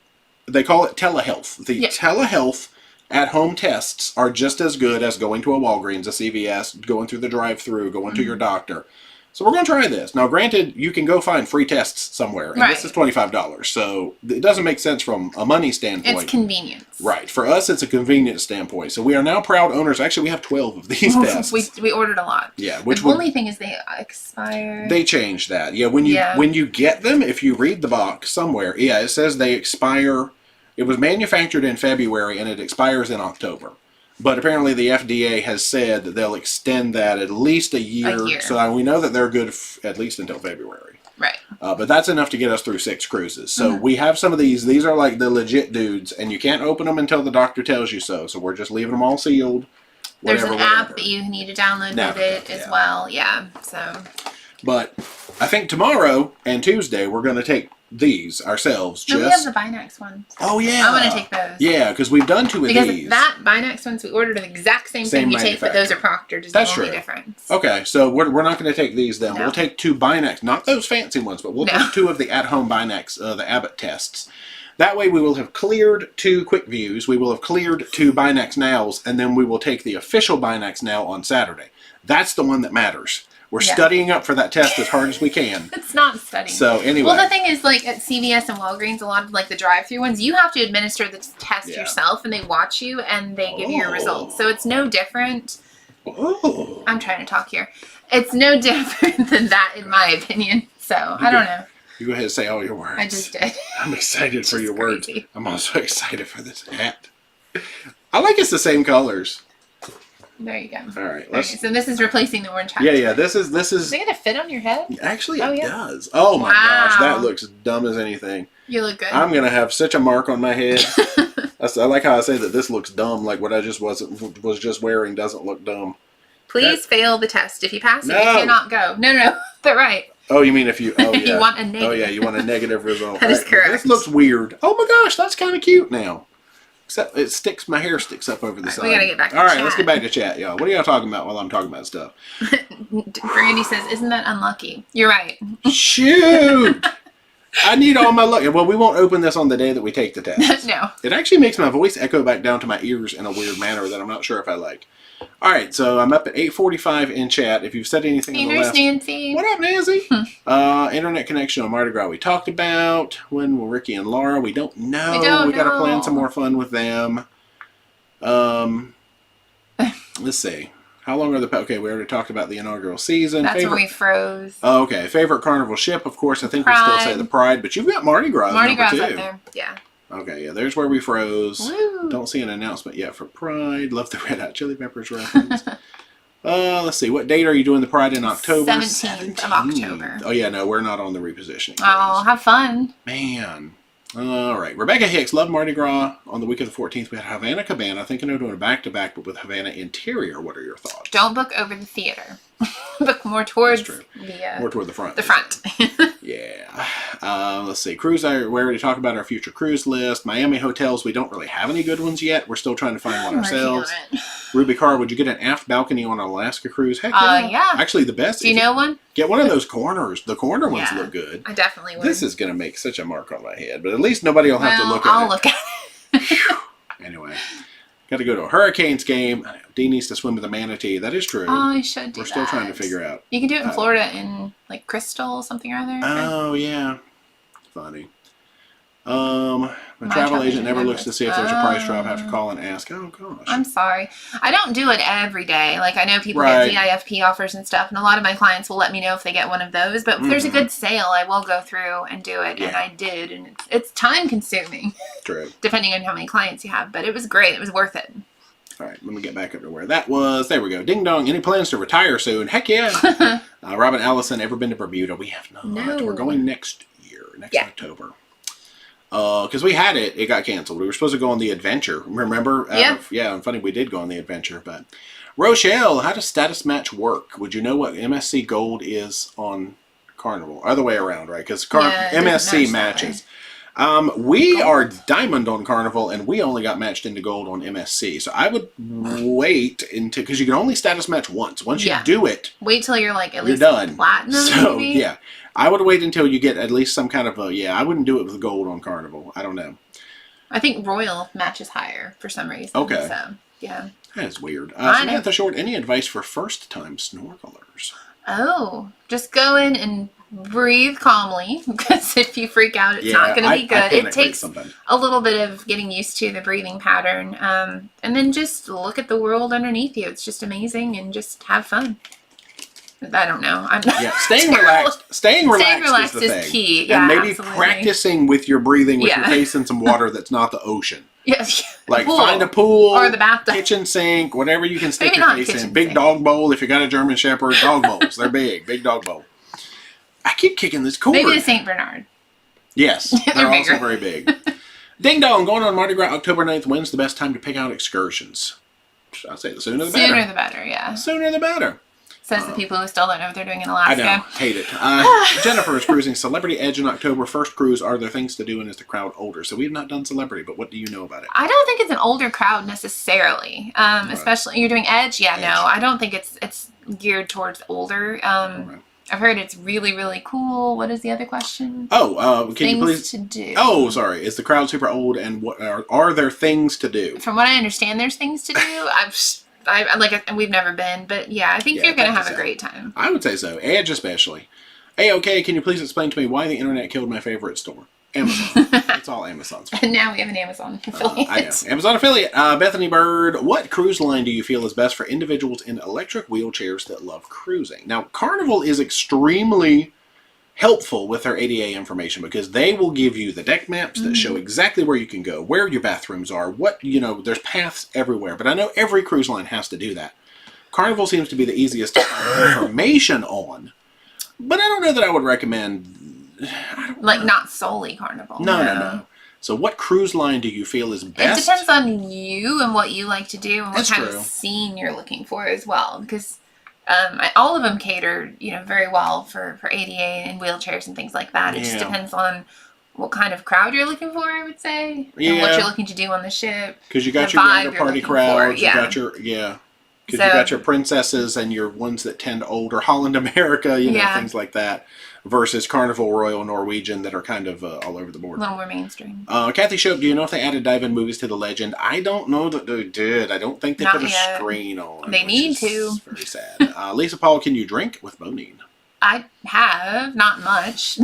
call it telehealth. The telehealth at-home tests are just as good as going to a Walgreens, a CVS, going through the drive-thru, going to your doctor. So we're going to try this. Now, granted, you can go find free tests somewhere, and this is $25, so it doesn't make sense from a money standpoint. It's convenience. Right. For us, it's a convenience standpoint. So we are now proud owners. Actually, we have 12 of these tests. We ordered a lot. Yeah. The only thing is they expire. They changed that. Yeah. When you get them, if you read the box somewhere, it says they expire. It was manufactured in February, and it expires in October. But apparently the FDA has said that they'll extend that at least a year. So we know that they're good at least until February. Right. But that's enough to get us through 6 cruises. So we have some of these. These are like the legit dudes, and you can't open them until the doctor tells you so. So we're just leaving them all sealed. There's an app that you need to download with it as well. Yeah. So. But I think tomorrow and Tuesday we're going to take these ourselves. We have the Binax ones. Oh, yeah. I want to take those. Yeah, because we've done 2 of these. Because that Binax ones, we ordered the exact same thing you take, but those are proctored. Is the only difference. Okay, so we're not going to take these then. No. We'll take 2 Binax. Not those fancy ones, but we'll take 2 of the at-home Binax, the Abbott tests. That way we will have cleared 2 quick views. We will have cleared 2 Binax Nows, and then we will take the official Binax Now on Saturday. That's the one that matters. We're studying up for that test as hard as we can. It's not studying. So anyway. Well, the thing is, like at CVS and Walgreens, a lot of like the drive-through ones, you have to administer the test yourself, and they watch you and they give you your results. So it's no different. I'm trying to talk here. It's no different than that, in my opinion. So I don't know. You go ahead and say all your words. I just did. I'm excited for your words. I'm also excited for this hat. I like it's the same colors. There you go. All right. So this is replacing the orange hat. Yeah. This is. Is it gonna fit on your head? Actually, it does. Oh my gosh, that looks dumb as anything. You look good. I'm gonna have such a mark on my head. I like how I say that this looks dumb. Like what I just was just wearing doesn't look dumb. Please fail the test. If you pass it, you cannot go. No, they're right. Oh, you mean if you? Oh, yeah. You want a negative. Oh yeah, you want a negative result. That is correct. This looks weird. Oh my gosh, that's kind of cute now. Except my hair sticks up over the side. We gotta get back to chat. All right, chat. Let's get back to chat, y'all. What are y'all talking about while I'm talking about stuff? Grandy says, isn't that unlucky? You're right. Shoot! I need all my luck. Well, we won't open this on the day that we take the test. No. It actually makes my voice echo back down to my ears in a weird manner that I'm not sure if I like. All right, so I'm up at 8:45 in chat. If you've said anything on the left. Nancy. What up, Nancy? Internet connection on Mardi Gras we talked about. When will Ricky and Laura? We don't know. We got to plan some more fun with them. Let's see. How long are the... Okay, we already talked about the inaugural season. That's when we froze. Oh, okay. Favorite Carnival ship, of course. I think we still say the Pride, but you've got Mardi Gras Mardi Gras number 2. up there, yeah. Okay, yeah, there's where we froze. Woo. Don't see an announcement yet for Pride. Love the Red Hot Chili Peppers reference. Let's see. What date are you doing the Pride in October? 17th of October. Oh, yeah, no, we're not on the repositioning. Oh, have fun. Man. All right. Rebecca Hicks, love Mardi Gras. On the week of the 14th, we had Havana Cabana. Thinking of doing a back-to-back, but with Havana Interior. What are your thoughts? Don't book over the theater. Book more towards more toward the front. The front. Yeah. Let's see. Cruise, we already talked about our future cruise list. Miami hotels, we don't really have any good ones yet. We're still trying to find one ourselves. Ruby Carr, would you get an aft balcony on an Alaska cruise? Heck yeah. Actually, the best. Do you know one? Get one of those corners. The corner ones look good. I definitely would. This is going to make such a mark on my head, but at least nobody will have to look at it. I'll look at it. Anyway. Got to go to a Hurricanes game. Dean needs to swim with a manatee. That is true. Oh, I should do We're still trying to figure out. You can do it in Florida in like Crystal something or other. Oh, yeah. Funny. My travel agent never looks to see if there's a price drop. I have to call and ask. Oh, gosh. I'm sorry. I don't do it every day. Like, I know people get VIFP offers and stuff, and a lot of my clients will let me know if they get one of those. But if there's a good sale, I will go through and do it. Yeah. And I did. And it's time consuming. True. Depending on how many clients you have. But it was great. It was worth it. All right, let me get back up to where that was. There we go. Ding dong. Any plans to retire soon? Heck yeah. Robin Allison, ever been to Bermuda? We have not. No. We're going next year, next October. Because we had it got canceled. We were supposed to go on the adventure. Remember? Yeah, and funny, we did go on the adventure. But Rochelle, how does status match work? Would you know what MSC Gold is on Carnival? Other way around, right? Because MSC matches. We are Diamond on Carnival, and we only got matched into Gold on MSC. So I would wait until, because you can only status match once. Once you do it, wait till you're like at least done. Platinum. So maybe? Yeah, I would wait until you get at least some kind of a I wouldn't do it with Gold on Carnival. I don't know. I think Royal matches higher for some reason. Okay. So yeah, that is weird. Samantha Short, any advice for first-time snorkelers? Oh, just go in and breathe calmly, because if you freak out, it's not going to be good. It takes a little bit of getting used to the breathing pattern, and then just look at the world underneath you. It's just amazing, and just have fun. I don't know. Staying relaxed. Staying relaxed is key. Yeah, and maybe practicing with your breathing with your face in some water that's not the ocean. Like find a pool or the bathtub, kitchen sink, whatever you can stick your face in. Big dog bowl if you got a German Shepherd. Dog bowls, they're big dog bowl. I keep kicking this cord. Maybe the St. Bernard. Yes, they're also very big. Ding dong, going on Mardi Gras October 9th. When's the best time to pick out excursions? I'd say the sooner the better. Sooner the better, yeah. Sooner the better. Says the people who still don't know what they're doing in Alaska. I know, hate it. Jennifer is cruising Celebrity Edge in October. First cruise, are there things to do, and is the crowd older? So we've not done Celebrity, but what do you know about it? I don't think it's an older crowd necessarily. Especially, you're doing Edge? Yeah, Edge. No, I don't think it's geared towards older. I've heard it's really, really cool. What is the other question? Oh, can you please? Things to do. Oh, sorry. Is the crowd super old, and what are there things to do? From what I understand, there's things to do. We've never been, but yeah, I think you're going to have a great time. I would say so. Edge especially. Okay, can you please explain to me why the internet killed my favorite store? Amazon. It's all Amazon's fault. And now we have an Amazon affiliate. I know. Amazon affiliate. Bethany Bird, what cruise line do you feel is best for individuals in electric wheelchairs that love cruising? Now, Carnival is extremely helpful with their ADA information because they will give you the deck maps that show exactly where you can go, where your bathrooms are, there's paths everywhere. But I know every cruise line has to do that. Carnival seems to be the easiest to find information on. But I don't know that I would recommend... not solely Carnival. No. So what cruise line do you feel is best? It depends on you and what you like to do and what kind of scene you're looking for as well. Because all of them cater, very well for ADA and wheelchairs and things like that. It just depends on what kind of crowd you're looking for, I would say. And what you're looking to do on the ship. Because you got your younger party crowd. You got your, because you got your princesses and your ones that tend older, Holland America, things like that. Versus Carnival, Royal, Norwegian that are kind of all over the board. A little more mainstream. Kathy Shope, do you know if they added dive-in movies to the Legend? I don't know that they did. I don't think they put a screen on. They need to. Very sad. Lisa Paul, can you drink with Bonine? I have. Not much.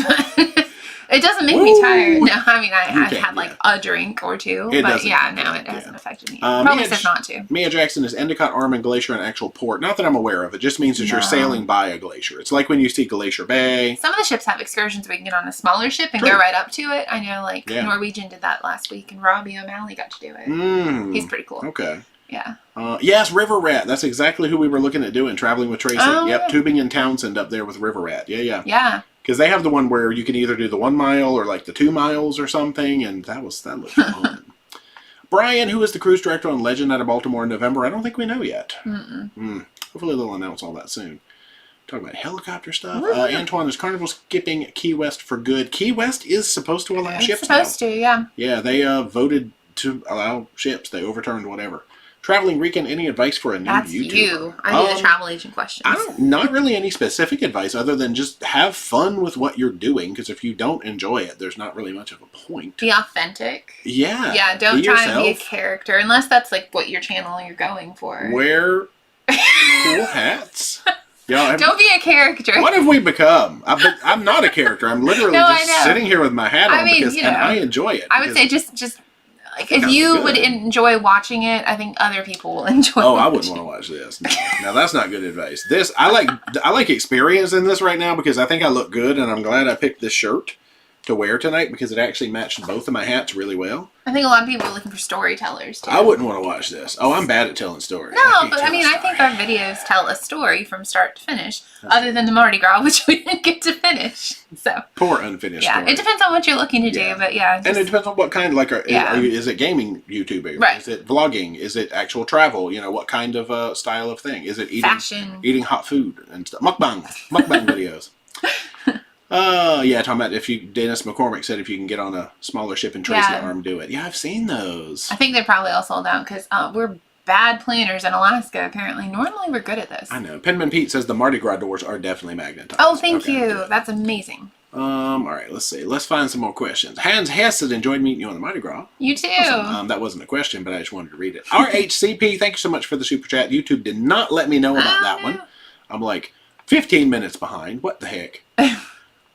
It doesn't make me tired. No, I mean, I've had a drink or two. It hasn't affected me. Probably says not to. Mia Jackson, is Endicott Arm and Glacier an actual port? Not that I'm aware of. It just means that you're sailing by a glacier. It's like when you see Glacier Bay. Some of the ships have excursions where you can get on a smaller ship and go right up to it. I know, Norwegian did that last week, and Robbie O'Malley got to do it. He's pretty cool. Okay. Yeah. Yes, River Rat. That's exactly who we were looking at doing, traveling with Tracy. Yep, Tubing and Townsend up there with River Rat. Yeah. Because they have the one where you can either do the 1 mile or the 2 miles or something, and that looked fun. Brian, who is the cruise director on Legend out of Baltimore in November? I don't think we know yet. Hopefully they'll announce all that soon. Talking about helicopter stuff. Antoine, is Carnival skipping Key West for good? Key West is supposed to allow ships now. It's supposed to, yeah. Yeah, they voted to allow ships. They overturned whatever. Traveling weekend, any advice for a new YouTuber? That's you. I do the travel agent questions. Not really any specific advice other than just have fun with what you're doing, because if you don't enjoy it, there's not really much of a point. Be authentic. Yeah. Yeah, don't try and be a character, unless that's like what your channel you're going for. Wear cool hats. Yeah, don't be a character. What have we become? I'm not a character. I'm literally just sitting here with my hat on and I enjoy it. I would say just like if you would enjoy watching it, I think other people will enjoy it. Oh, I wouldn't want to watch this. No, that's not good advice. This I like experience in this right now because I think I look good and I'm glad I picked this shirt to wear tonight because it actually matched both of my hats really well. I think a lot of people are looking for storytellers too. I wouldn't want to watch this. Oh, I'm bad at telling stories. No, but I mean, I think our videos tell a story from start to finish, other than the Mardi Gras, which we didn't get to finish. So poor unfinished story. It depends on what you're looking to do, but and it depends on what kind. Like, is it gaming YouTubing? Right. Is it vlogging? Is it actual travel? You know, what kind of style of thing? Is it eating hot food and stuff? Mukbang videos. Talking about Dennis McCormick said if you can get on a smaller ship and trace the arm, do it. Yeah, I've seen those. I think they're probably all sold out because we're bad planners in Alaska, apparently. Normally, we're good at this. I know. Penman Pete says the Mardi Gras doors are definitely magnetized. Oh, thank you. That's amazing. All right, let's see. Let's find some more questions. Hans Hess said, enjoyed meeting you on the Mardi Gras. You too. Awesome. That wasn't a question, but I just wanted to read it. RHCP, thank you so much for the super chat. YouTube did not let me know about that one. I'm like 15 minutes behind. What the heck?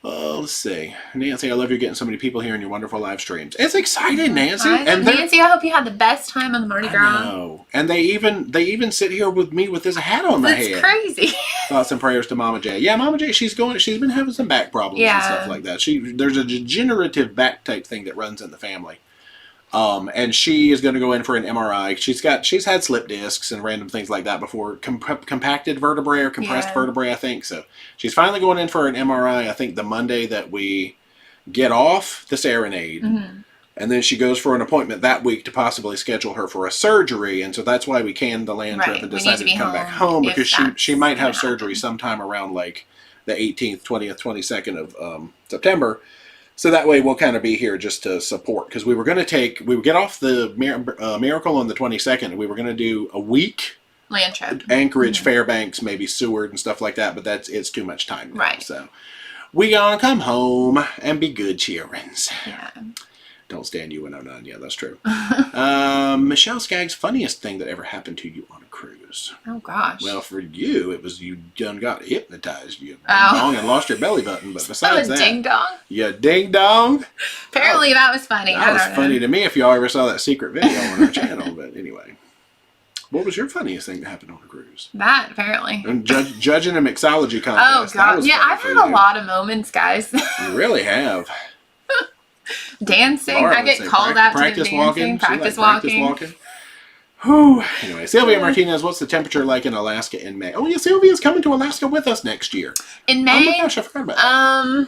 Let's see. Nancy, I love you getting so many people here in your wonderful live streams. It's exciting, Nancy. Nancy, I hope you had the best time on the Mardi Gras. I know. And they even sit here with me with this hat on my head. That's crazy. Thoughts and prayers to Mama J. Yeah, Mama J, she's been having some back problems and stuff like that. There's a degenerative back type thing that runs in the family. And she is going to go in for an MRI. She's had slip discs and random things like that before, compacted vertebrae or compressed vertebrae, I think. So she's finally going in for an MRI. I think the Monday that we get off the Serenade, and then she goes for an appointment that week to possibly schedule her for a surgery. And so that's why we canned the land trip and decided to come back home because she might have surgery sometime around like the 18th, 20th, 22nd of September. So that way we'll kind of be here just to support because we would get off the Miracle on the 22nd. And we were going to do a week land trip, Anchorage, Fairbanks, maybe Seward and stuff like that. But it's too much time now. Right. So we gonna come home and be good cheerings. Yeah. Don't stand you when I'm done. Yeah, that's true. Michelle Skaggs, funniest thing that ever happened to you on a cruise? Oh, gosh. Well, for you, it was you done got hypnotized. You ding-dong and lost your belly button. But besides that. Ding-dong? Yeah, ding-dong. Apparently that was funny. That was funny to me if y'all ever saw that secret video on our channel. But anyway. What was your funniest thing that happened on a cruise? That, apparently. And judging a mixology contest. Oh, God. Yeah, I've had a lot of moments, guys. You really have. Dancing. I get called out to do dancing. Practice walking. Whew. Anyway, Sylvia Martinez, what's the temperature like in Alaska in May? Oh, yeah, Sylvia's coming to Alaska with us next year. In May? Oh my gosh, I forgot about that.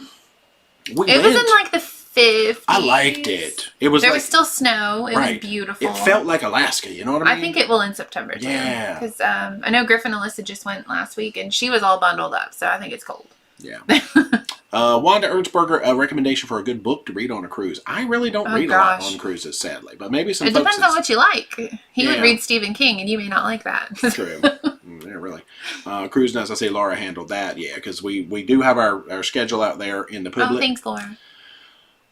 It was in like the 50s. I liked it. There was still snow. It was beautiful. It felt like Alaska, you know what I mean? I think it will in September too. Yeah. Because I know Griffin Alyssa just went last week and she was all bundled up, so I think it's cold. Yeah. Wanda Ertzberger, a recommendation for a good book to read on a cruise. I really don't read a lot on cruises, sadly, but maybe some. It depends on what you like. He would read Stephen King, and you may not like that. True. Yeah, really. Cruise Nuts, I say Laura handled that, because we do have our schedule out there in the public. Oh, thanks, Laura.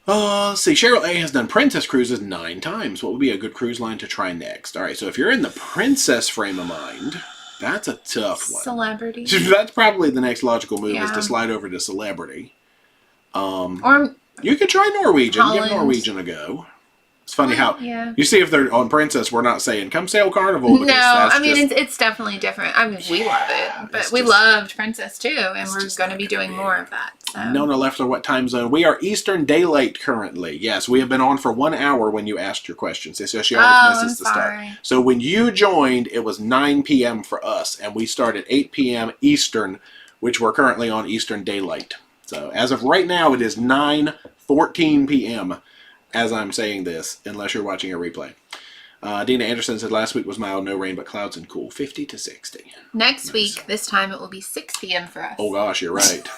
Let's see. Cheryl A has done Princess cruises 9 times. What would be a good cruise line to try next? All right, so if you're in the Princess frame of mind. That's a tough one. Celebrity. That's probably the next logical move is to slide over to Celebrity. Or you could try Norwegian. Holland. Give Norwegian a go. It's funny how you see if they're on Princess, we're not saying come sail Carnival. No, I mean it's definitely different. I mean we love it, but we loved Princess too, and we're going to be doing more of that. So. Nona Leffler, what time zone? We are Eastern Daylight currently. Yes, we have been on for 1 hour when you asked your questions. So she always misses the start. So when you joined, it was 9 p.m. for us, and we started 8 p.m. Eastern, which we're currently on Eastern Daylight. So as of right now, it is 9:14 p.m. as I'm saying this, unless you're watching a replay. Dina Anderson said last week was mild, no rain, but clouds and cool, 50 to 60. Next week, this time it will be 6 p.m. for us. Oh gosh, you're right.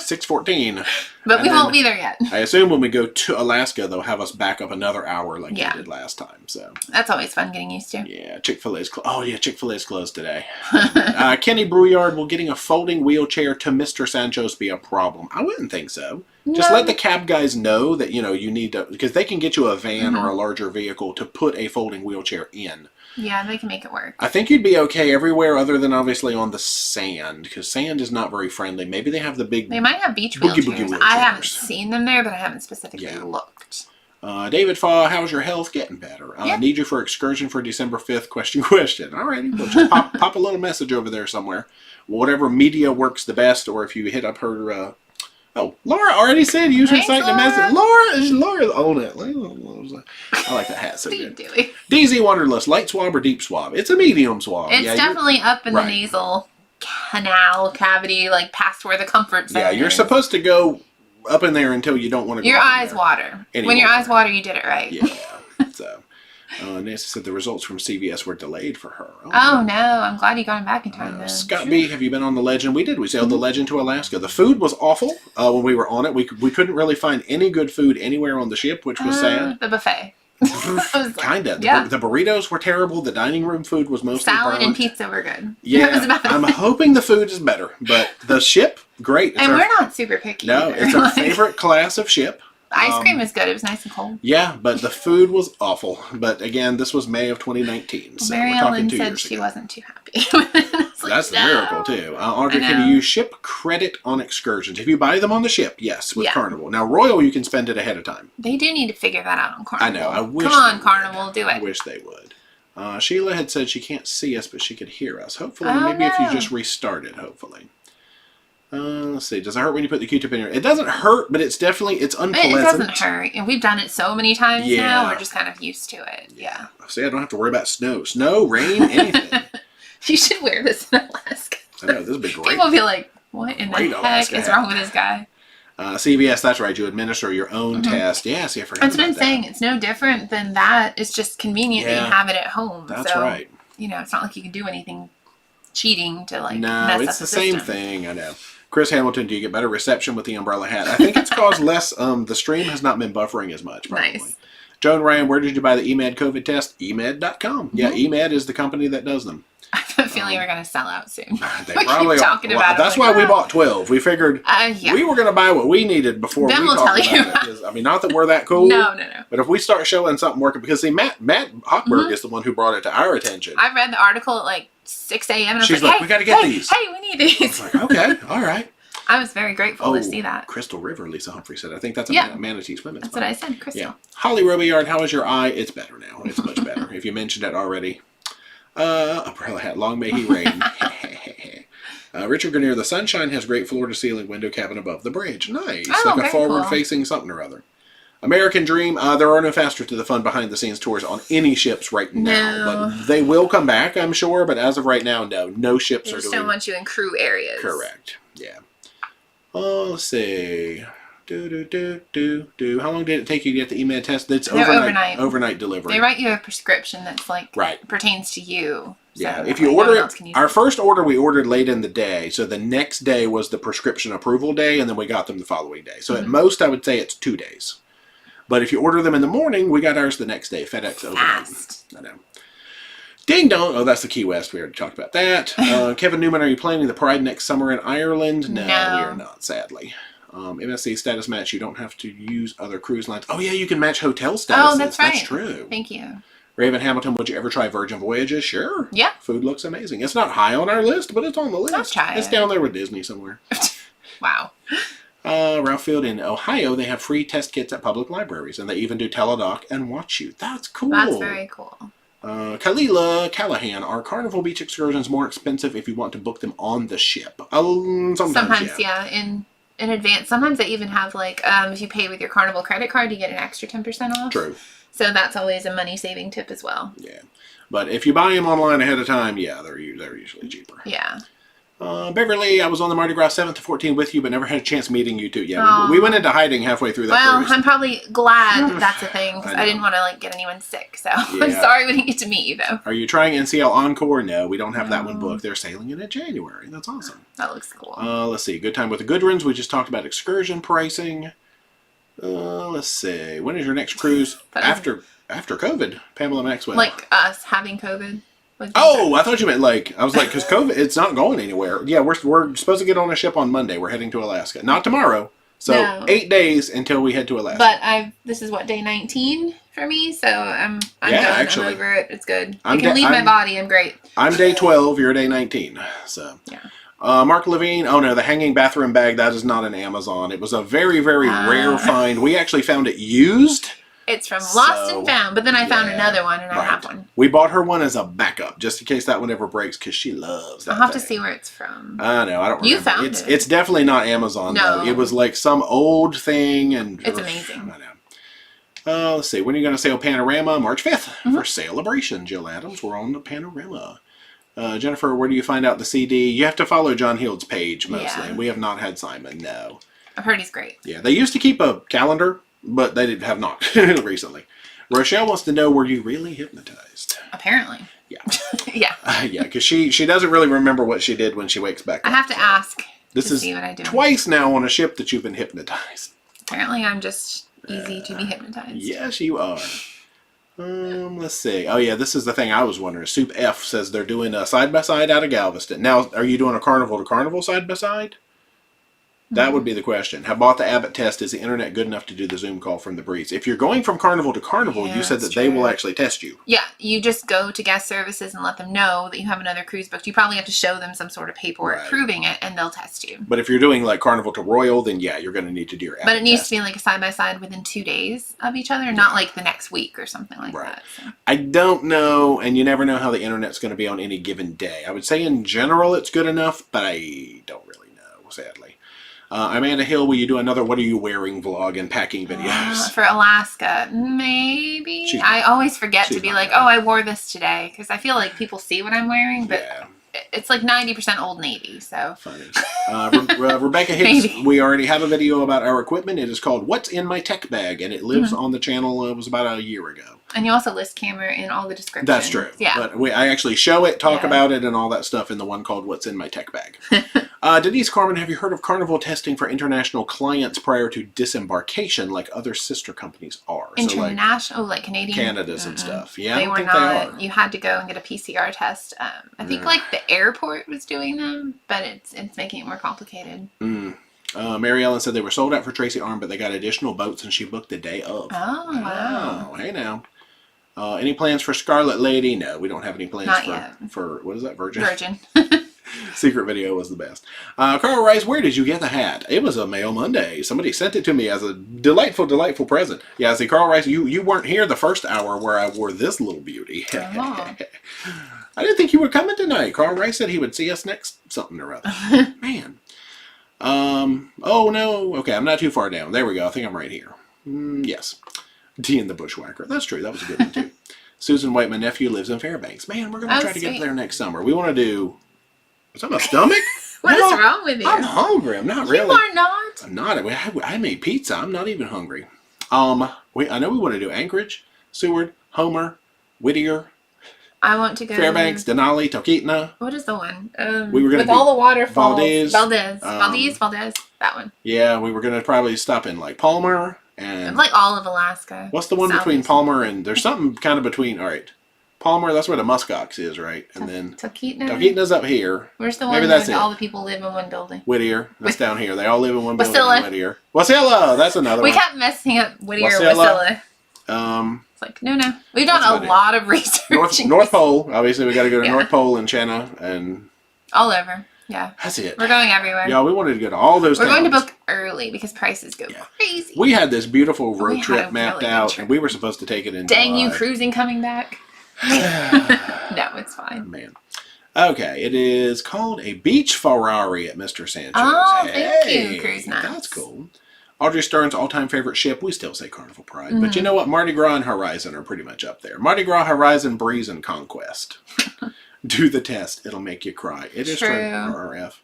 6:14. But we won't be there yet. I assume when we go to Alaska, they'll have us back up another hour like they did last time. So that's always fun getting used to. Yeah, Chick-fil-A's closed. Oh yeah, Chick-fil-A's closed today. Kenny Brouillard, will getting a folding wheelchair to Mr. Sancho's be a problem? I wouldn't think so. No. Just let the cab guys know that, you need to, because they can get you a van or a larger vehicle to put a folding wheelchair in. Yeah, they can make it work. I think you'd be okay everywhere other than obviously on the sand, because sand is not very friendly. Maybe they have the big... They might have beach wheelchairs. I haven't seen them there, but I haven't specifically looked. David Faw, how's your health? Getting better. Need you for excursion for December 5th? Question. All righty. We'll just pop a little message over there somewhere. Whatever media works the best, or if you hit up her... Oh, Laura already said use her site to message. Laura's on it. I like that hat so good. DZ Wanderlust, light swab or deep swab? It's a medium swab. It's definitely up in the nasal canal cavity, like past where the comfort zone is. You're supposed to go up in there until you don't want to go Your eyes water. Anymore. When your eyes water, you did it right. Yeah. So, Nancy said the results from CVS were delayed for her. Oh no, I'm glad you got him back in time then. Scott B, have you been on the Legend? We did. We sailed the Legend to Alaska. The food was awful when we were on it. We couldn't really find any good food anywhere on the ship, which was sad. The buffet. Kind of. Yeah. The burritos were terrible. The dining room food was mostly salad and pizza were good. Yeah, I'm hoping the food is better. But the ship, great. And we're not super picky. No, either. It's our favorite class of ship. Ice cream is good. It was nice and cold. Yeah, but the food was awful. But again, this was May of 2019. So Mary Ellen said she wasn't too happy. That's the miracle, too. Audrey, can you use ship credit on excursions? If you buy them on the ship, yes, with Carnival. Now, Royal, you can spend it ahead of time. They do need to figure that out on Carnival. I know. I wish. Come on, Carnival, do it. I wish they would. Sheila had said she can't see us, but she could hear us. Hopefully, maybe if you just restart it, hopefully. Let's see. Does it hurt when you put the Q-tip in your... It doesn't hurt, but it's unpleasant. It doesn't hurt. And we've done it so many times now. We're just kind of used to it. Yeah. See, I don't have to worry about snow, rain, anything. You should wear this in Alaska. I know. This would be great. People will be like, what in the heck is wrong with this guy? CVS, that's right. You administer your own test. Yeah, see, I forgot That's what I'm saying. It's no different than that. It's just convenient that you have it at home. That's right. It's not like you can do anything cheating to mess No, up it's the same thing. I know. Chris Hamilton, do you get better reception with the umbrella hat? I think it's caused less, the stream has not been buffering as much, probably. Nice. Joan Ryan, where did you buy the EMED COVID test? EMED.com. Yeah, EMED is the company that does them. I have a feeling we're going to sell out soon. They probably are. About that's why we bought 12. We figured we were going to buy what we needed before we talked about it. I mean, not that we're that cool. No. But if we start showing something working, because see, Matt Hochberg is the one who brought it to our attention. I read the article at like 6 a.m. and she's like, we got to get these. Hey, we need these. I was like, okay, all right. I was very grateful to see that. Crystal River, Lisa Humphrey said. I think that's a Manatee Swimming That's what I said, Crystal. Yeah. Holly Robillard, how is your eye? It's better now. It's much better. If you mentioned it already. Umbrella hat, long may he reign. Richard Grenier, the sunshine has great floor-to-ceiling window cabin above the bridge. Nice. Like a forward-facing something or other. American Dream, there are no faster to the fun behind-the-scenes tours on any ships right now. But they will come back, I'm sure. But as of right now, no ships are doing... They don't want you in crew areas. Correct. Yeah. Let's see. How long did it take you to get the EMED test? It's overnight delivery. They write you a prescription that's pertains to you. Yeah, if you order it, our first order we ordered late in the day, so the next day was the prescription approval day, and then we got them the following day. So at most, I would say it's 2 days. But if you order them in the morning, we got ours the next day. FedEx overnight. I know. Ding dong. Oh, that's the Key West. We already talked about that. Kevin Newman, are you planning the Pride next summer in Ireland? No, we are not, sadly. MSC status match, you don't have to use other cruise lines. Oh, yeah, you can match hotel statuses. Oh, that's right. That's true. Thank you. Raven Hamilton, would you ever try Virgin Voyages? Sure. Yeah. Food looks amazing. It's not high on our list, but it's on the list. I'll try it's down there with Disney somewhere. Wow. Ralph Field, in Ohio, they have free test kits at public libraries, and they even do teledoc and watch you. That's cool. That's very cool. Kalila Callahan, are Carnival Beach excursions more expensive if you want to book them on the ship? Sometimes yeah. In advance. Sometimes they even have like, if you pay with your Carnival credit card, you get an extra 10% off. True. So that's always a money-saving tip as well. Yeah. But if you buy them online ahead of time, yeah, they're usually cheaper. Yeah. Beverly, I was on the Mardi Gras 7th to 14th with you, but never had a chance meeting you two. Yeah, we went into hiding halfway through that cruise. I'm probably glad that's a thing, because I didn't want to like get anyone sick. So I'm sorry we didn't get to meet you though. Are you trying NCL Encore? No, we don't have that one booked. They're sailing in January. That's awesome. That looks cool. Let's see. Good time with the Goodrins. We just talked about excursion pricing. Let's see. When is your next cruise after COVID? Pamela Maxwell. Like us having COVID. Oh, I thought you meant like, I was like, because COVID, it's not going anywhere. Yeah, we're supposed to get on a ship on Monday. We're heading to Alaska. Not tomorrow. So 8 days until we head to Alaska. But this is what, day 19 for me? So I'm done. Actually, I'm over it. It's good. I can leave my body. I'm great. I'm day 12. You're day 19. So yeah. Mark Levine. Oh no, the hanging bathroom bag. That is not an Amazon. It was a very, very rare find. We actually found it used. It's from Lost and Found, but then I found another one, and I have one. We bought her one as a backup, just in case that one ever breaks, because she loves that I'll have to see where it's from. I know, I don't remember. You found it. It's definitely not Amazon, though. It was like some old thing, and... It's amazing. I know. Let's see, when are you going to sail Panorama? March 5th, for Celebration. Jill Adams, we're on the Panorama. Jennifer, where do you find out the CD? You have to follow John Hild's page, mostly, and we have not had Simon, no. I've heard he's great. Yeah, they used to keep a calendar, but they have not recently. Rochelle wants to know, were you really hypnotized? Apparently. Yeah. Yeah. Because she doesn't really remember what she did when she wakes back up. I have to ask this to is see what I do. Twice now on a ship that you've been hypnotized. Apparently I'm just easy to be hypnotized. Yes, you are. Let's see. Oh, yeah, this is the thing I was wondering. Soup F says they're doing a side-by-side out of Galveston. Now, are you doing a carnival-to-carnival side-by-side? That would be the question. How about the Abbott test? Is the internet good enough to do the Zoom call from the breeze? If you're going from carnival to carnival, you said that they will actually test you. Yeah, you just go to guest services and let them know that you have another cruise booked. You probably have to show them some sort of paperwork proving it, and they'll test you. But if you're doing like carnival to royal, then yeah, you're going to need to do your Abbott But it needs test. to be like a side-by-side within 2 days of each other, not like the next week or something like that. So. I don't know, and you never know how the internet's going to be on any given day. I would say in general it's good enough, but I don't really know, sadly. Amanda Hill, will you do another What Are You Wearing vlog and packing videos? For Alaska, maybe. I always forget to be like, oh, I wore this today, because I feel like people see what I'm wearing, but it's like 90% Old Navy, so. Funny. Rebecca Hicks, we already have a video about our equipment. It is called What's in My Tech Bag, and it lives on the channel. It was about a year ago. And you also list camera in all the descriptions. That's true. Yeah. But I actually show it, talk about it, and all that stuff in the one called What's in My Tech Bag. Denise Carmen, have you heard of carnival testing for international clients prior to disembarkation like other sister companies are? International? So like Canadian? Canada's and stuff. Yeah, they were not. You had to go and get a PCR test. I think like the airport was doing them, but it's making it more complicated. Mary Ellen said they were sold out for Tracy Arm, but they got additional boats and she booked the day of. Oh, wow. Hey now. Any plans for Scarlet Lady? No, we don't have any plans for what is that, Virgin? Secret video was the best. Carl Rice, where did you get the hat? It was a Mail Monday. Somebody sent it to me as a delightful, delightful present. Yeah, see, Carl Rice, you weren't here the first hour where I wore this little beauty. I didn't think you were coming tonight. Carl Rice said he would see us next something or other. Man. Oh no. Okay, I'm not too far down. There we go. I think I'm right here. Yes. D and the Bushwhacker. That's true. That was a good one too. Susan White, my nephew, lives in Fairbanks. Man, we're going to try to get there next summer. We want to do... Is that my stomach? What is wrong with you? I'm hungry. I'm not really. You are not. I'm not. I made pizza. I'm not even hungry. I know we want to do Anchorage, Seward, Homer, Whittier. I want to go Fairbanks, Denali, Talkeetna. What is the one? We were going to with all the waterfalls. Valdez. Valdez. That one. Yeah, we were going to probably stop in like Palmer and like all of Alaska. What's the one between Palmer and there's something kind of between? All right. Palmer, that's where the muskox is, right? And then Talkeetna's up here. Where's the one where all the people live in one building? Whittier. That's down here. They all live in one building in Whittier. Wasilla! That's another one. We kept messing up Whittier and Wasilla. It's like, no. We've done a lot of research. North Pole. Obviously, we got to go to North Pole and Channa and... All over. Yeah. That's it. We're going everywhere. Yeah, we wanted to go to all those towns. We're going to book early because prices go crazy. We had this beautiful road trip mapped out, and we were supposed to take it in Dang you cruising coming back. No, it's fine. Man. Okay, it is called a beach Ferrari at Mr. Sanchez. Oh, thank you, Cruise Nights. That's cool. Audrey Stern's all-time favorite ship, we still say Carnival Pride. But you know what? Mardi Gras and Horizon are pretty much up there. Mardi Gras, Horizon, Breeze, and Conquest. Do the test. It'll make you cry. It is true. RRF.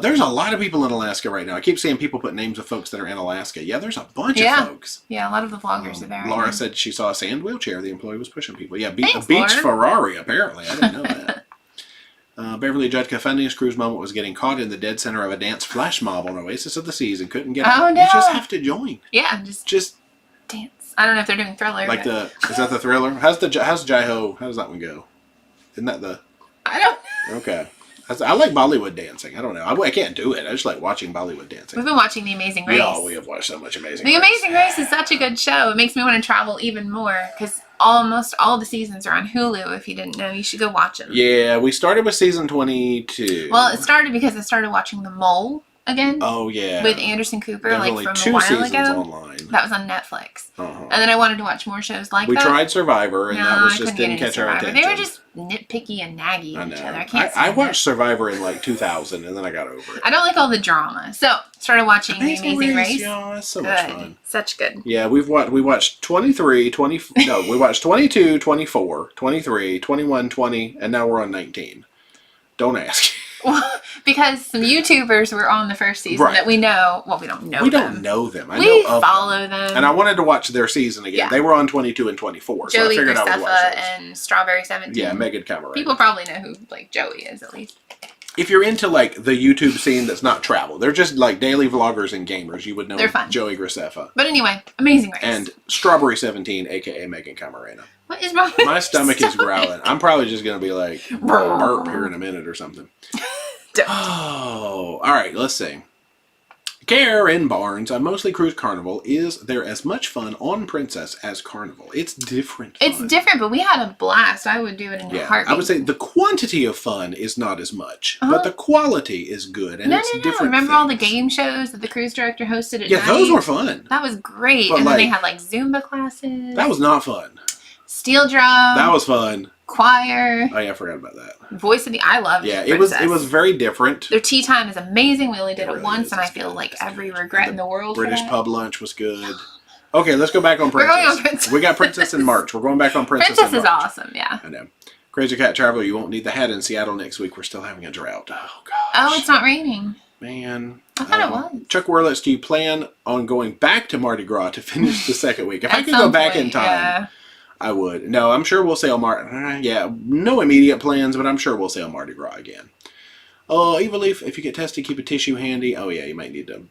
There's a lot of people in Alaska right now. I keep seeing people put names of folks that are in Alaska. Yeah, there's a bunch of folks. Yeah, a lot of the vloggers are there. Laura said she saw a sand wheelchair. The employee was pushing people. Yeah, Thanks, a beach Laura. Ferrari, apparently. I didn't know that. Beverly Judka, funniest cruise moment was getting caught in the dead center of a dance flash mob on Oasis of the Seas and couldn't get out. Oh, no. You just have to join. Yeah, just dance. I don't know if they're doing Thriller. Like is that the Thriller? How's Jai-Ho? How does that one go? Isn't that the... I don't know. Okay. I like Bollywood dancing. I don't know. I can't do it. I just like watching Bollywood dancing. We've been watching The Amazing Race. Yeah, we have watched so much Amazing Race. The Amazing Race is such a good show. It makes me want to travel even more because almost all the seasons are on Hulu. If you didn't know, you should go watch them. Yeah, we started with season 22. Well, it started because I started watching The Mole again. Oh, yeah. With Anderson Cooper, There's like only from 2 a while seasons ago. online. That was on Netflix. And then I wanted to watch more shows like that. We tried Survivor, and that was just didn't catch our attention. They were just nitpicky and naggy at each other. I watched Survivor in like 2000, and then I got over it. I don't like all the drama. So, started watching The Amazing Race. Yeah, that's so much fun. Such good. Yeah, we watched 23, 20, no, we watched 22, 24, 23, 21, 20, and now we're on 19. Don't ask. Well, because some YouTubers were on the first season that we know. Well, we don't know them. We don't know them. We follow them. And I wanted to watch their season again. Yeah. They were on 22 and 24. Joey so I figured I would watch those. and Strawberry 17. Yeah, Megan Cameron. People probably know who like Joey is at least. If you're into like the YouTube scene that's not travel, they're just like daily vloggers and gamers. You would know Joey Graceffa. But anyway, Amazing Race. And Strawberry 17, aka Megan Camarena. What is wrong with my stomach is growling. I'm probably just going to be like burp here in a minute or something. Oh, all right. Let's see. Karen Barnes, I mostly cruise Carnival. Is there as much fun on Princess as Carnival? It's different fun. It's different, but we had a blast. I would do it in a heartbeat. I would say the quantity of fun is not as much, but the quality is good, and it's different. Remember all the game shows that the cruise director hosted at night? Those were fun. That was great. But and then they had like Zumba classes. That was not fun. Steel drum. That was fun. Choir. Oh yeah, I forgot about that. Voice of the I loved Princess. It was very different. Their tea time is amazing. We only did it once, and I feel like every regret in the world. British pub lunch was good. Okay, let's go back on Princess. We're going on Princess. We got Princess in March. We're going back on Princess. Princess is awesome. Yeah. I know. Crazy Cat Traveler, you won't need the hat in Seattle next week. We're still having a drought. Oh gosh. Oh, it's not raining. Man. I thought it was. Chuck Wurlitz, do you plan on going back to Mardi Gras to finish the second week? If I could go back in time. I would. No, I'm sure we'll sail no immediate plans, but I'm sure we'll sail Mardi Gras again. Evil Leaf, if you get tested, keep a tissue handy. Oh, yeah, you might need to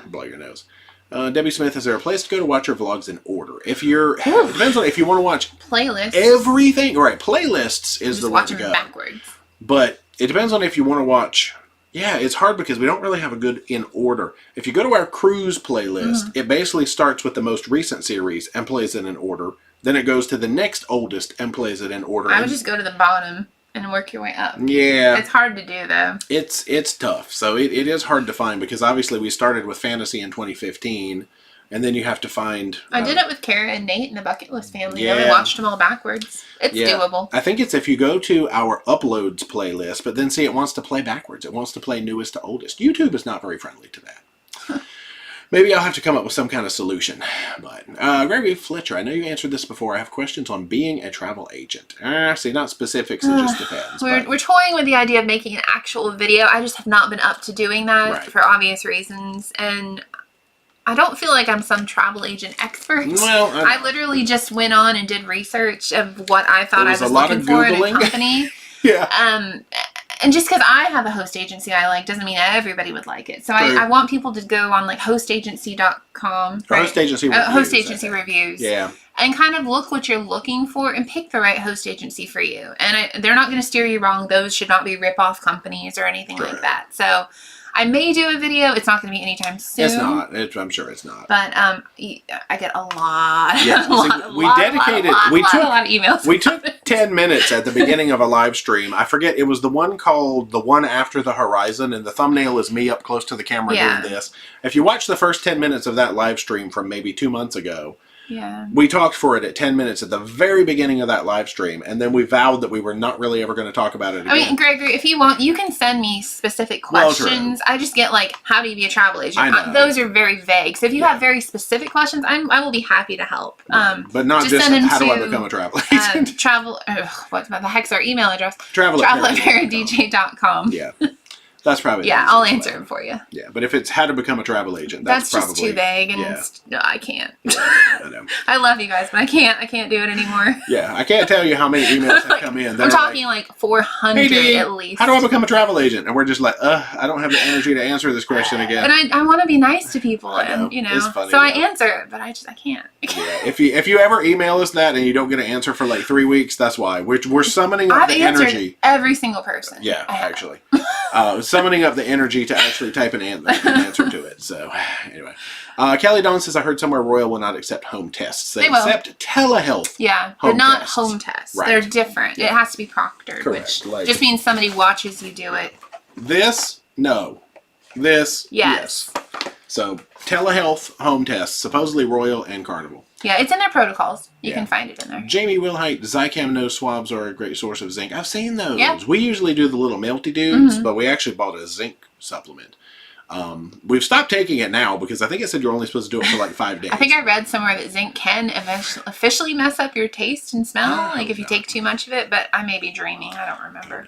blow your nose. Debbie Smith, is there a place to go to watch your vlogs in order? If you're, it depends on if you want to watch playlists. Everything. Right, playlists is the way to go. Backwards. But it depends on if you want to watch. Yeah, it's hard because we don't really have a good in order. If you go to our cruise playlist, it basically starts with the most recent series and plays it in order. Then it goes to the next oldest and plays it in order. I would just go to the bottom and work your way up. Yeah. It's hard to do, though. It's tough. So it is hard to find because obviously we started with fantasy in 2015, and then you have to find... I did it with Kara and Nate and the Bucket List family. Yeah. We watched them all backwards. It's doable. I think it's if you go to our uploads playlist, but then see it wants to play backwards. It wants to play newest to oldest. YouTube is not very friendly to that. Maybe I'll have to come up with some kind of solution. But, Grandy Fletcher, I know you answered this before. I have questions on being a travel agent. See, not specifics, it just depends. We're toying with the idea of making an actual video. I just have not been up to doing that for obvious reasons. And I don't feel like I'm some travel agent expert. Well, I literally just went on and did research of what I thought I was looking for in a company. And just because I have a host agency I like doesn't mean everybody would like it. So I want people to go on like hostagency.com. Right? Host agency reviews. Host agency reviews. Yeah. And kind of look what you're looking for and pick the right host agency for you. And they're not going to steer you wrong. Those should not be rip-off companies or anything like that. So I may do a video. It's not going to be anytime soon. It's not. I'm sure it's not. But I get a lot. Yeah. We took a lot of emails. We took 10 minutes at the beginning of a live stream. I forget. It was the one called The One After the Horizon, and the thumbnail is me up close to the camera doing this. If you watch the first 10 minutes of that live stream from maybe 2 months ago, Yeah. We talked for it at 10 minutes at the very beginning of that live stream, and then we vowed that we were not really ever going to talk about it again. I mean, Gregory, if you want, you can send me specific questions. I just get like, how do you be a travel agent? Those are very vague. So if you have very specific questions, I will be happy to help. But not just how do I become a travel agent? What the heck's our email address? travel@ParoDeeJay.com. Yeah. That's probably I'll answer them for you. Yeah, but if it's how to become a travel agent, that's probably just too vague, and no, I can't. I know. I love you guys, but I can't do it anymore. Yeah, I can't tell you how many emails have come in. I'm talking like 400 at least. How do I become a travel agent? And we're just like, I don't have the energy to answer this question again. And I want to be nice to people, and it's funny, so I answer it, but I can't. Yeah, if you ever email us that and you don't get an answer for like 3 weeks, that's why we're summoning up the energy. Every single person. Yeah, actually, summoning up the energy to actually type an answer to it. So anyway, Kelly Dawn says, I heard somewhere Royal will not accept home tests. They accept telehealth. Yeah, but not home tests. Right. They're different. It has to be proctored, which just means somebody watches you do it. This, no. This, yes. So telehealth home tests, supposedly Royal and Carnival. Yeah, it's in their protocols. You can find it in there. Jamie Wilhite, Zicam nose swabs are a great source of zinc. I've seen those. Yeah. We usually do the little melty dudes, but we actually bought a zinc supplement. We've stopped taking it now because I think it said you're only supposed to do it for like 5 days. I think I read somewhere that zinc can officially mess up your taste and smell, if you take too much of it, but I may be dreaming. I don't remember.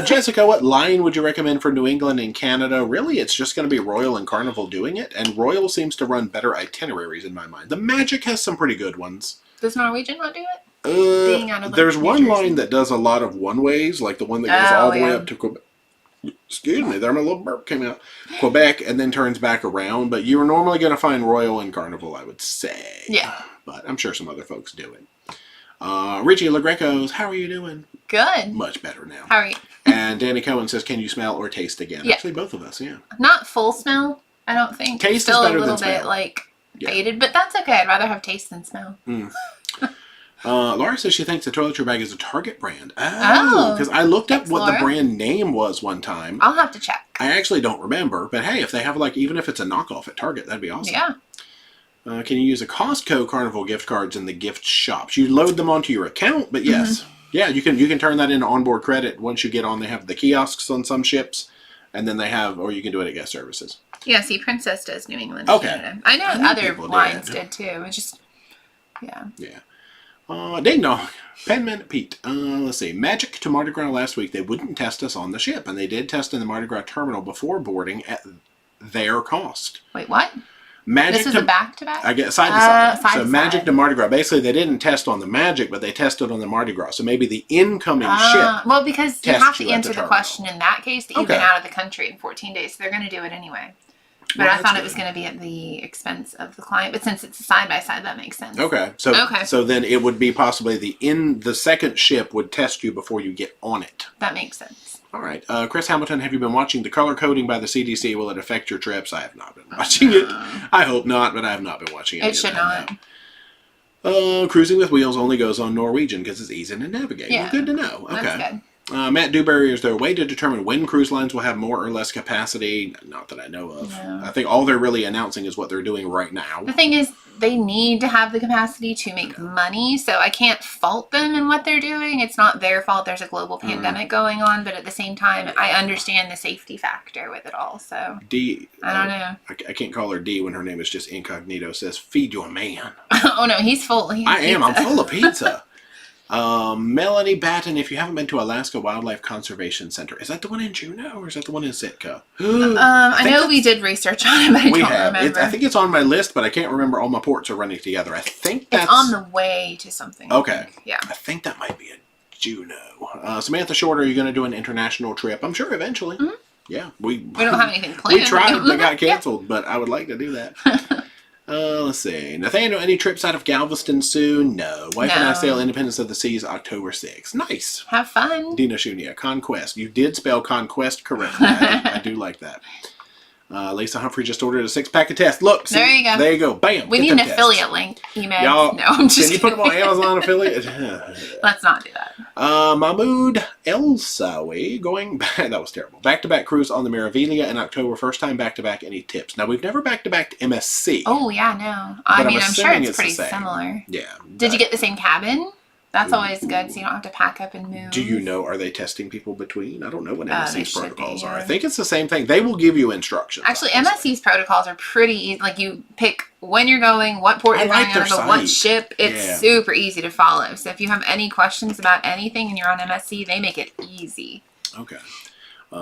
Jessica, what line would you recommend for New England and Canada? Really, it's just going to be Royal and Carnival doing it, and Royal seems to run better itineraries in my mind. The Magic has some pretty good ones. Does Norwegian not do it? There's one line that does a lot of one-ways, like the one that goes all the way up to Quebec. Excuse me, there my little burp came out. Quebec and then turns back around, but you're normally going to find Royal and Carnival, I would say. Yeah. But I'm sure some other folks do it. Richie LaGreco's, how are you doing? Good. Much better now. How are you? And Danny Cohen says, can you smell or taste again? Yeah. Actually, both of us, yeah. Not full smell, I don't think. Taste Still is better a little than bit smell. Faded, but that's okay. I'd rather have taste than smell. Laura says she thinks the toiletry bag is a Target brand. Oh, because I looked up what the brand name was one time. I'll have to check. I actually don't remember, but hey, if they have even if it's a knockoff at Target, that'd be awesome. Yeah. Can you use a Costco Carnival gift cards in the gift shops? You load them onto your account, but yes, yeah, you can turn that into onboard credit once you get on. They have the kiosks on some ships, and then they have, or you can do it at guest services. Yeah, see, Princess does New England. Okay. Canada. I know other lines did too. It's just, yeah. Yeah. Ding dong. Penman Pete. Let's see. Magic to Mardi Gras last week. They wouldn't test us on the ship, and they did test in the Mardi Gras terminal before boarding at their cost. Wait, what? Magic this is a back-to-back? I guess side to side. So Magic to Mardi Gras. Basically, they didn't test on the Magic, but they tested on the Mardi Gras. So maybe the incoming ship. Well, because you have to answer the question in that case that you've been out of the country in 14 days, so they're going to do it anyway. But I thought it was going to be at the expense of the client. But since it's side by side, that makes sense. Okay. So then it would be possibly the second ship would test you before you get on it. That makes sense. All right. Chris Hamilton, have you been watching the color coding by the CDC? Will it affect your trips? I have not been watching it. I hope not, but I have not been watching it. It should not. Cruising with Wheels only goes on Norwegian because it's easy to navigate. Yeah. Well, good to know. Okay. That's good. Matt Dewberry, is there a way to determine when cruise lines will have more or less capacity? Not that I know of. No. I think all they're really announcing is what they're doing right now. The thing is, they need to have the capacity to make money, so I can't fault them in what they're doing. It's not their fault. There's a global pandemic going on, but at the same time, I understand the safety factor with it all, so D. I don't know. I can't call her D when her name is just incognito. Says, feed your man. Oh, no, he's full. I am. I'm full of pizza. Melanie Batten, if you haven't been to Alaska Wildlife Conservation Center, is that the one in Juneau or is that the one in Sitka? I know we did research on it, but I don't remember. I think it's on my list, but I can't remember. All my ports are running together. I think that's... It's on the way to something. Okay. Yeah. I think that might be a Juneau. Samantha Short, are you going to do an international trip? I'm sure eventually. Mm-hmm. Yeah. We don't have anything planned. We tried, but got canceled, but I would like to do that. Let's see. Nathaniel, any trips out of Galveston soon? No. Wife and I sail Independence of the Seas October 6th. Nice. Have fun. Dina Shunia, Conquest. You did spell Conquest correctly. I do like that. Lisa Humphrey just ordered a 6-pack of tests. Look, see? There you go. There you go. Bam. We need an affiliate link. Email. Y'all, no, I'm just Can you put them on Amazon affiliate? Let's not do that. Mahmoud El-Sawi going back. That was terrible. Back-to-back cruise on the Miravilia in October. First time back-to-back. Any tips? Now, we've never back-to-back to MSC. Oh, yeah, no. I mean, I'm sure it's pretty similar. Yeah. Did you get the same cabin? That's always good, so you don't have to pack up and move. Do you know, are they testing people between? I don't know what MSC's protocols are. Yeah. I think it's the same thing. They will give you instructions. Actually, MSC's protocols are pretty easy. Like, you pick when you're going, what port you're going on, what ship. It's super easy to follow. So if you have any questions about anything and you're on MSC, they make it easy. Okay.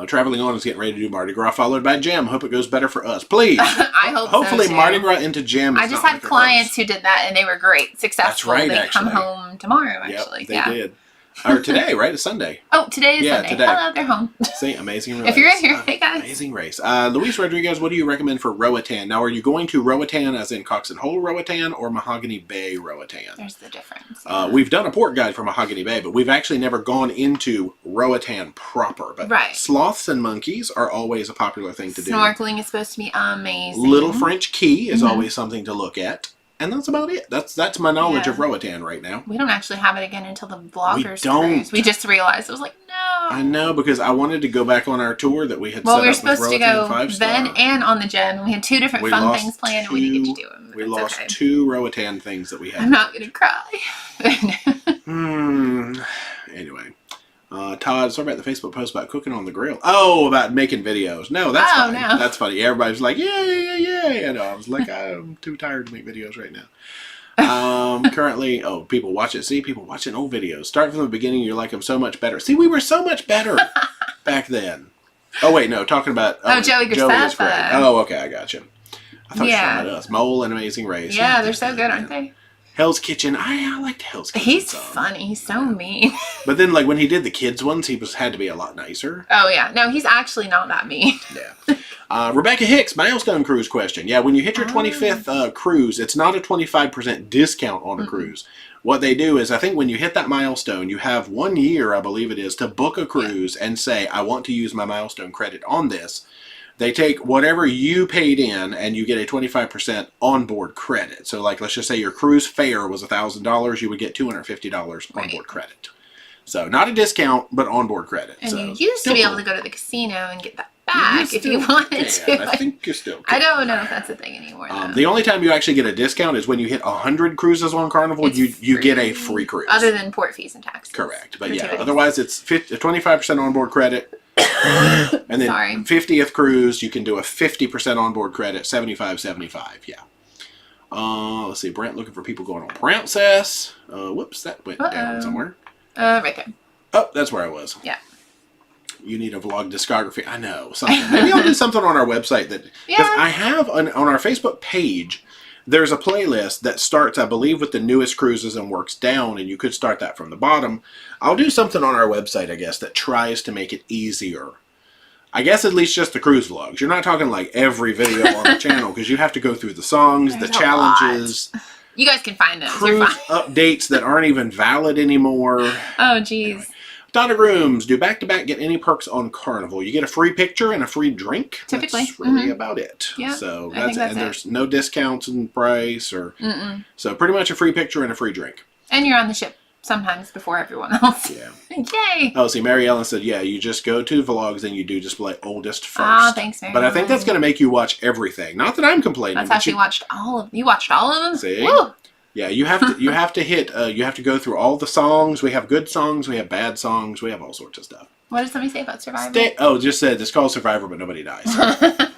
Traveling on is getting ready to do Mardi Gras, followed by Gem. Hope it goes better for us. Please. I hope Hopefully so too. Mardi Gras into Gem is I just had clients who did that, and they were great. Successful. That's right, they actually. come home tomorrow, actually. Yep, they did. Or today, right? It's Sunday. Oh, today is Sunday. Today. Hello, they're home. See, amazing race. If you're in here, hey guys. Amazing race. Luis Rodriguez, what do you recommend for Roatan? Now, are you going to Roatan as in Cox and Hole Roatan or Mahogany Bay Roatan? There's the difference. We've done a port guide for Mahogany Bay, but we've actually never gone into Roatan proper. But sloths and monkeys are always a popular thing to do. Snorkeling is supposed to be amazing. Little French Key is always something to look at. And that's about it. That's my knowledge of Roatan right now. We don't actually have it again until the vloggers cruise. We just realized. I was like, no. I know, because I wanted to go back on our tour that we had set up with Roatan 5-star. Well, we were supposed to go then and on the Gem. We had two different fun things planned, and we didn't get to do them. We lost 2 Roatan things that we had. I'm not going to cry. Anyway. Todd, sorry about the Facebook post about cooking on the grill. Oh, about making videos. No, that's fine. No. That's funny. Everybody's like, yeah. And I was like, I'm too tired to make videos right now. Currently, people watch it. See, people watching old videos. Start from the beginning, you're like, I'm so much better. See, we were so much better back then. Oh, wait, no, talking about... Joey Graceffa. Oh, okay, I got you. I thought you were talking about us. Mole and Amazing Race. Yeah, they're so good, aren't they? Hell's Kitchen. I liked Hell's Kitchen. He's funny. He's so mean. But then, like, when he did the kids ones, he had to be a lot nicer. Oh, yeah. No, he's actually not that mean. Yeah. Rebecca Hicks, milestone cruise question. Yeah, when you hit your 25th cruise, it's not a 25% discount on a cruise. What they do is, I think when you hit that milestone, you have 1 year, I believe it is, to book a cruise and say, I want to use my milestone credit on this. They take whatever you paid in and you get a 25% onboard credit. So, like, let's just say your cruise fare was $1,000, you would get $250 onboard credit. So, not a discount, but onboard credit. And so, you used to be able to go to the casino and get that back if you wanted to. I think you still can. I don't know if that's a thing anymore, though. The only time you actually get a discount is when you hit 100 cruises on Carnival, you get a free cruise. Other than port fees and taxes. Correct. But yeah, otherwise it's 25% onboard credit. And then 50th cruise, you can do a 50% onboard credit, 75. Yeah. Let's see. Brent looking for people going on Princess. Whoops, that went down somewhere. Right there. Oh, that's where I was. Yeah. You need a vlog discography. I know. Something. Maybe I'll do something on our website that... Because I have on our Facebook page, there's a playlist that starts, I believe, with the newest cruises and works down, and you could start that from the bottom. I'll do something on our website, I guess, that tries to make it easier. I guess at least just the cruise vlogs. You're not talking like every video on the channel, because you have to go through the songs, the challenges. You guys can find those. Cruise updates that aren't even valid anymore. Oh, geez. Anyway. Donna Grooms, do back-to-back get any perks on Carnival? You get a free picture and a free drink. Typically. That's really about it. Yeah, so that's and there's no discounts in price. So pretty much a free picture and a free drink. And you're on the ship sometimes before everyone else. Yeah. Yay! Oh, see, Mary Ellen said, yeah, you just go to vlogs and you do display oldest first. Oh, thanks, Mary But I think that's going to make you watch everything. Not that I'm complaining. That's how she watched all of them. You watched all of them? See? Woo! Yeah, you have to you have to go through all the songs. We have good songs, we have bad songs, we have all sorts of stuff. What did somebody say about Survivor? Just said it's called Survivor, but nobody dies.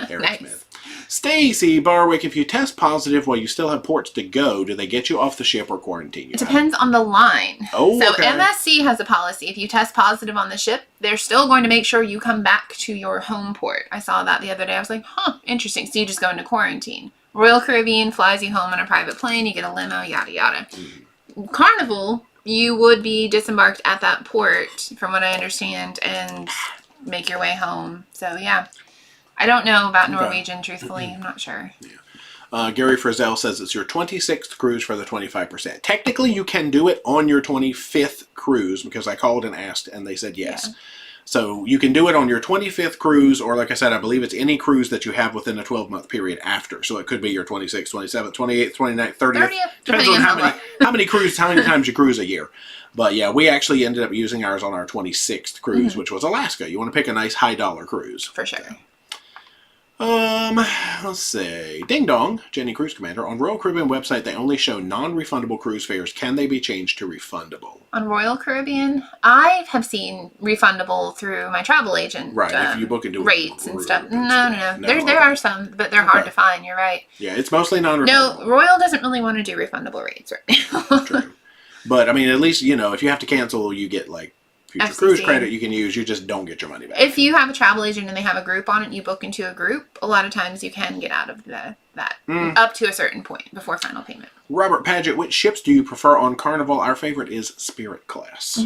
Eric Nice. Smith. Stacy Barwick, if you test positive while you still have ports to go, do they get you off the ship or quarantine you? It depends on the line. Oh, so okay. MSC has a policy. If you test positive on the ship, they're still going to make sure you come back to your home port. I saw that the other day. I was like, huh, interesting. So you just go into quarantine. Royal Caribbean flies you home on a private plane. You get a limo, yada, yada. Carnival, you would be disembarked at that port, from what I understand, and make your way home. So, yeah. I don't know about Norwegian, truthfully. I'm not sure. Yeah. Gary Frizzell says it's your 26th cruise for the 25%. Technically, you can do it on your 25th cruise, because I called and asked, and they said yes. So you can do it on your 25th cruise, or like I said, I believe it's any cruise that you have within a 12-month period after. So it could be your 26th, 27th, 28th, 29th, 30th. Depends on how many times you cruise a year. But yeah, we actually ended up using ours on our 26th cruise, which was Alaska. You want to pick a nice high dollar cruise. For sure. Let's see. Ding dong, Jenny Cruise Commander. On Royal Caribbean website, they only show non-refundable cruise fares. Can they be changed to refundable? On Royal Caribbean, I have seen refundable through my travel agent. Right, if you book into rates and stuff. No. There are some, but they're hard to find. You're right. Yeah, it's mostly non-refundable. No, Royal doesn't really want to do refundable rates right now. True. But, I mean, at least, if you have to cancel, you get, like, future cruise credit you can use. You just don't get your money back. If you have a travel agent and they have a group on it and you book into a group, a lot of times you can get out of that up to a certain point before final payment. Robert Paget, which ships do you prefer on Carnival? Our favorite is Spirit Class.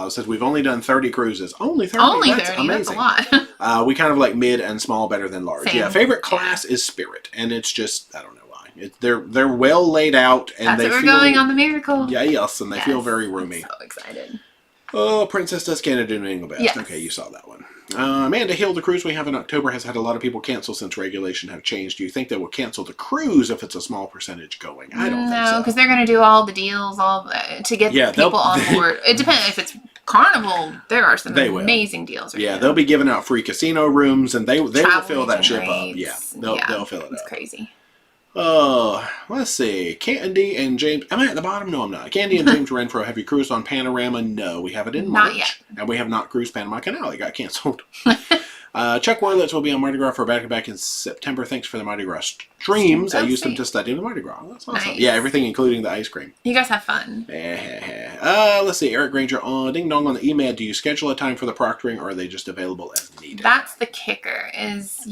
Says we've only done 30 cruises. Only 30? Only That's 30? amazing. That's a lot. We kind of like mid and small better than large. Same. Yeah, favorite class is Spirit. And it's just, I don't know why. They're well laid out. And That's we're going on the Miracle. Yeah, yes, and they feel very roomy. I'm so excited. Oh, Princess Does Canada do England best. Yes. Okay, you saw that one. Amanda Hill, the cruise we have in October has had a lot of people cancel since regulation have changed. Do you think they will cancel the cruise if it's a small percentage going? I don't think so. No, because they're going to do all the deals to get people on board. It depends. If it's Carnival, there are some amazing deals right now. They'll be giving out free casino rooms, and they will fill that ship up. Yeah, they'll fill it up. It's crazy. Let's see. Candy and James. Am I at the bottom? No, I'm not. Candy and James Renfro, have you cruised on Panorama? No, we have it in March. Not yet. And we have not cruised Panama Canal. It got canceled. Chuck Worlitz will be on Mardi Gras for back in September. Thanks for the Mardi Gras streams. I used them to study the Mardi Gras. That's awesome. Nice. Yeah, everything including the ice cream. You guys have fun. Let's see. Eric Granger, ding dong on the email. Do you schedule a time for the proctoring, or are they just available as needed? That's the kicker, is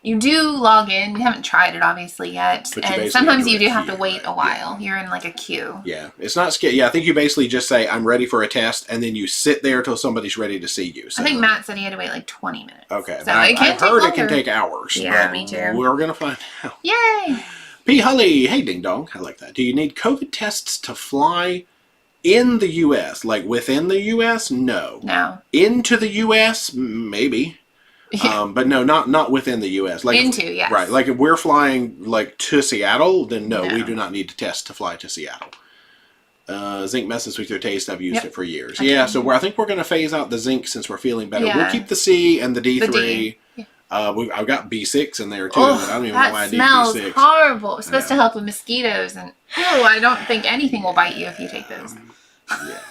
you do log in. We haven't tried it, obviously, yet. And sometimes you do have to wait a while. Yeah. You're in, like, a queue. Yeah. It's not scary. Yeah, I think you basically just say, I'm ready for a test, and then you sit there till somebody's ready to see you. So. I think Matt said he had to wait, like, 20 minutes. Okay. So I've heard it can take hours. Yeah, me too. We're going to find out. Yay! P. Hully. Hey, ding dong. I like that. Do you need COVID tests to fly in the U.S.? Like, within the U.S.? No. No. Into the U.S.? Maybe. But no, not within the U.S. Like yes. Right. Like if we're flying like to Seattle, then no, we do not need to test to fly to Seattle. Zinc messes with your taste. I've used it for years. Okay. Yeah, so I think we're going to phase out the zinc since we're feeling better. Yeah. We'll keep the C and the D3. The D. Yeah. I've got B6 in there too. But I don't even know why I need B6. That smells horrible. It's supposed to help with mosquitoes. And I don't think anything will bite you if you take those. Yeah.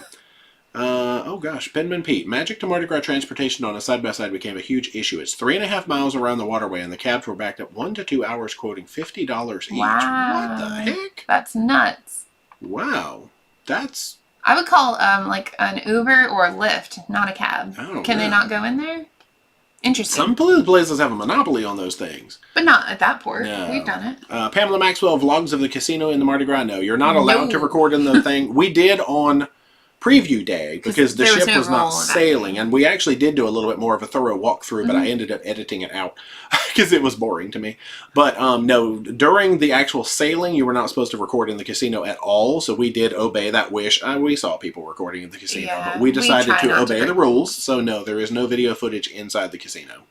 Oh gosh, Penman Pete. Magic to Mardi Gras transportation on a side-by-side became a huge issue. It's 3.5 miles around the waterway, and the cabs were backed up 1 to 2 hours, quoting $50 each. Wow. What the heck? That's nuts. Wow. That's... I would call like an Uber or a Lyft, not a cab. Can they not go in there? Interesting. Some places have a monopoly on those things. But not at that port. No. We've done it. Pamela Maxwell, vlogs of the casino in the Mardi Gras. No, you're not allowed to record in the thing. We did on preview day because the ship was not sailing, and we actually did do a little bit more of a thorough walkthrough, but I ended up editing it out because it was boring to me. But no, during the actual sailing, you were not supposed to record in the casino at all, so we did obey that wish. We saw people recording in the casino, but we decided to obey the rules, so no, there is no video footage inside the casino.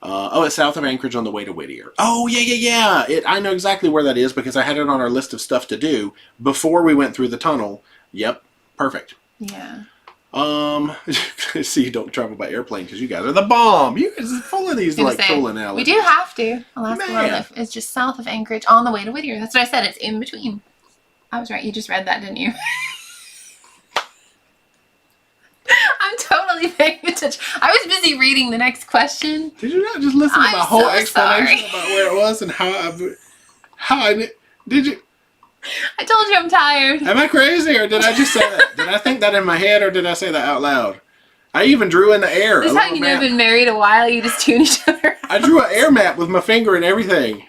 It's south of Anchorage on the way to Whittier. Oh, yeah. I know exactly where that is because I had it on our list of stuff to do before we went through the tunnel. Yep. Perfect. Yeah. See, you don't travel by airplane because you guys are the bomb. You guys are full of these like cool analogies. We do have to. Alaska Wildlife is just south of Anchorage on the way to Whittier. That's what I said. It's in between. I was right. You just read that, didn't you? I'm totally paying attention. I was busy reading the next question. Did you not just listen to my whole explanation about where it was and how I did you? I told you I'm tired. Am I crazy, or did I just say that? Did I think that in my head, or did I say that out loud? I even drew in the air. This is how you know you've been married a while. You just tune each other out. I drew an air map with my finger and everything.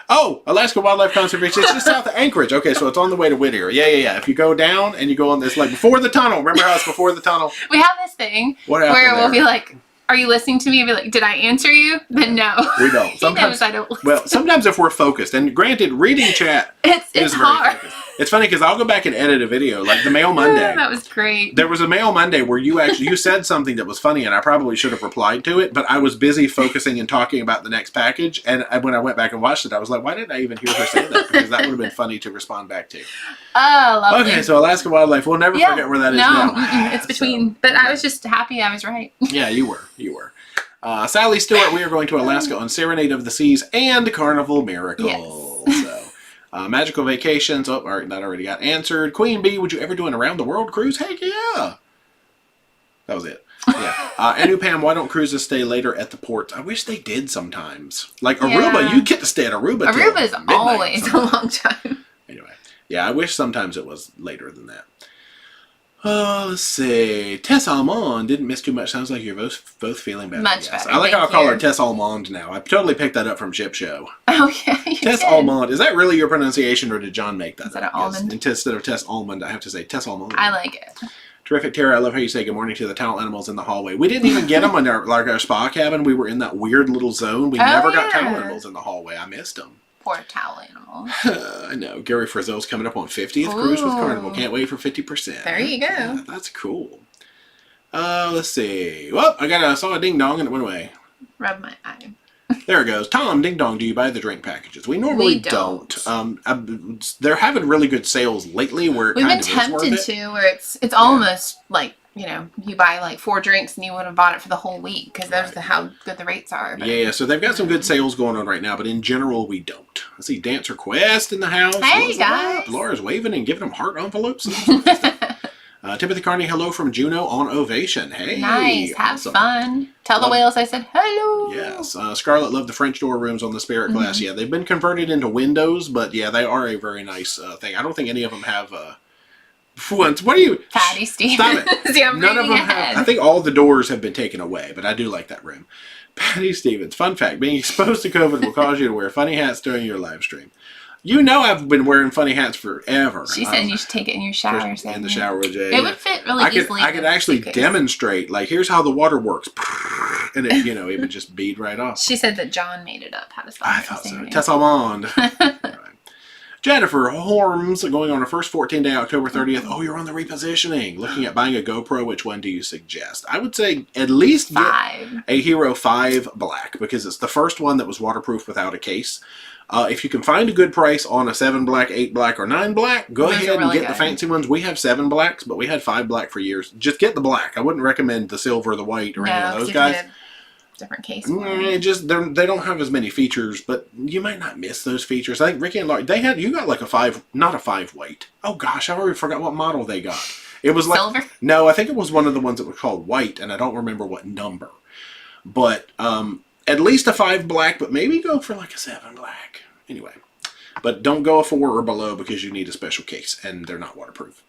Oh, Alaska Wildlife Conservation. It's just south of Anchorage. Okay, so it's on the way to Whittier. Yeah. If you go down and you go on this, like before the tunnel. Remember how it's before the tunnel? We have this thing where we'll be like, are you listening to me and be like, did I answer you? Then no. We don't. Sometimes he knows I don't listen. Well, sometimes if we're focused, and granted, reading chat it's hard. It's funny because I'll go back and edit a video, like the Mail Monday. That was great. There was a Mail Monday where you said something that was funny, and I probably should have replied to it, but I was busy focusing and talking about the next package, and when I went back and watched it, I was like, why didn't I even hear her say that? Because that would have been funny to respond back to. Oh, lovely. Okay, so Alaska Wildlife, we'll never forget where that is now. It's between, but I was just happy I was right. Yeah, you were. Sally Stewart, we are going to Alaska on Serenade of the Seas and Carnival Miracle. Yes. So, Magical Vacations. Oh, all right, that already got answered. Queen Bee, would you ever do an around the world cruise? Heck yeah. That was it. Yeah. Anu Pam, why don't cruises stay later at the ports? I wish they did sometimes. Like Aruba, you get to stay at Aruba. Aruba is always a long time. Anyway, yeah, I wish sometimes it was later than that. Oh, let's see. Tess Almond didn't miss too much. Sounds like you're both feeling better. Much better. I like how I call her Tess Almond now. I totally picked that up from Chip Show. Oh, yeah, you Tess did. Almond. Is that really your pronunciation, or did John make that? Is that an almond? Instead of Tess Almond, I have to say Tess Almond. I like it. Terrific, Tara. I love how you say good morning to the towel animals in the hallway. We didn't even get them in our spa cabin. We were in that weird little zone. We never got towel animals in the hallway. I missed them. Poor towel animal. I know. Gary Frizzell's coming up on 50th cruise with Carnival. Can't wait for 50%. There you go. Yeah, that's cool. Let's see. Well, I saw a ding dong and it went away. Rub my eye. There it goes. Tom, ding dong, do you buy the drink packages? We normally don't. They're having really good sales lately where it We've kind been of is worth tempted it. to, where it's almost like, you know, you buy like 4 drinks and you would have bought it for the whole week because that's how good the rates are. But, yeah, so they've got some good sales going on right now, but in general, we don't. I see Dancer Quest in the house. Hey, What's guys. up? Laura's waving and giving them heart envelopes. Timothy Carney, hello from Juneau on Ovation. Hey. Nice. Have fun. Tell the whales I said hello. Yes. Scarlett loved the French door rooms on the Spirit class. Yeah, they've been converted into windows, but yeah, they are a very nice thing. I don't think any of them have... What are you... Patty Stevens. Stop it. See, I'm None of them ahead. have... I think all the doors have been taken away, but I do like that room. Patty Stevens. Fun fact, being exposed to COVID will cause you to wear funny hats during your live stream. You know I've been wearing funny hats forever. She said you should take it in your shower. In the shower with Jay. It would fit really easily. I could actually demonstrate, like, here's how the water works. And it, it would just bead right off. She said that John made it up. How to spell it. I thought so. Tessa Mond. Jennifer Horms, going on her first 14-day, October 30th. Oh, you're on the repositioning. Looking at buying a GoPro, which one do you suggest? I would say at least get 5. a Hero 5 Black, because it's the first one that was waterproof without a case. If you can find a good price on a 7 Black, 8 Black, or 9 Black, go ahead and get the fancy ones. We have 7 Blacks, but we had 5 Black for years. Just get the Black. I wouldn't recommend the silver, the white, or any of those guys. Different case. They don't have as many features, but you might not miss those features. I think Ricky and Laurie, you got like a 5, not a 5 weight. Oh gosh, I already forgot what model they got. It was like silver? No, I think it was one of the ones that was called white, and I don't remember what number. But at least a 5 Black, but maybe go for like a 7 Black. Anyway, but don't go a 4 or below because you need a special case, and they're not waterproof.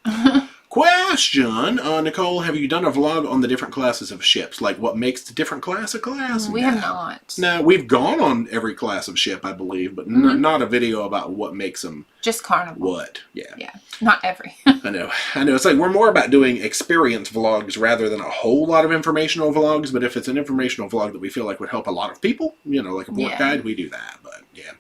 Question, Nicole, have you done a vlog on the different classes of ships? Like what makes the different class a class? We have not. No, we've gone on every class of ship, I believe, but not a video about what makes them. Just Carnival. What? Yeah. Yeah, not every. I know. It's like we're more about doing experience vlogs rather than a whole lot of informational vlogs, but if it's an informational vlog that we feel like would help a lot of people, like a port guide, we do that, but yeah.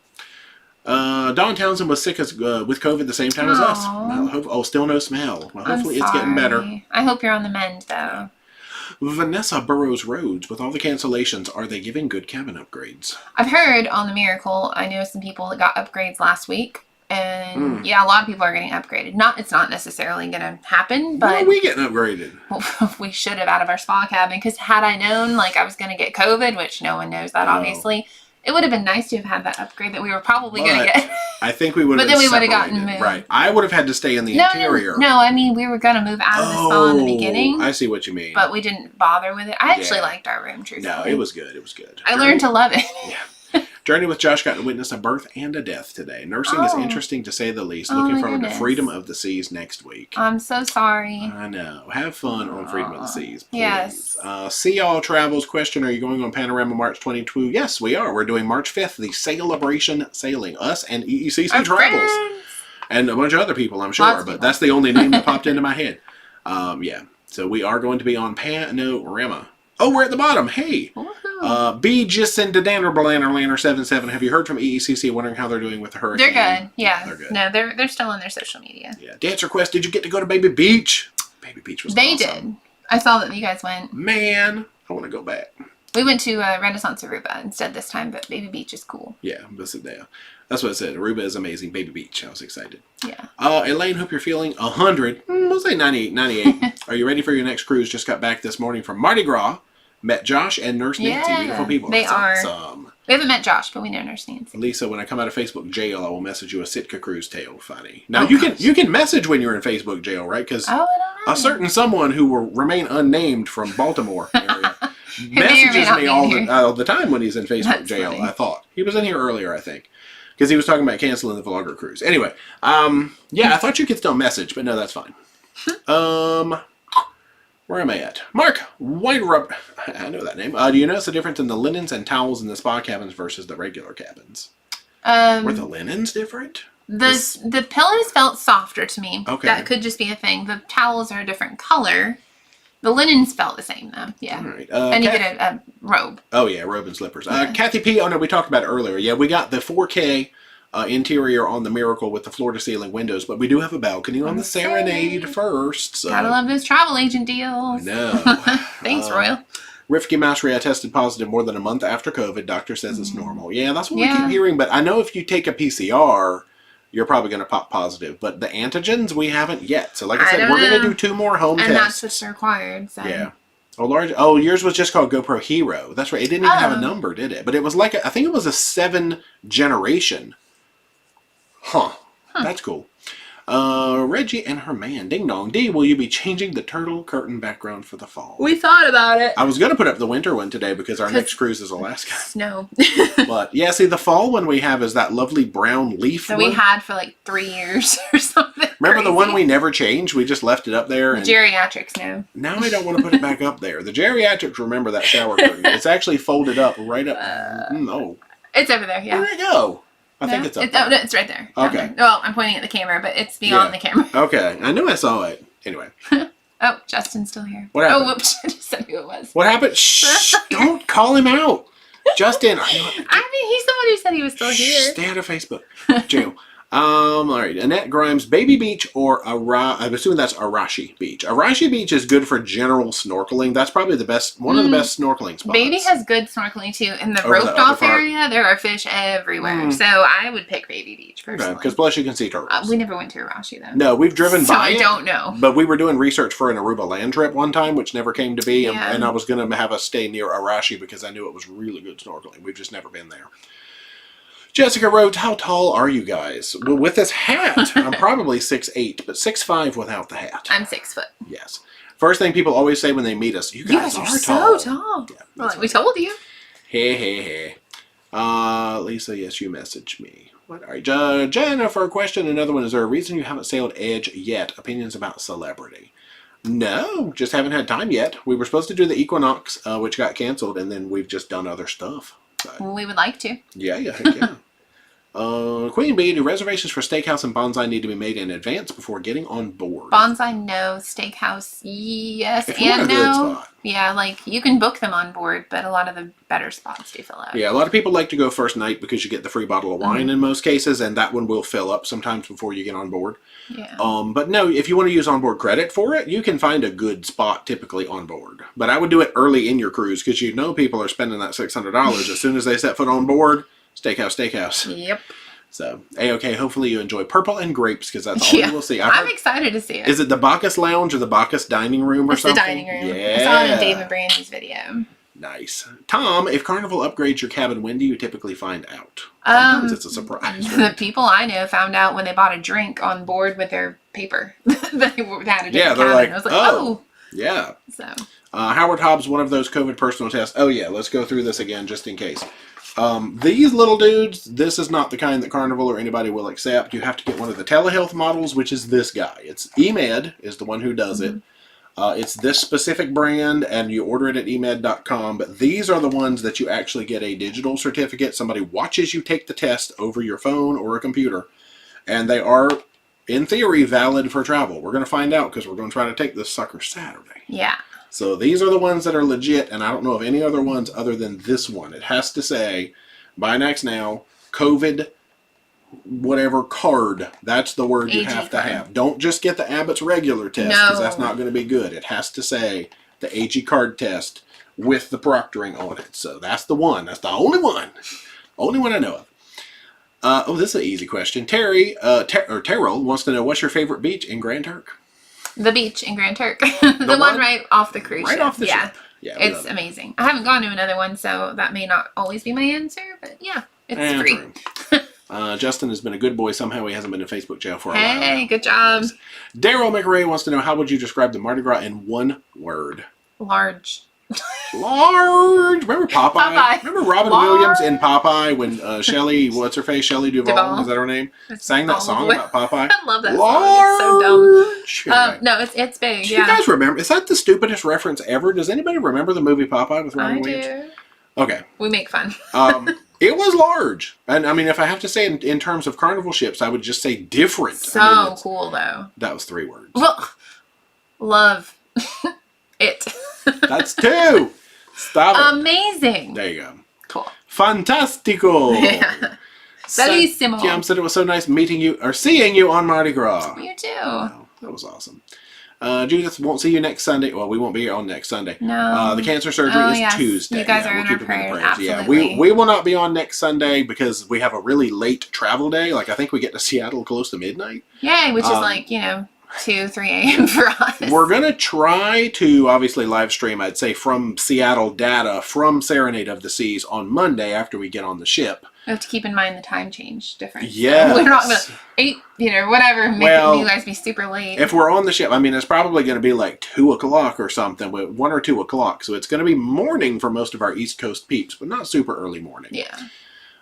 Don Townsend was sick with COVID the same time as us. Still no smell. Well, hopefully it's getting better. I hope you're on the mend, though. Vanessa Burrows Rhodes, with all the cancellations, are they giving good cabin upgrades? I've heard on the Miracle, I know some people that got upgrades last week. And yeah, a lot of people are getting upgraded. It's not necessarily going to happen, but... Why are we getting upgraded? Well, we should have out of our spa cabin, because had I known, I was going to get COVID, which no one knows that, obviously... It would have been nice to have had that upgrade that we were probably going to get. I think we would have But then we would have gotten moved. Right. I would have had to stay in the interior. No, I mean, we were going to move out of the spa in the beginning. I see what you mean. But we didn't bother with it. I actually liked our room, truthfully. No, it was good. It was good. I learned to love it. Yeah. Journey with Josh got to witness a birth and a death today. Nursing is interesting to say the least. Looking forward to Freedom of the Seas next week. I'm so sorry. I know. Have fun on Freedom of the Seas, please. Yes. See All Travels question, are you going on Panorama March 22? Yes, we are. We're doing March 5th, the Celebration Sailing. Us and EECC Travels. Friends. And a bunch of other people, I'm sure. But that's the only name that popped into my head. Yeah. So we are going to be on Panorama. Oh, we're at the bottom. Hey. B just sent to Danner77. Have you heard from EECC wondering how they're doing with the hurricane? They're good. Yeah. They're good. No, they're still on their social media. Yeah. Dance request. Did you get to go to Baby Beach? Baby Beach was awesome. They did. I saw that you guys went. Man, I want to go back. We went to Renaissance Aruba instead this time, but Baby Beach is cool. Yeah, that's what I said. Aruba is amazing. Baby Beach. I was excited. Yeah. Elaine, hope you're feeling 100. We'll say 98, 98. Are you ready for your next cruise? Just got back this morning from Mardi Gras. Met Josh and Nurse Nancy. Beautiful people. They are. Awesome. We haven't met Josh, but we know Nurse Nancy. Lisa, when I come out of Facebook jail, I will message you a Sitka cruise tale. Funny. Now, you can message when you're in Facebook jail, right? Because a certain someone who will remain unnamed from Baltimore area messages me all the time when he's in Facebook jail. Funny. I thought. He was in here earlier, I think. Because he was talking about canceling the vlogger cruise. Anyway, yeah, I thought you could still message, but no, that's fine. Where am I at? Mark Whiterub. I know that name. Do you notice the difference in the linens and towels in the spa cabins versus the regular cabins? Were the linens different? The pillows felt softer to me. Okay. That could just be a thing. The towels are a different color. The linens felt the same, though. Yeah. All right. And you get a robe. Oh, yeah. Robe and slippers. Kathy P. Oh, no. We talked about it earlier. Yeah, we got the 4K interior on the Miracle with the floor-to-ceiling windows, but we do have a balcony on the Serenade first. So. Gotta love those travel agent deals. I know. Thanks, Royal. Rifki Masri, I tested positive more than a month after COVID. Doctor says it's normal. Yeah, that's what we keep hearing, but I know if you take a PCR, you're probably going to pop positive. But the antigens, we haven't yet. So like I said, we're going to do 2 more home tests. And that's what's required. So. Yeah. Oh, yours was just called GoPro Hero. That's right. It didn't even have a number, did it? But it was like, I think it was a 7 generation. Huh. That's cool. Reggie and her man. Ding dong. D, will you be changing the turtle curtain background for the fall? We thought about it. I was going to put up the winter one today because our next cruise is Alaska. Snow. But yeah, see, the fall one we have is that lovely brown leaf one. We had for like 3 years or something. Remember the one we never changed? We just left it up there. And geriatrics, no. Now I don't want to put it back up there. The geriatrics remember that shower curtain. It's actually folded up right up. No. It's over there, yeah. Where'd it go? I think it's up there. No, it's right there. Okay. Well, I'm pointing at the camera, but it's beyond the camera. Okay. I knew I saw it. Anyway. Oh, Justin's still here. What happened? Oh, whoops. I just said who it was. What happened? Shh. Don't call him out. Justin. I mean, he's the one who said he was still here. Stay out of Facebook. Jail. All right. Annette Grimes, Baby Beach or I'm assuming that's Arashi Beach. Arashi Beach is good for general snorkeling. That's probably the best, one of the best snorkeling spots. Baby has good snorkeling too. In the roped off area, there are fish everywhere. So I would pick Baby Beach personally. Because plus you can see turtles. We never went to Arashi though. No, we've driven by it. So I don't know. But we were doing research for an Aruba land trip one time, which never came to be. And I was going to have us stay near Arashi because I knew it was really good snorkeling. We've just never been there. Jessica Rhodes, how tall are you guys? Well, with this hat, I'm probably 6'8", but 6'5" without the hat. I'm 6 foot. Yes. First thing people always say when they meet us, you guys are tall. So tall. Yeah, well, we told you. Hey. Lisa, yes, you messaged me. What? All right, Jennifer, question. Another one. Is there a reason you haven't sailed Edge yet? Opinions about celebrity? No, just haven't had time yet. We were supposed to do the Equinox, which got canceled, and then we've just done other stuff. Well, we would like to. Yeah, heck yeah. Queen Bee, do reservations for Steakhouse and Bonsai need to be made in advance before getting on board? Bonsai, no. Steakhouse, yes and no. Yeah, like you can book them on board, but a lot of the better spots do fill out. Yeah, a lot of people like to go first night because you get the free bottle of wine in most cases, and that one will fill up sometimes before you get on board. Yeah. But no, if you want to use onboard credit for it, you can find a good spot typically on board. But I would do it early in your cruise because you know people are spending that $600 as soon as they set foot on board. Steakhouse. Yep. So, A-okay, hopefully you enjoy Purple and Grapes because that's all you will see. I'm excited to see it. Is it the Bacchus Lounge or the Bacchus Dining Room or something? It's the dining room. Yeah. I saw it in Dave and Brandy's video. Nice. Tom, if Carnival upgrades your cabin, when do you typically find out? Sometimes it's a surprise. Right? The people I know found out when they bought a drink on board with their paper. They had a different cabin. Like, I was like, oh. Yeah. So. Howard Hobbs, one of those COVID personal tests. Oh, yeah. Let's go through this again just in case. These little dudes, this is not the kind that Carnival or anybody will accept. You have to get one of the telehealth models, which is this guy. It's eMed is the one who does it. It's this specific brand, and you order it at emed.com. But these are the ones that you actually get a digital certificate. Somebody watches you take the test over your phone or a computer, and they are, in theory, valid for travel. We're going to find out because we're going to try to take this sucker Saturday. Yeah. So these are the ones that are legit, and I don't know of any other ones other than this one. It has to say, Binax Now, COVID, whatever card. That's the word you have to have. Don't just get the Abbott's regular test, because that's not going to be good. It has to say the AG card test with the proctoring on it. So that's the one. That's the only one. Only one I know of. Oh, this is an easy question. Terrell wants to know, what's your favorite beach in Grand Turk? The beach in Grand Turk. the one right off the cruise ship. Right off the ship. Yeah, it's amazing. I haven't gone to another one, so that may not always be my answer, but yeah, it's free. Justin has been a good boy. Somehow he hasn't been in Facebook jail for a while. Hey, good job. Daryl McRae wants to know, how would you describe the Mardi Gras in one word? Large. Large. Remember Popeye? Remember Robin Williams in Popeye when Shelley, what's her face? Shelley Duvall, is that her name? Sang that song about Popeye. I love that song. It's so dumb. No, it's big. Do you guys remember? Is that the stupidest reference ever? Does anybody remember the movie Popeye with Robin Williams? I do. Okay. We make fun. It was large. And I mean, if I have to say in terms of carnival ships, I would just say different. So cool, though. That was 3 words. Well, love it. That's 2. Stop it. Amazing. There you go. Cool. Fantastico. Yeah. Bellissimo. Kim said it was so nice meeting you or seeing you on Mardi Gras. You too. Wow, that was awesome. Judith, won't see you next Sunday. Well, we won't be here on next Sunday. No. The cancer surgery is Tuesday. You guys are in our prayers. Absolutely. Yeah, we will not be on next Sunday because we have a really late travel day. Like, I think we get to Seattle close to midnight. Yay, which is 2, 3 a.m. for us. We're going to try to, obviously, live stream, I'd say, from Seattle data from Serenade of the Seas on Monday after we get on the ship. We have to keep in mind the time change difference. Yeah. We're not going to, whatever, make you guys be super late. If we're on the ship, I mean, it's probably going to be like 2 o'clock or something, 1 or 2 o'clock. So it's going to be morning for most of our East Coast peeps, but not super early morning. Yeah.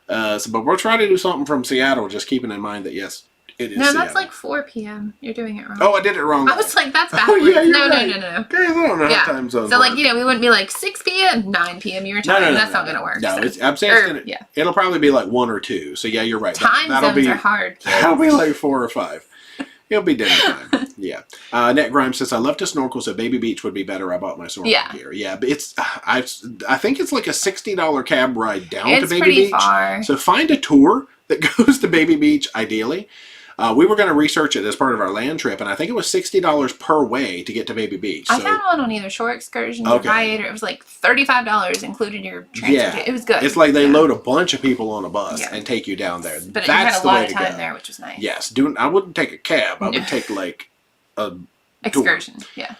But we'll try to do something from Seattle, just keeping in mind that, yes, it is No, Seattle. that's like 4 p.m. You're doing it wrong. Oh, I did it wrong. I was like, that's backwards. Oh, yeah, no. Guys, I don't know how time zones So, work. we wouldn't be like 6 p.m., 9 p.m. your time. No, that's not going to work. No, so. I'm saying it'll probably be like 1 or 2. So, yeah, you're right. Time zones are hard, kids. That'll be like 4 or 5. It'll be dinner time. Yeah. Net Grimes says, I love to snorkel, so Baby Beach would be better. I bought my snorkel gear. Yeah, but it's, I think it's like a $60 cab ride down to Baby Beach. It's pretty far. So find a tour that goes to Baby Beach, ideally. We were going to research it as part of our land trip, and I think it was $60 per way to get to Baby Beach. I found one on either Shore Excursions or Viator. It was like $35, included your transportation. Yeah. It was good. It's like they load a bunch of people on a bus and take you down there. But you had a lot of time there, which was nice. Yes. I wouldn't take a cab. I would take like a excursion. Tour. Yeah.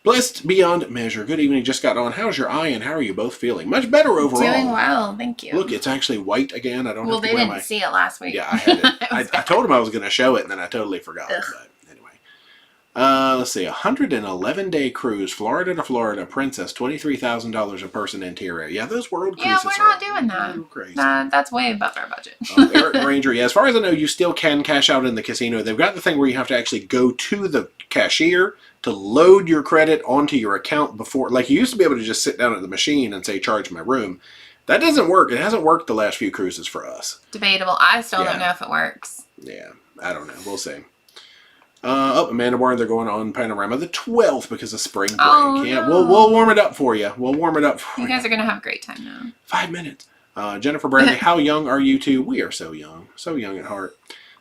Blessed beyond measure. Good evening. Just got on. How's your eye and how are you both feeling? Much better overall. Doing well. Thank you. Look, it's actually white again. I don't have to wear they didn't see it last week. Yeah, I had it. I told him I was going to show it and then I totally forgot. Ugh. But anyway. Let's see. 111-day cruise. Florida to Florida. Princess. $23,000 a person interior. Yeah, those world cruises we're not doing that. Crazy. That's way above our budget. Eric Ranger. Yeah, as far as I know, you still can cash out in the casino. They've got the thing where you have to actually go to the cashier to load your credit onto your account before, like you used to be able to just sit down at the machine and say, charge my room. That doesn't work. It hasn't worked the last few cruises for us. Debatable. I still don't know if it works. Yeah, I don't know. We'll see. Amanda Warren, they're going on Panorama the 12th because of spring break. Yeah, no. We'll warm it up for you. We'll warm it up for you. You guys are going to have a great time now. 5 minutes. Jennifer Bradley, how young are you two? We are so young. So young at heart.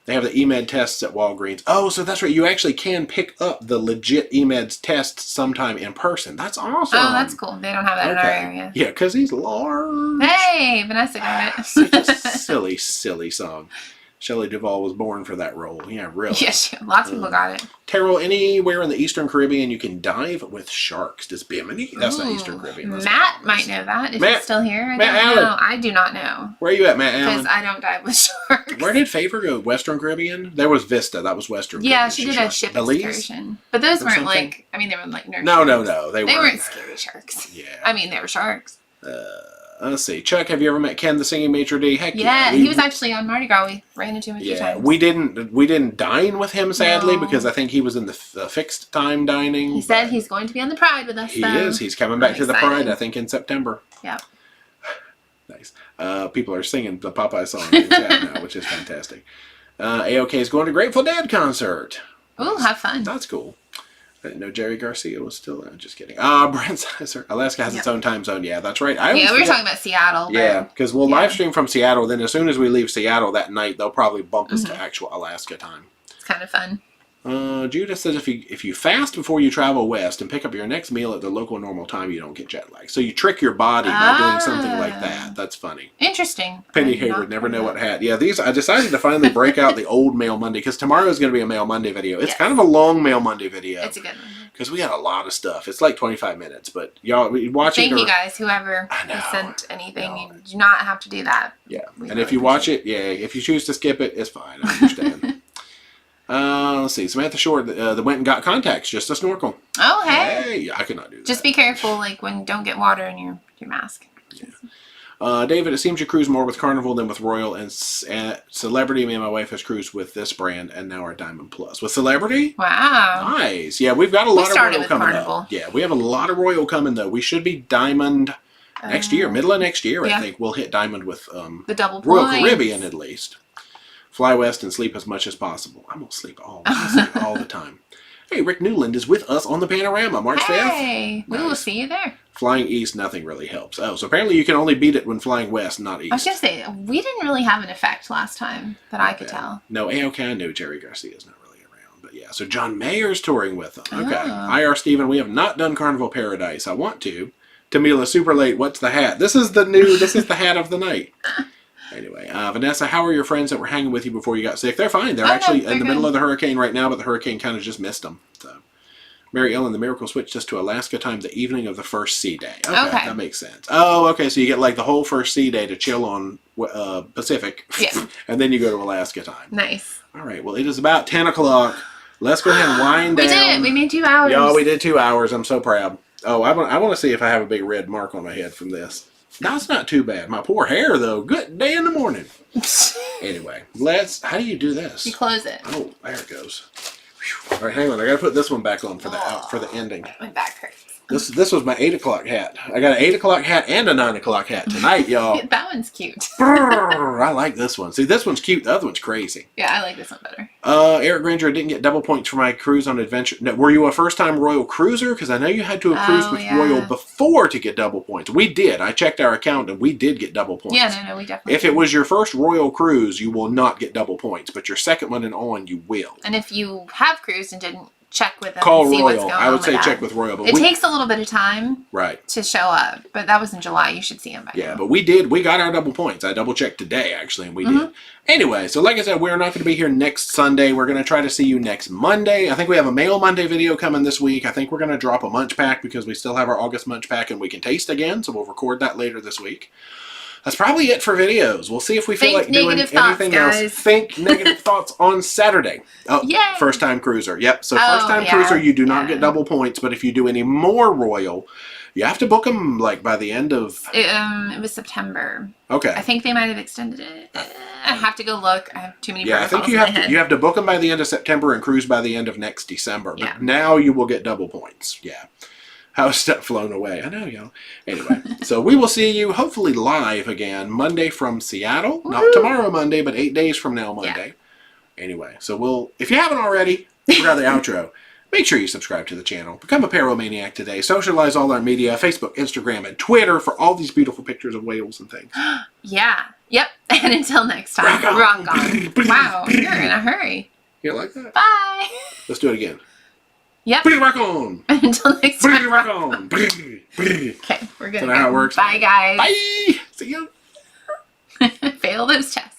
They have the EMED tests at Walgreens. Oh, so that's right. You actually can pick up the legit EMED's tests sometime in person. That's awesome. Oh, that's cool. They don't have that in our area. Yeah, because he's large. Hey, Vanessa got it. Such a silly, silly song. Shelley Duvall was born for that role. Yeah, really. Yes, lots of people got it. Terrell, anywhere in the Eastern Caribbean you can dive with sharks. Does Bimini? That's not Eastern Caribbean. That's Matt might know that if he's still here. I do not know. Where are you at, Matt Allen? Because I don't dive with sharks. Where did Favor go? Western Caribbean? There was Vista. That was Western Caribbean. Yeah, she did a ship excursion. But those weren't like, they were like nurse No. They weren't scary sharks. Yeah. I mean, they were sharks. Let's see. Chuck, have you ever met Ken, the singing maitre d'? Heck yeah. He was actually on Mardi Gras. We ran into him a few times. We didn't dine with him, sadly, because I think he was in the fixed time dining. He said he's going to be on the Pride with us, He is. He's coming back to the Pride, I think, in September. Yeah. Nice. People are singing the Popeye song in chat now, which is fantastic. AOK is going to Grateful Dead concert. Ooh, have fun. That's cool. I didn't know Jerry Garcia was still there. Just kidding. Brent says Alaska has its own time zone. Yeah, that's right. We were talking about Seattle. Yeah, because we'll live stream from Seattle. Then as soon as we leave Seattle that night, they'll probably bump us to actual Alaska time. It's kind of fun. Judith says if you fast before you travel west and pick up your next meal at the local normal time, you don't get jet lag. So you trick your body by doing something like that. That's funny. Interesting. Penny Hayward, never know what hat. Yeah, I decided to finally break out the old Mail Monday because tomorrow is going to be a Mail Monday video. It's kind of a long Mail Monday video. It's a good one. Because we got a lot of stuff. It's like 25 minutes, but y'all watch it. Thank you guys, whoever has sent anything. You do not have to do that. Yeah, and if you watch it, if you choose to skip it, it's fine. I understand. Let's see. Samantha Shore that went and got contacts just to snorkel. Oh, hey. Hey, I could not do that. Just be careful, like when don't get water in your mask. Yeah. David, it seems you cruise more with Carnival than with Royal and Celebrity. Me and my wife has cruised with this brand and now our Diamond Plus. With Celebrity? Wow. Nice. Yeah, we've got a lot of Royal coming Carnival. up. Yeah, we have a lot of Royal coming though. We should be Diamond next year, middle of next year. I think we'll hit Diamond with the double Royal points. Caribbean at least. Fly west and sleep as much as possible. I'm going to sleep all the time. Hey, Rick Newland is with us on the Panorama, March 5th. Hey, we will see you there. Flying east, nothing really helps. Oh, so apparently you can only beat it when flying west, not east. I was going to say, we didn't really have an effect last time that I could tell. No, okay, I knew Jerry Garcia's not really around. But yeah, so John Mayer's touring with them. Okay. IR Steven, we have not done Carnival Paradise. I want to. Tamila, super late. What's the hat? This is the hat of the night. Anyway, Vanessa, how are your friends that were hanging with you before you got sick? They're fine. They're actually in the middle of the hurricane right now, but the hurricane kind of just missed them. So, Mary Ellen, the Miracle switched us to Alaska time the evening of the first sea day. Okay, that makes sense. Oh, okay, so you get like the whole first sea day to chill on Pacific, and then you go to Alaska time. Nice. All right, well, it is about 10 o'clock. Let's go ahead and wind down. We did it. We made 2 hours. Y'all, we did 2 hours. I'm so proud. Oh, I want to see if I have a big red mark on my head from this. That's not too bad. My poor hair, though. Good day in the morning. Anyway, how do you do this? You close it. Oh, there it goes. Whew. All right, hang on. I got to put this one back on for the ending. My back hurts. This was my 8 o'clock hat. I got an 8 o'clock hat and a 9 o'clock hat tonight, y'all. That one's cute. I like this one. See, this one's cute. The other one's crazy. Yeah, I like this one better. Eric Granger, I didn't get double points for my cruise on Adventure. Now, were you a first-time Royal cruiser? Because I know you had to have cruised with Royal before to get double points. We did. I checked our account, and we did get double points. Yeah, no, we definitely If it was your first Royal cruise, you will not get double points. But your second one and on, you will. And if you have cruised and didn't check with them Call and see Royal. what's going on I would say with check that. with Royal. But it takes a little bit of time to show up, but that was in July. You should see them by now. But we did. We got our double points. I double checked today, actually, and we did. Anyway, so like I said, we're not going to be here next Sunday. We're going to try to see you next Monday. I think we have a Mail Monday video coming this week. I think we're going to drop a munch pack because we still have our August munch pack and we can taste again, so we'll record that later this week. That's probably it for videos. We'll see if we feel like doing anything else. Think negative thoughts on Saturday. Oh, yay. First time cruiser. Yep. So first time cruiser, you do not get double points. But if you do any more Royal, you have to book them like by the end of. It was September. Okay. I think they might have extended it. I have to go look. I have too many. Yeah, I think you have to book them by the end of September and cruise by the end of next December. But now you will get double points. Yeah. How's that flown away? I know, y'all. Anyway, so we will see you hopefully live again Monday from Seattle. Woo-hoo! Not tomorrow Monday, but 8 days from now Monday. Yeah. Anyway, so if you haven't already, forgot the outro. Make sure you subscribe to the channel. Become a Paromaniac today. Socialize all our media, Facebook, Instagram, and Twitter for all these beautiful pictures of whales and things. Yeah. Yep. And until next time, rock on. Wow, you're in a hurry. You like that? Bye. Let's do it again. Yep. Rock on. Until next time. Rock on. Okay, we're good. So now how it works. Bye, guys. Bye. See you. Fail those tests.